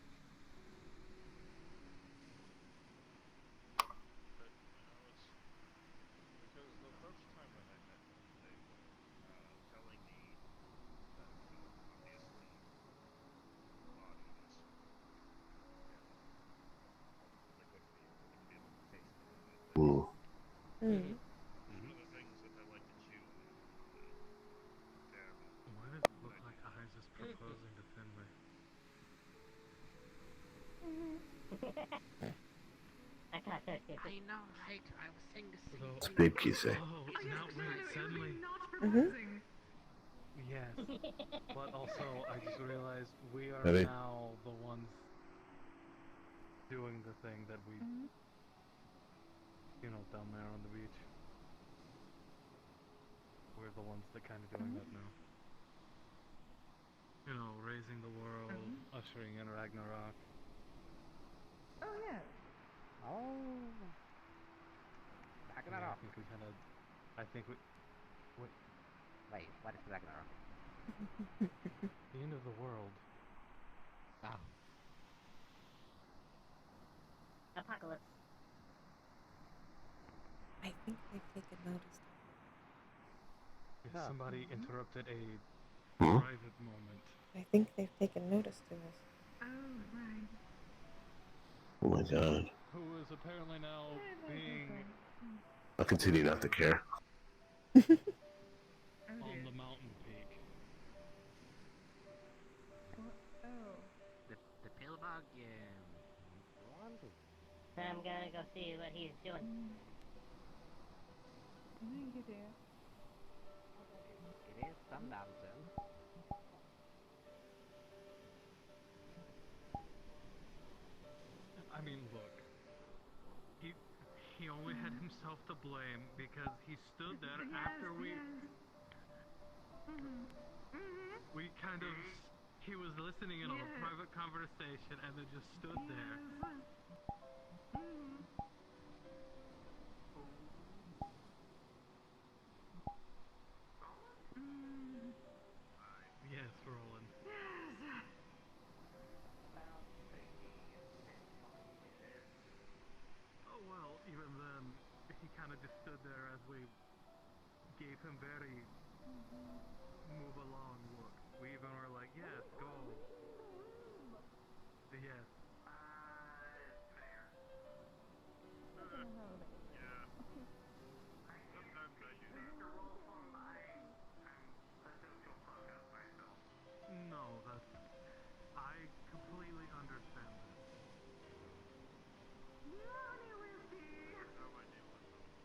Because the first time that I met them, they were telling me that obviously the body was liquid for you to be able to taste it. One of the things that they like to chew on. Why does it look like Eyes is proposing to Finley? I thought so too. I know, right? I was saying the same It's thing. big kise. Oh, now wait, suddenly. Yes, but also I just realized we are Heavy. now the ones doing the thing that we, down there on the beach. We're the ones that kind of doing that now. Raising the world, ushering in Ragnarok. Oh, yeah. Oh. Ragnarok. I think we kind of. I think we. Wait, what is Ragnarok? The end of the world. Oh. Apocalypse. I think they've taken notice. Somebody interrupted a private moment. I think they've taken notice to us. Oh, right. Oh my god. Who is apparently now being I'll continue not to care. on the mountain peak. Oh. The pillbug, I'm gonna go see what he's doing. Thank you, dear. It is sundown soon. I mean, look. He only had himself to blame because he stood there after we kind of he was listening in on a private conversation and then just stood there. Yes, Roland. Oh well, even then, he kind of just stood there as we gave him very move along look. We even were like, yes, go. Yes. Yeah. Sometimes I do that. No, I completely understand that. That's how I deal with those.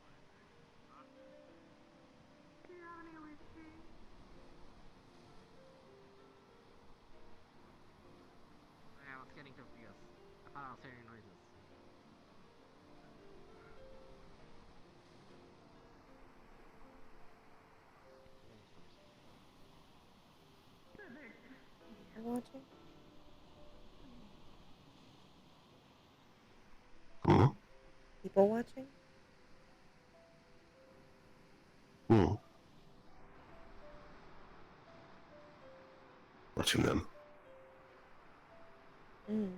I was hearing noises. Watching? Hmm? People watching? Hmm. Watching them. Mm.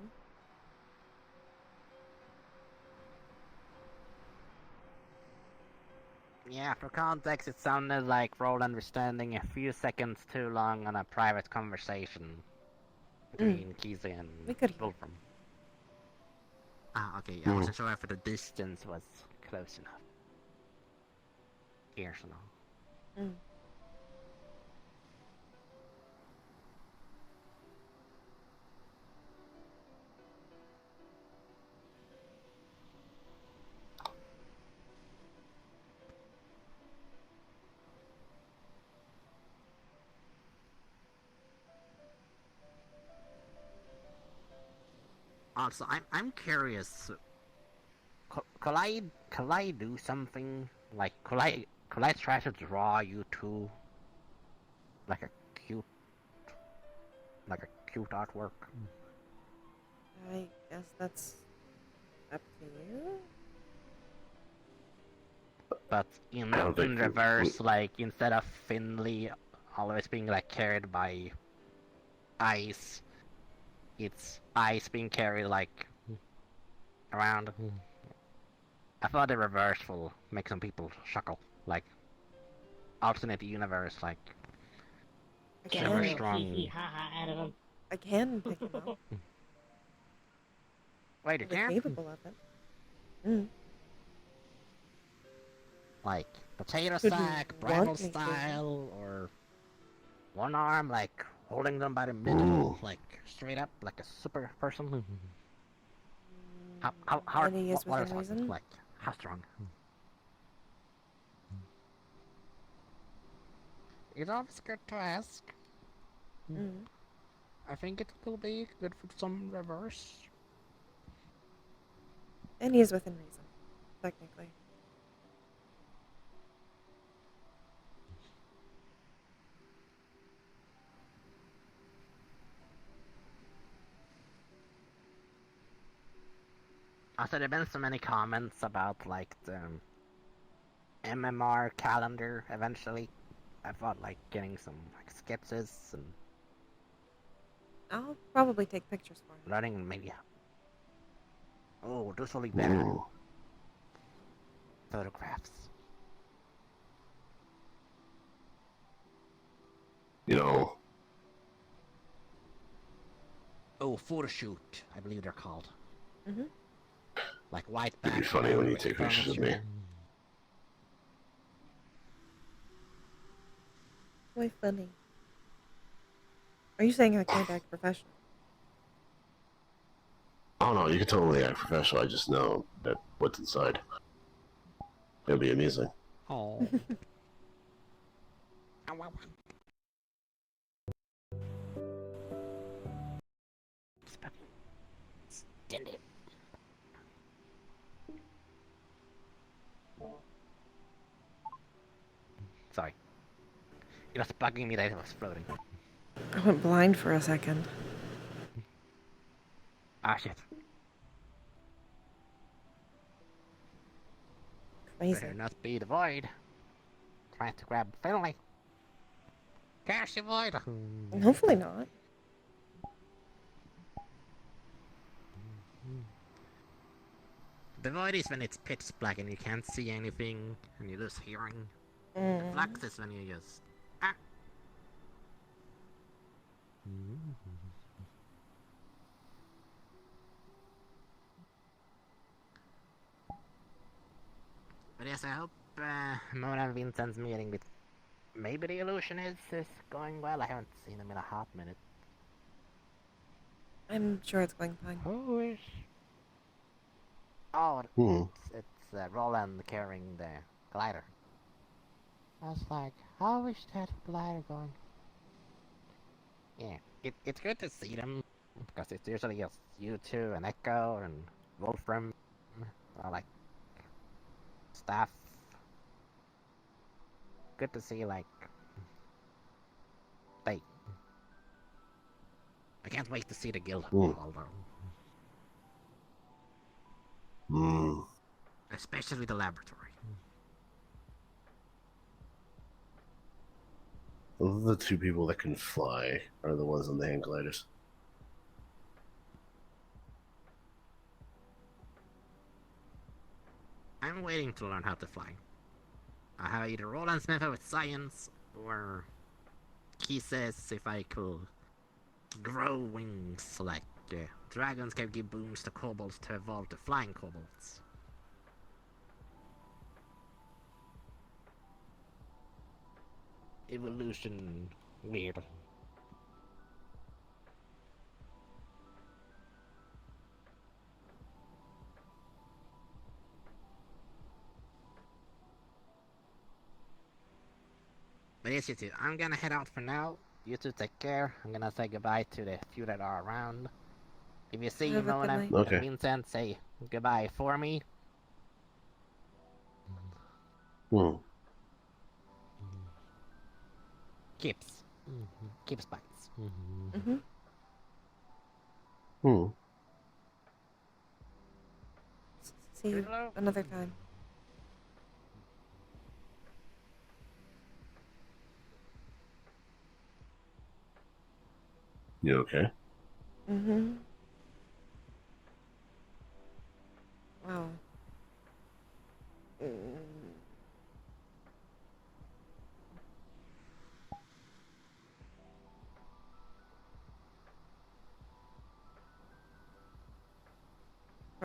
Yeah, for context, it sounded like Roland was standing a few seconds too long on a private conversation between Kizzy and We could hear. Wolfram. Ah, okay, I wasn't sure if the distance was close enough. Here's now. Mm. Also, I'm curious. Could I do something like could I try to draw you two like a cute artwork? I guess that's up to you. But in reverse, like instead of Finley always being like carried by ice, it's ice being carried like around. I thought the reverse will make some people chuckle, like alternate universe, like super strong. Out of him. I can pick him up. Wait, you They're can't? capable of it. Mm. Like potato Could you sack, want bridal me to? style, or one arm like holding them by the middle, like straight up, like a super person. How hard? Any is What within are reason? like how strong? It's always good to ask. Mm. I think it will be good for some reverse. Any is within reason, technically. Also, there have been so many comments about like the MMR calendar eventually. I thought like getting some like sketches and I'll probably take pictures for him. learning maybe. Oh, this will be better. Photographs. You know. Oh, photo shoot, I believe they're called. Mm-hmm. Like white It'd be background. funny when you take pictures of me. Why funny? Are you saying I can't act professional? Oh no, you can totally act professional. I just know that what's inside. It'll be amusing. Oh. Stand it. Sorry. It was bugging me that it was floating. I went blind for a second. Ah, shit. Crazy. Better not be the void. Trying to grab Finley. Catch the void. Hopefully not. The void is when it's pitch black and you can't see anything and you lose hearing. Mm. The flux is when you just... Ah. But yes, I hope Mona and Vincent's meeting with maybe the illusionist is going well. I haven't seen him in a hot minute. I'm sure it's going fine. Who is? Oh, it's Roland carrying the glider. I was like, how is that glider going? Yeah, it's good to see them. Because it's usually just you two and Echo and Wolfram, or like staff. Good to see like they. I can't wait to see the guild hall though. Especially the laboratory. Those are the two people that can fly, are the ones on the hang gliders. I'm waiting to learn how to fly. I have either Roland Smith with science, or he says if I could grow wings like dragons can give booms to kobolds to evolve to flying kobolds. Evolution weird. But yes, you two, I'm gonna head out for now. You two take care. I'm gonna say goodbye to the few that are around. If you see Have a good Mona night. and Vincent, say goodbye for me. Kips. Kips bites. See you another time. You okay? Wow.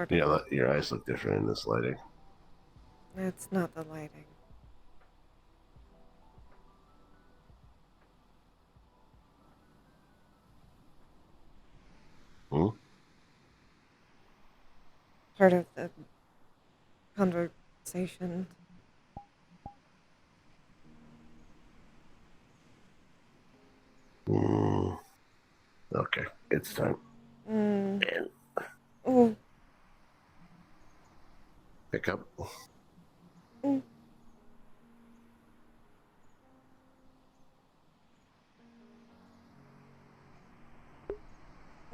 Yeah, your eyes look different in this lighting. It's not the lighting. Part of the conversation. Okay, it's time. Oh. Pick up.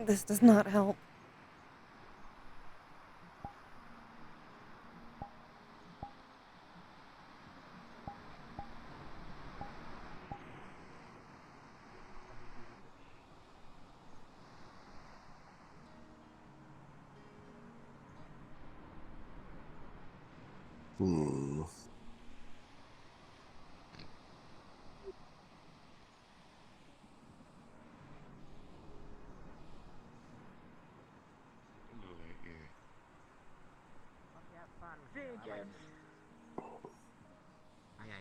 This does not help.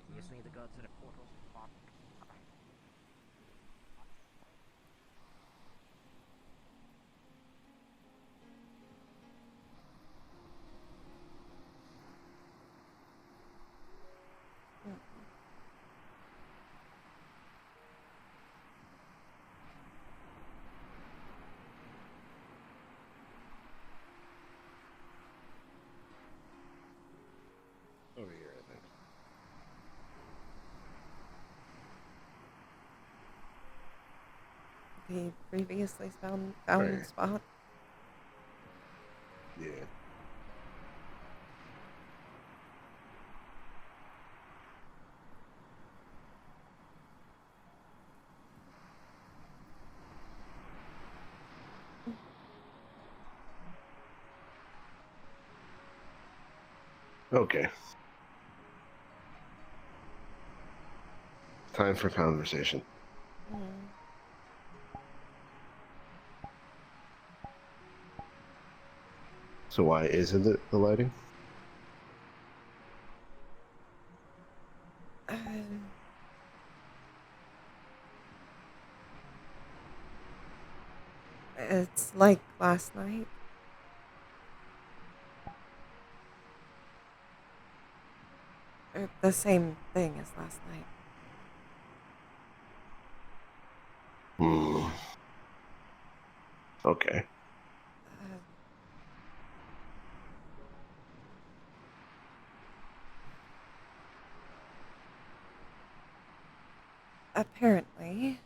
You just need to go to the portals. Over here, I think. The previously found Right. spot. Yeah. Okay. Time for conversation. So why isn't it the lighting? It's like last night. Or the same thing as last night. Okay. Apparently.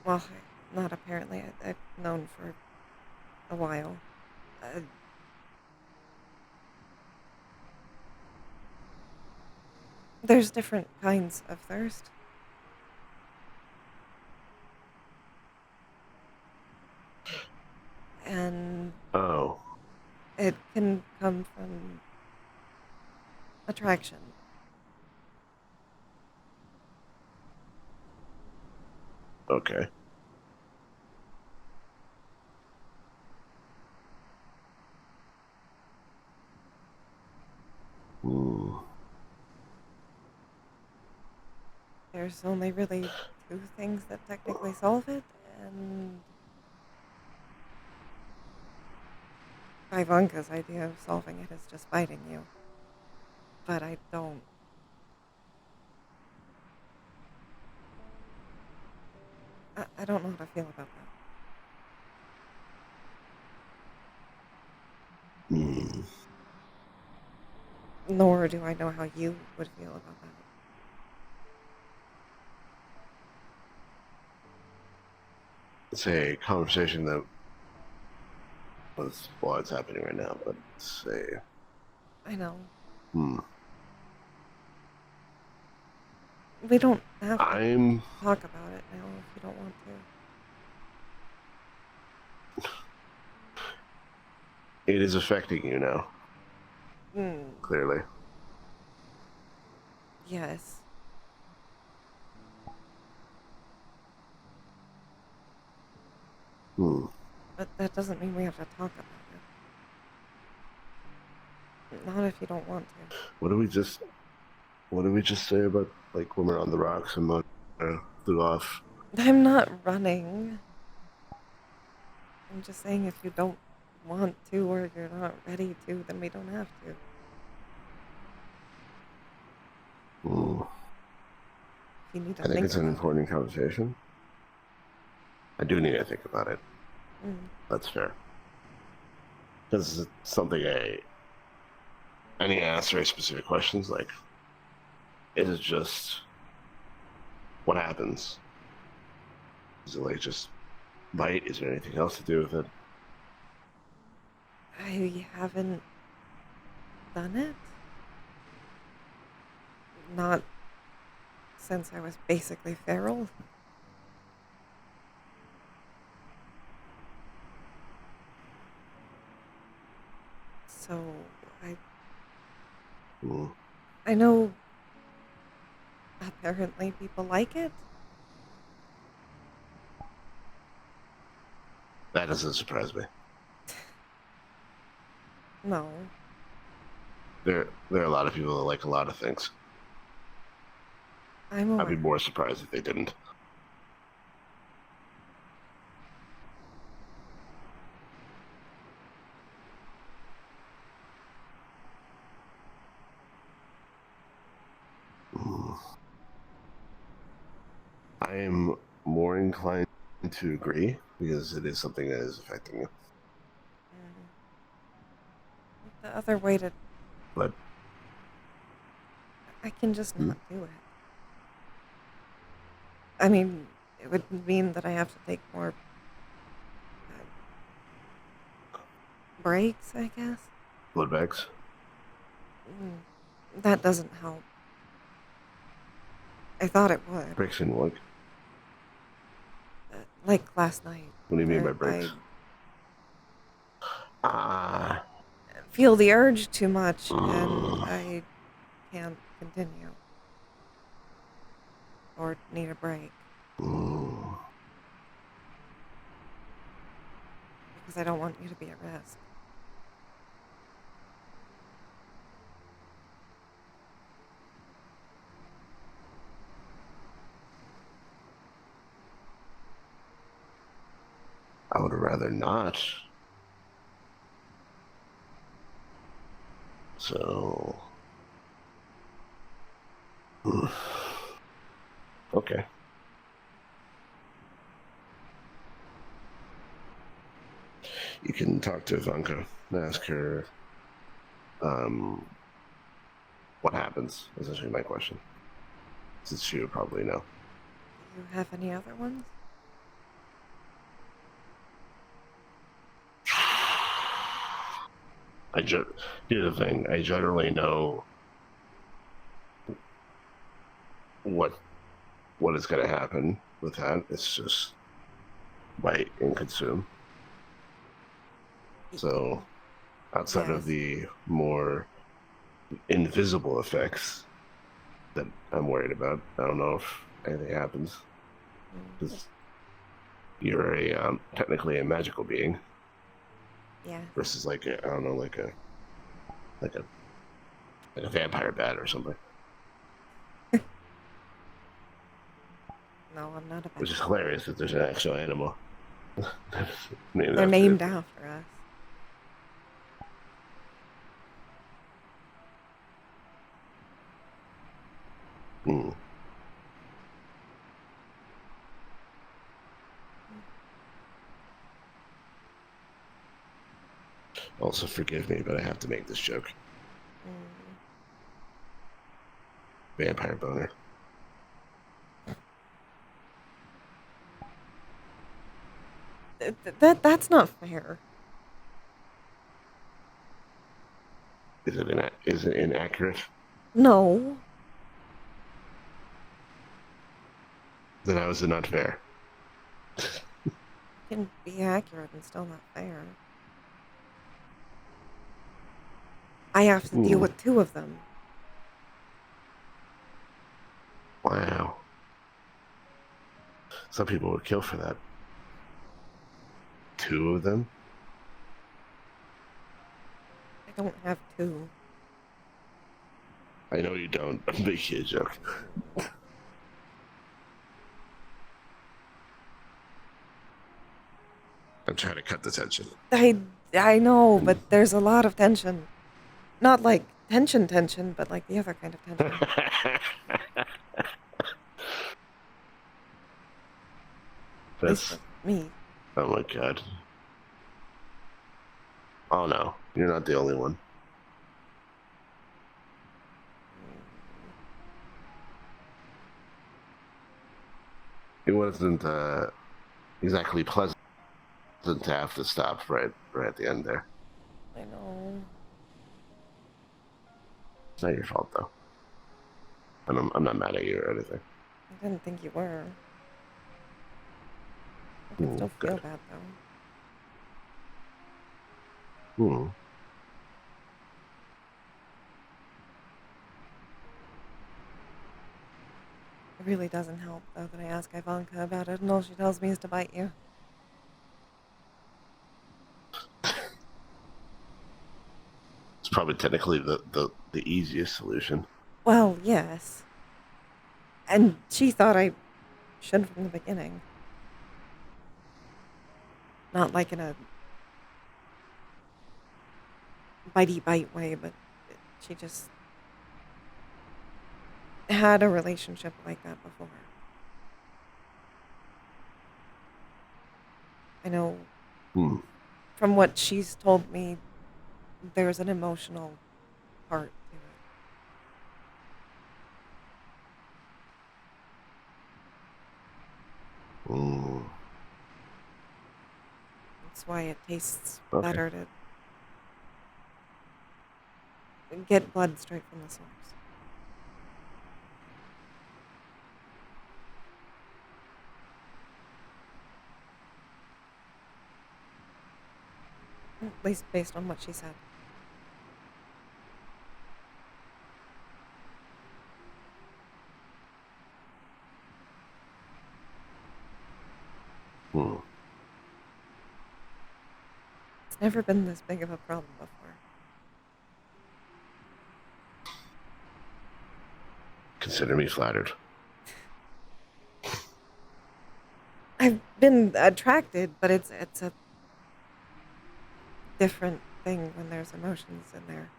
Well, not apparently. I've known for a while. There's different kinds of thirst. And it can come from attraction. Okay. There's only really two things that technically solve it, and Ivanka's idea of solving it is just biting you. But I don't. I don't know how to feel about that. Nor do I know how you would feel about that. It's a conversation that was what's happening right now, but let's say. I know. Hmm. We don't have to talk about it now if you don't want to. It is affecting you now. Clearly. Yes. But that doesn't mean we have to talk about it. Not if you don't want to. What did we just say about like when we're on the rocks and Mona flew off? I'm not running. I'm just saying if you don't want to or if you're not ready to, then we don't have to. You need to I think it's an about important conversation. I do need to think about it. That's fair. Because it's something I need to answer very specific questions like, is it just what happens? Is it like just bite? Is there anything else to do with it? I haven't done it. Not since I was basically feral. So, I know apparently people like it. That doesn't surprise me. No. There are a lot of people that like a lot of things. I'd be more surprised if they didn't. I am more inclined to agree because it is something that is affecting you. The other way to... But I can just not do it. I mean, it would mean that I have to take more breaks, I guess. Blood bags? That doesn't help. I thought it would. Breaks in what? Like last night. What do you mean by breaks? I feel the urge too much and I can't continue. Or need a break. Because I don't want you to be at risk. I would rather not. So... Okay. You can talk to Ivanka and ask her what happens. Is essentially my question. Since she would probably know. Do you have any other ones? Here's the thing. I generally know what is going to happen with that. It's just bite and consume. So, outside of the more invisible effects that I'm worried about, I don't know if anything happens. Because you're technically a magical being. Yeah. Versus like a vampire bat or something. No, I'm not a bat. Which is hilarious that there's an actual animal. They're named after us. Hmm. Also, forgive me, but I have to make this joke. Vampire boner. That's not fair. Is it inaccurate? No. Then how is it not fair? It can be accurate and still not fair. I have to deal with 2 of them. Wow. Some people would kill for that. 2 of them? I don't have 2. I know you don't. I'm making a joke. I'm trying to cut the tension. I know, but there's a lot of tension. Not like tension, but like the other kind of tension. That's me. Oh my god. Oh no, you're not the only one. It wasn't exactly pleasant to have to stop right at the end there. I know. It's not your fault though. And I'm not mad at you or anything. I didn't think you were. I can still feel bad though. It really doesn't help though that I ask Ivanka about it and all she tells me is to bite you. It's probably technically the easiest solution. Well, yes. And she thought I should from the beginning. Not like in a bitey bite way, but she just had a relationship like that before. I know from what she's told me, there's an emotional part to it. That's why it tastes better to get blood straight from the source. At least based on what she said. It's never been this big of a problem before. Consider me flattered. I've been attracted, but it's a different thing when there's emotions in there.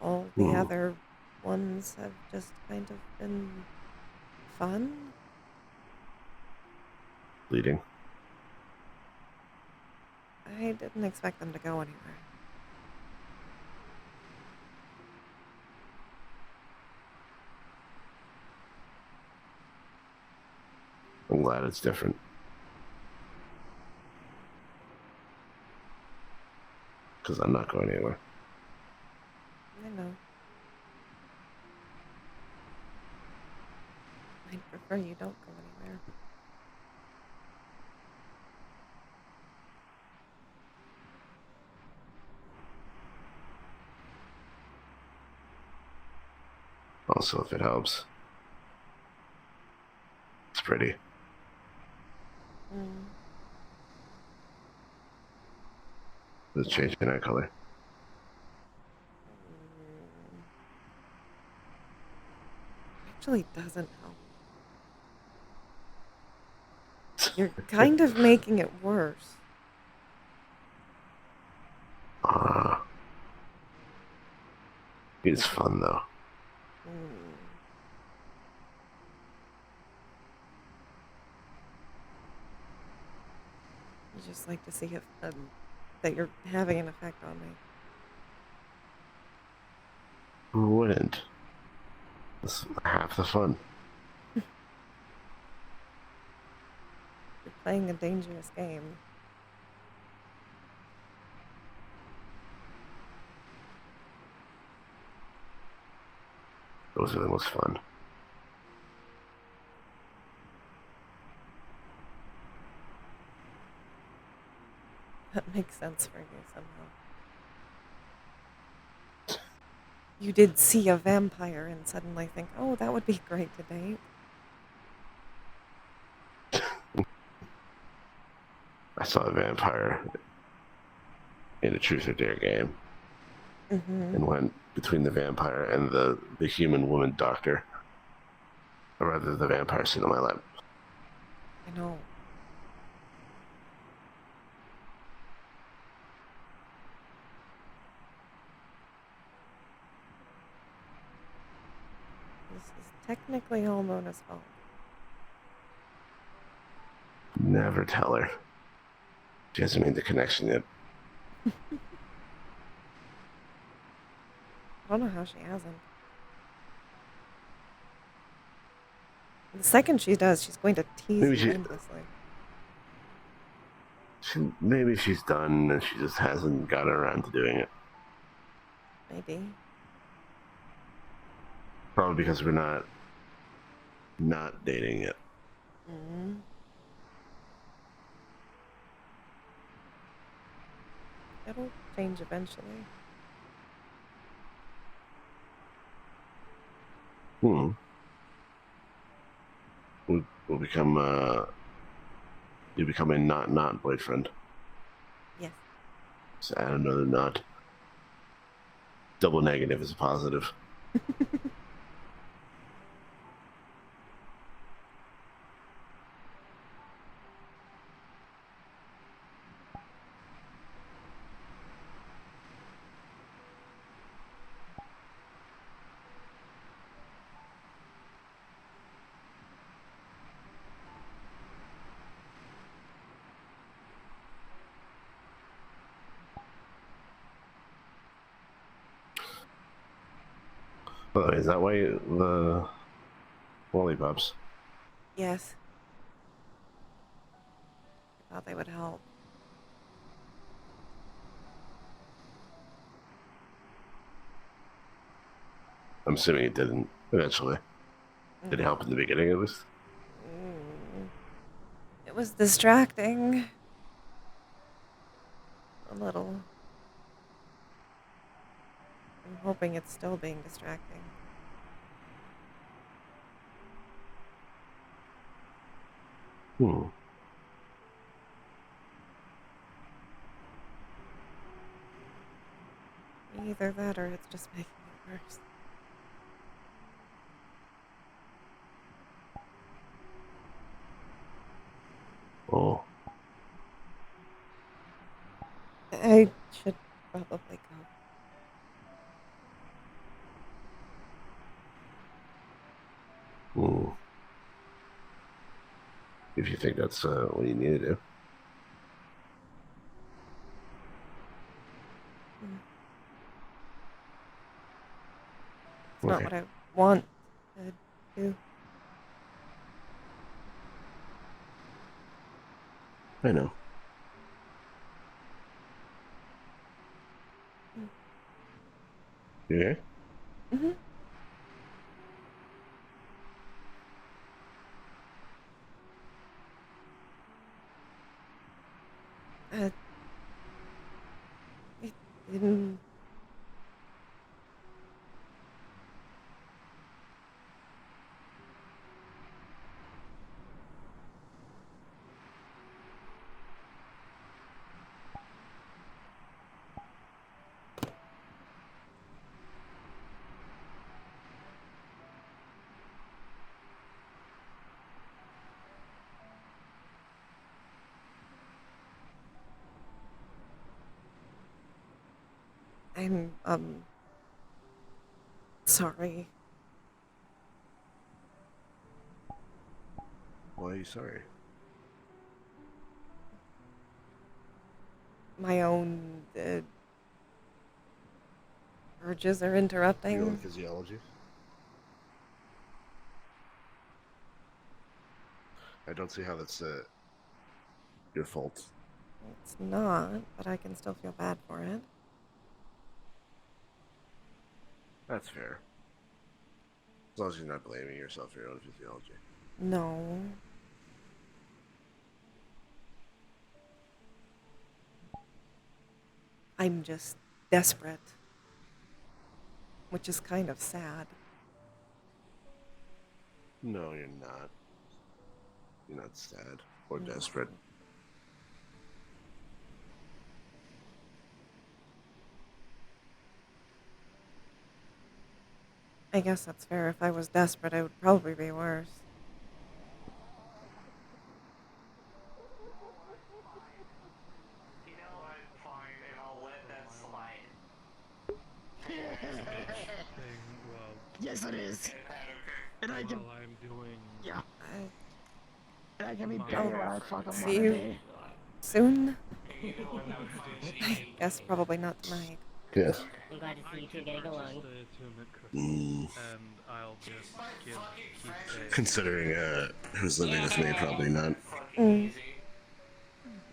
All the other ones have just kind of been fun. bleeding. I didn't expect them to go anywhere. I'm glad it's different. Because I'm not going anywhere. I know. I'd prefer you don't go anywhere. Also, if it helps. It's pretty. Does it change in eye color? Actually doesn't help. You're kind of making it worse. It's fun though. I just like to see if that you're having an effect on me. Who wouldn't? That's half the fun. You're playing a dangerous game. Those are the most fun. That makes sense for you somehow. You did see a vampire and suddenly think, oh, that would be great to date. I saw a vampire in a Truth or Dare game. And went between the vampire and the human woman doctor. Or rather, the vampire sitting on my lap. I know. This is technically all Mona's fault. Never tell her. She hasn't made the connection yet. I don't know how she hasn't. The second she does, she's going to tease Maybe you endlessly. Maybe she's done and she just hasn't gotten around to doing it. Maybe. Probably because we're not dating yet. It'll change eventually. We'll become you become a not boyfriend. Yes. So add another not. Double negative is a positive. Oh, is that why the lollipops? Yes. I thought they would help. I'm assuming it didn't eventually. Did it help in the beginning at least? It was distracting. A little. I'm hoping it's still being distracting. Either that or it's just making it worse. Oh. I should probably go. If you think that's what you need to do. It's not what I want to do. I know. You there? Mm-hmm. It didn't. I'm sorry. Why are you sorry? My own urges are interrupting. Your own physiology? I don't see how that's your fault. It's not, but I can still feel bad for it. That's fair. As long as you're not blaming yourself for your own physiology. No. I'm just desperate. Which is kind of sad. No, you're not. You're not sad or desperate. I guess that's fair. If I was desperate, it would probably be worse. Yes, it is. And I can. I'm doing. Yeah. And I can be my better when I fucking See want to you be. soon? I guess probably not tonight. Yes. I'm glad to see you two getting along. Mm. And I'll just keep Considering who's living with me, probably not. Friendship.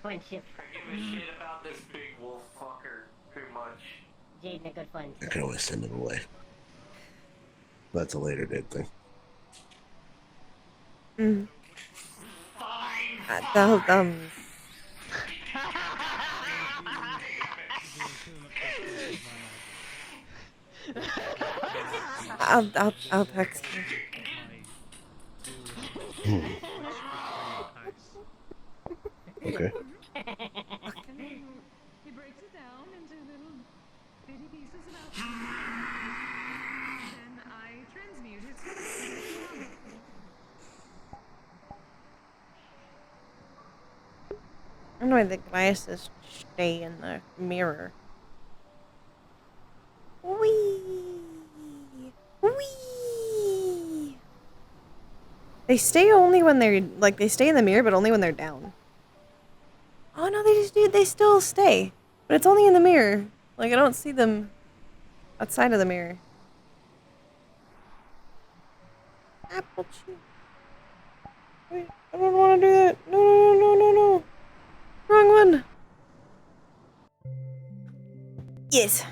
I give a shit about this big wolf fucker too much. Jaden, a good friend. I can always send him away. That's a later date thing. I'll text you. Okay. He breaks it down into little bitty pieces about then I transmute it. I don't know why the glasses stay in the mirror. Whee! Whee! They stay only when they're, like, they stay in the mirror, but only when they're down. Oh no, they still stay. But it's only in the mirror. Like, I don't see them outside of the mirror. Apple chew. Wait, I don't want to do that. No. Wrong one. Yes.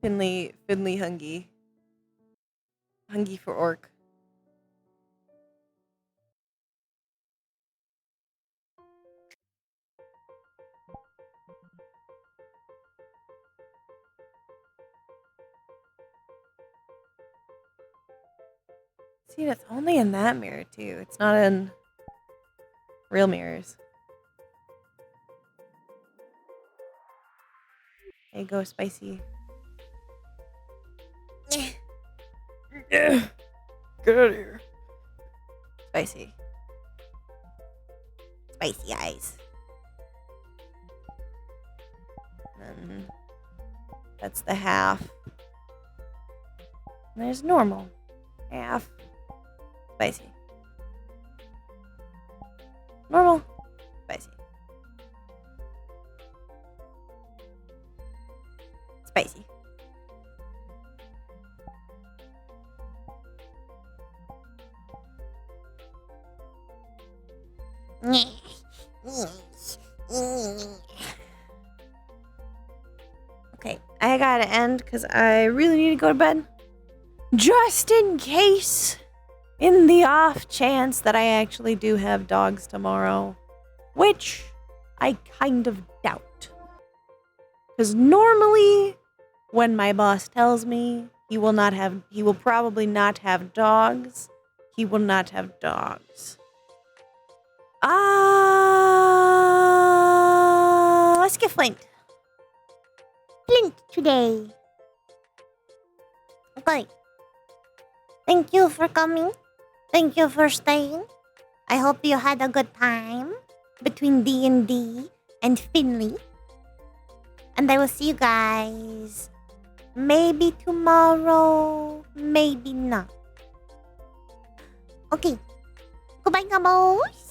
Finley Hungy. Hungy for orc. See, it's only in that mirror too. It's not in real mirrors. There you go, spicy. Get out of here. Spicy. Spicy eyes. And then that's the half. There's normal. Half. Spicy. Normal. Spicy. Spicy. Okay, I gotta end because I really need to go to bed. Just in case, in the off chance that I actually do have dogs tomorrow, which I kind of doubt. Because normally, when my boss tells me he will probably not have dogs, he will not have dogs. Let's get Flint. Flint today. Okay. Thank you for coming. Thank you for staying. I hope you had a good time between D&D and Finley. And I will see you guys maybe tomorrow, maybe not. Okay. Goodbye, Gabos.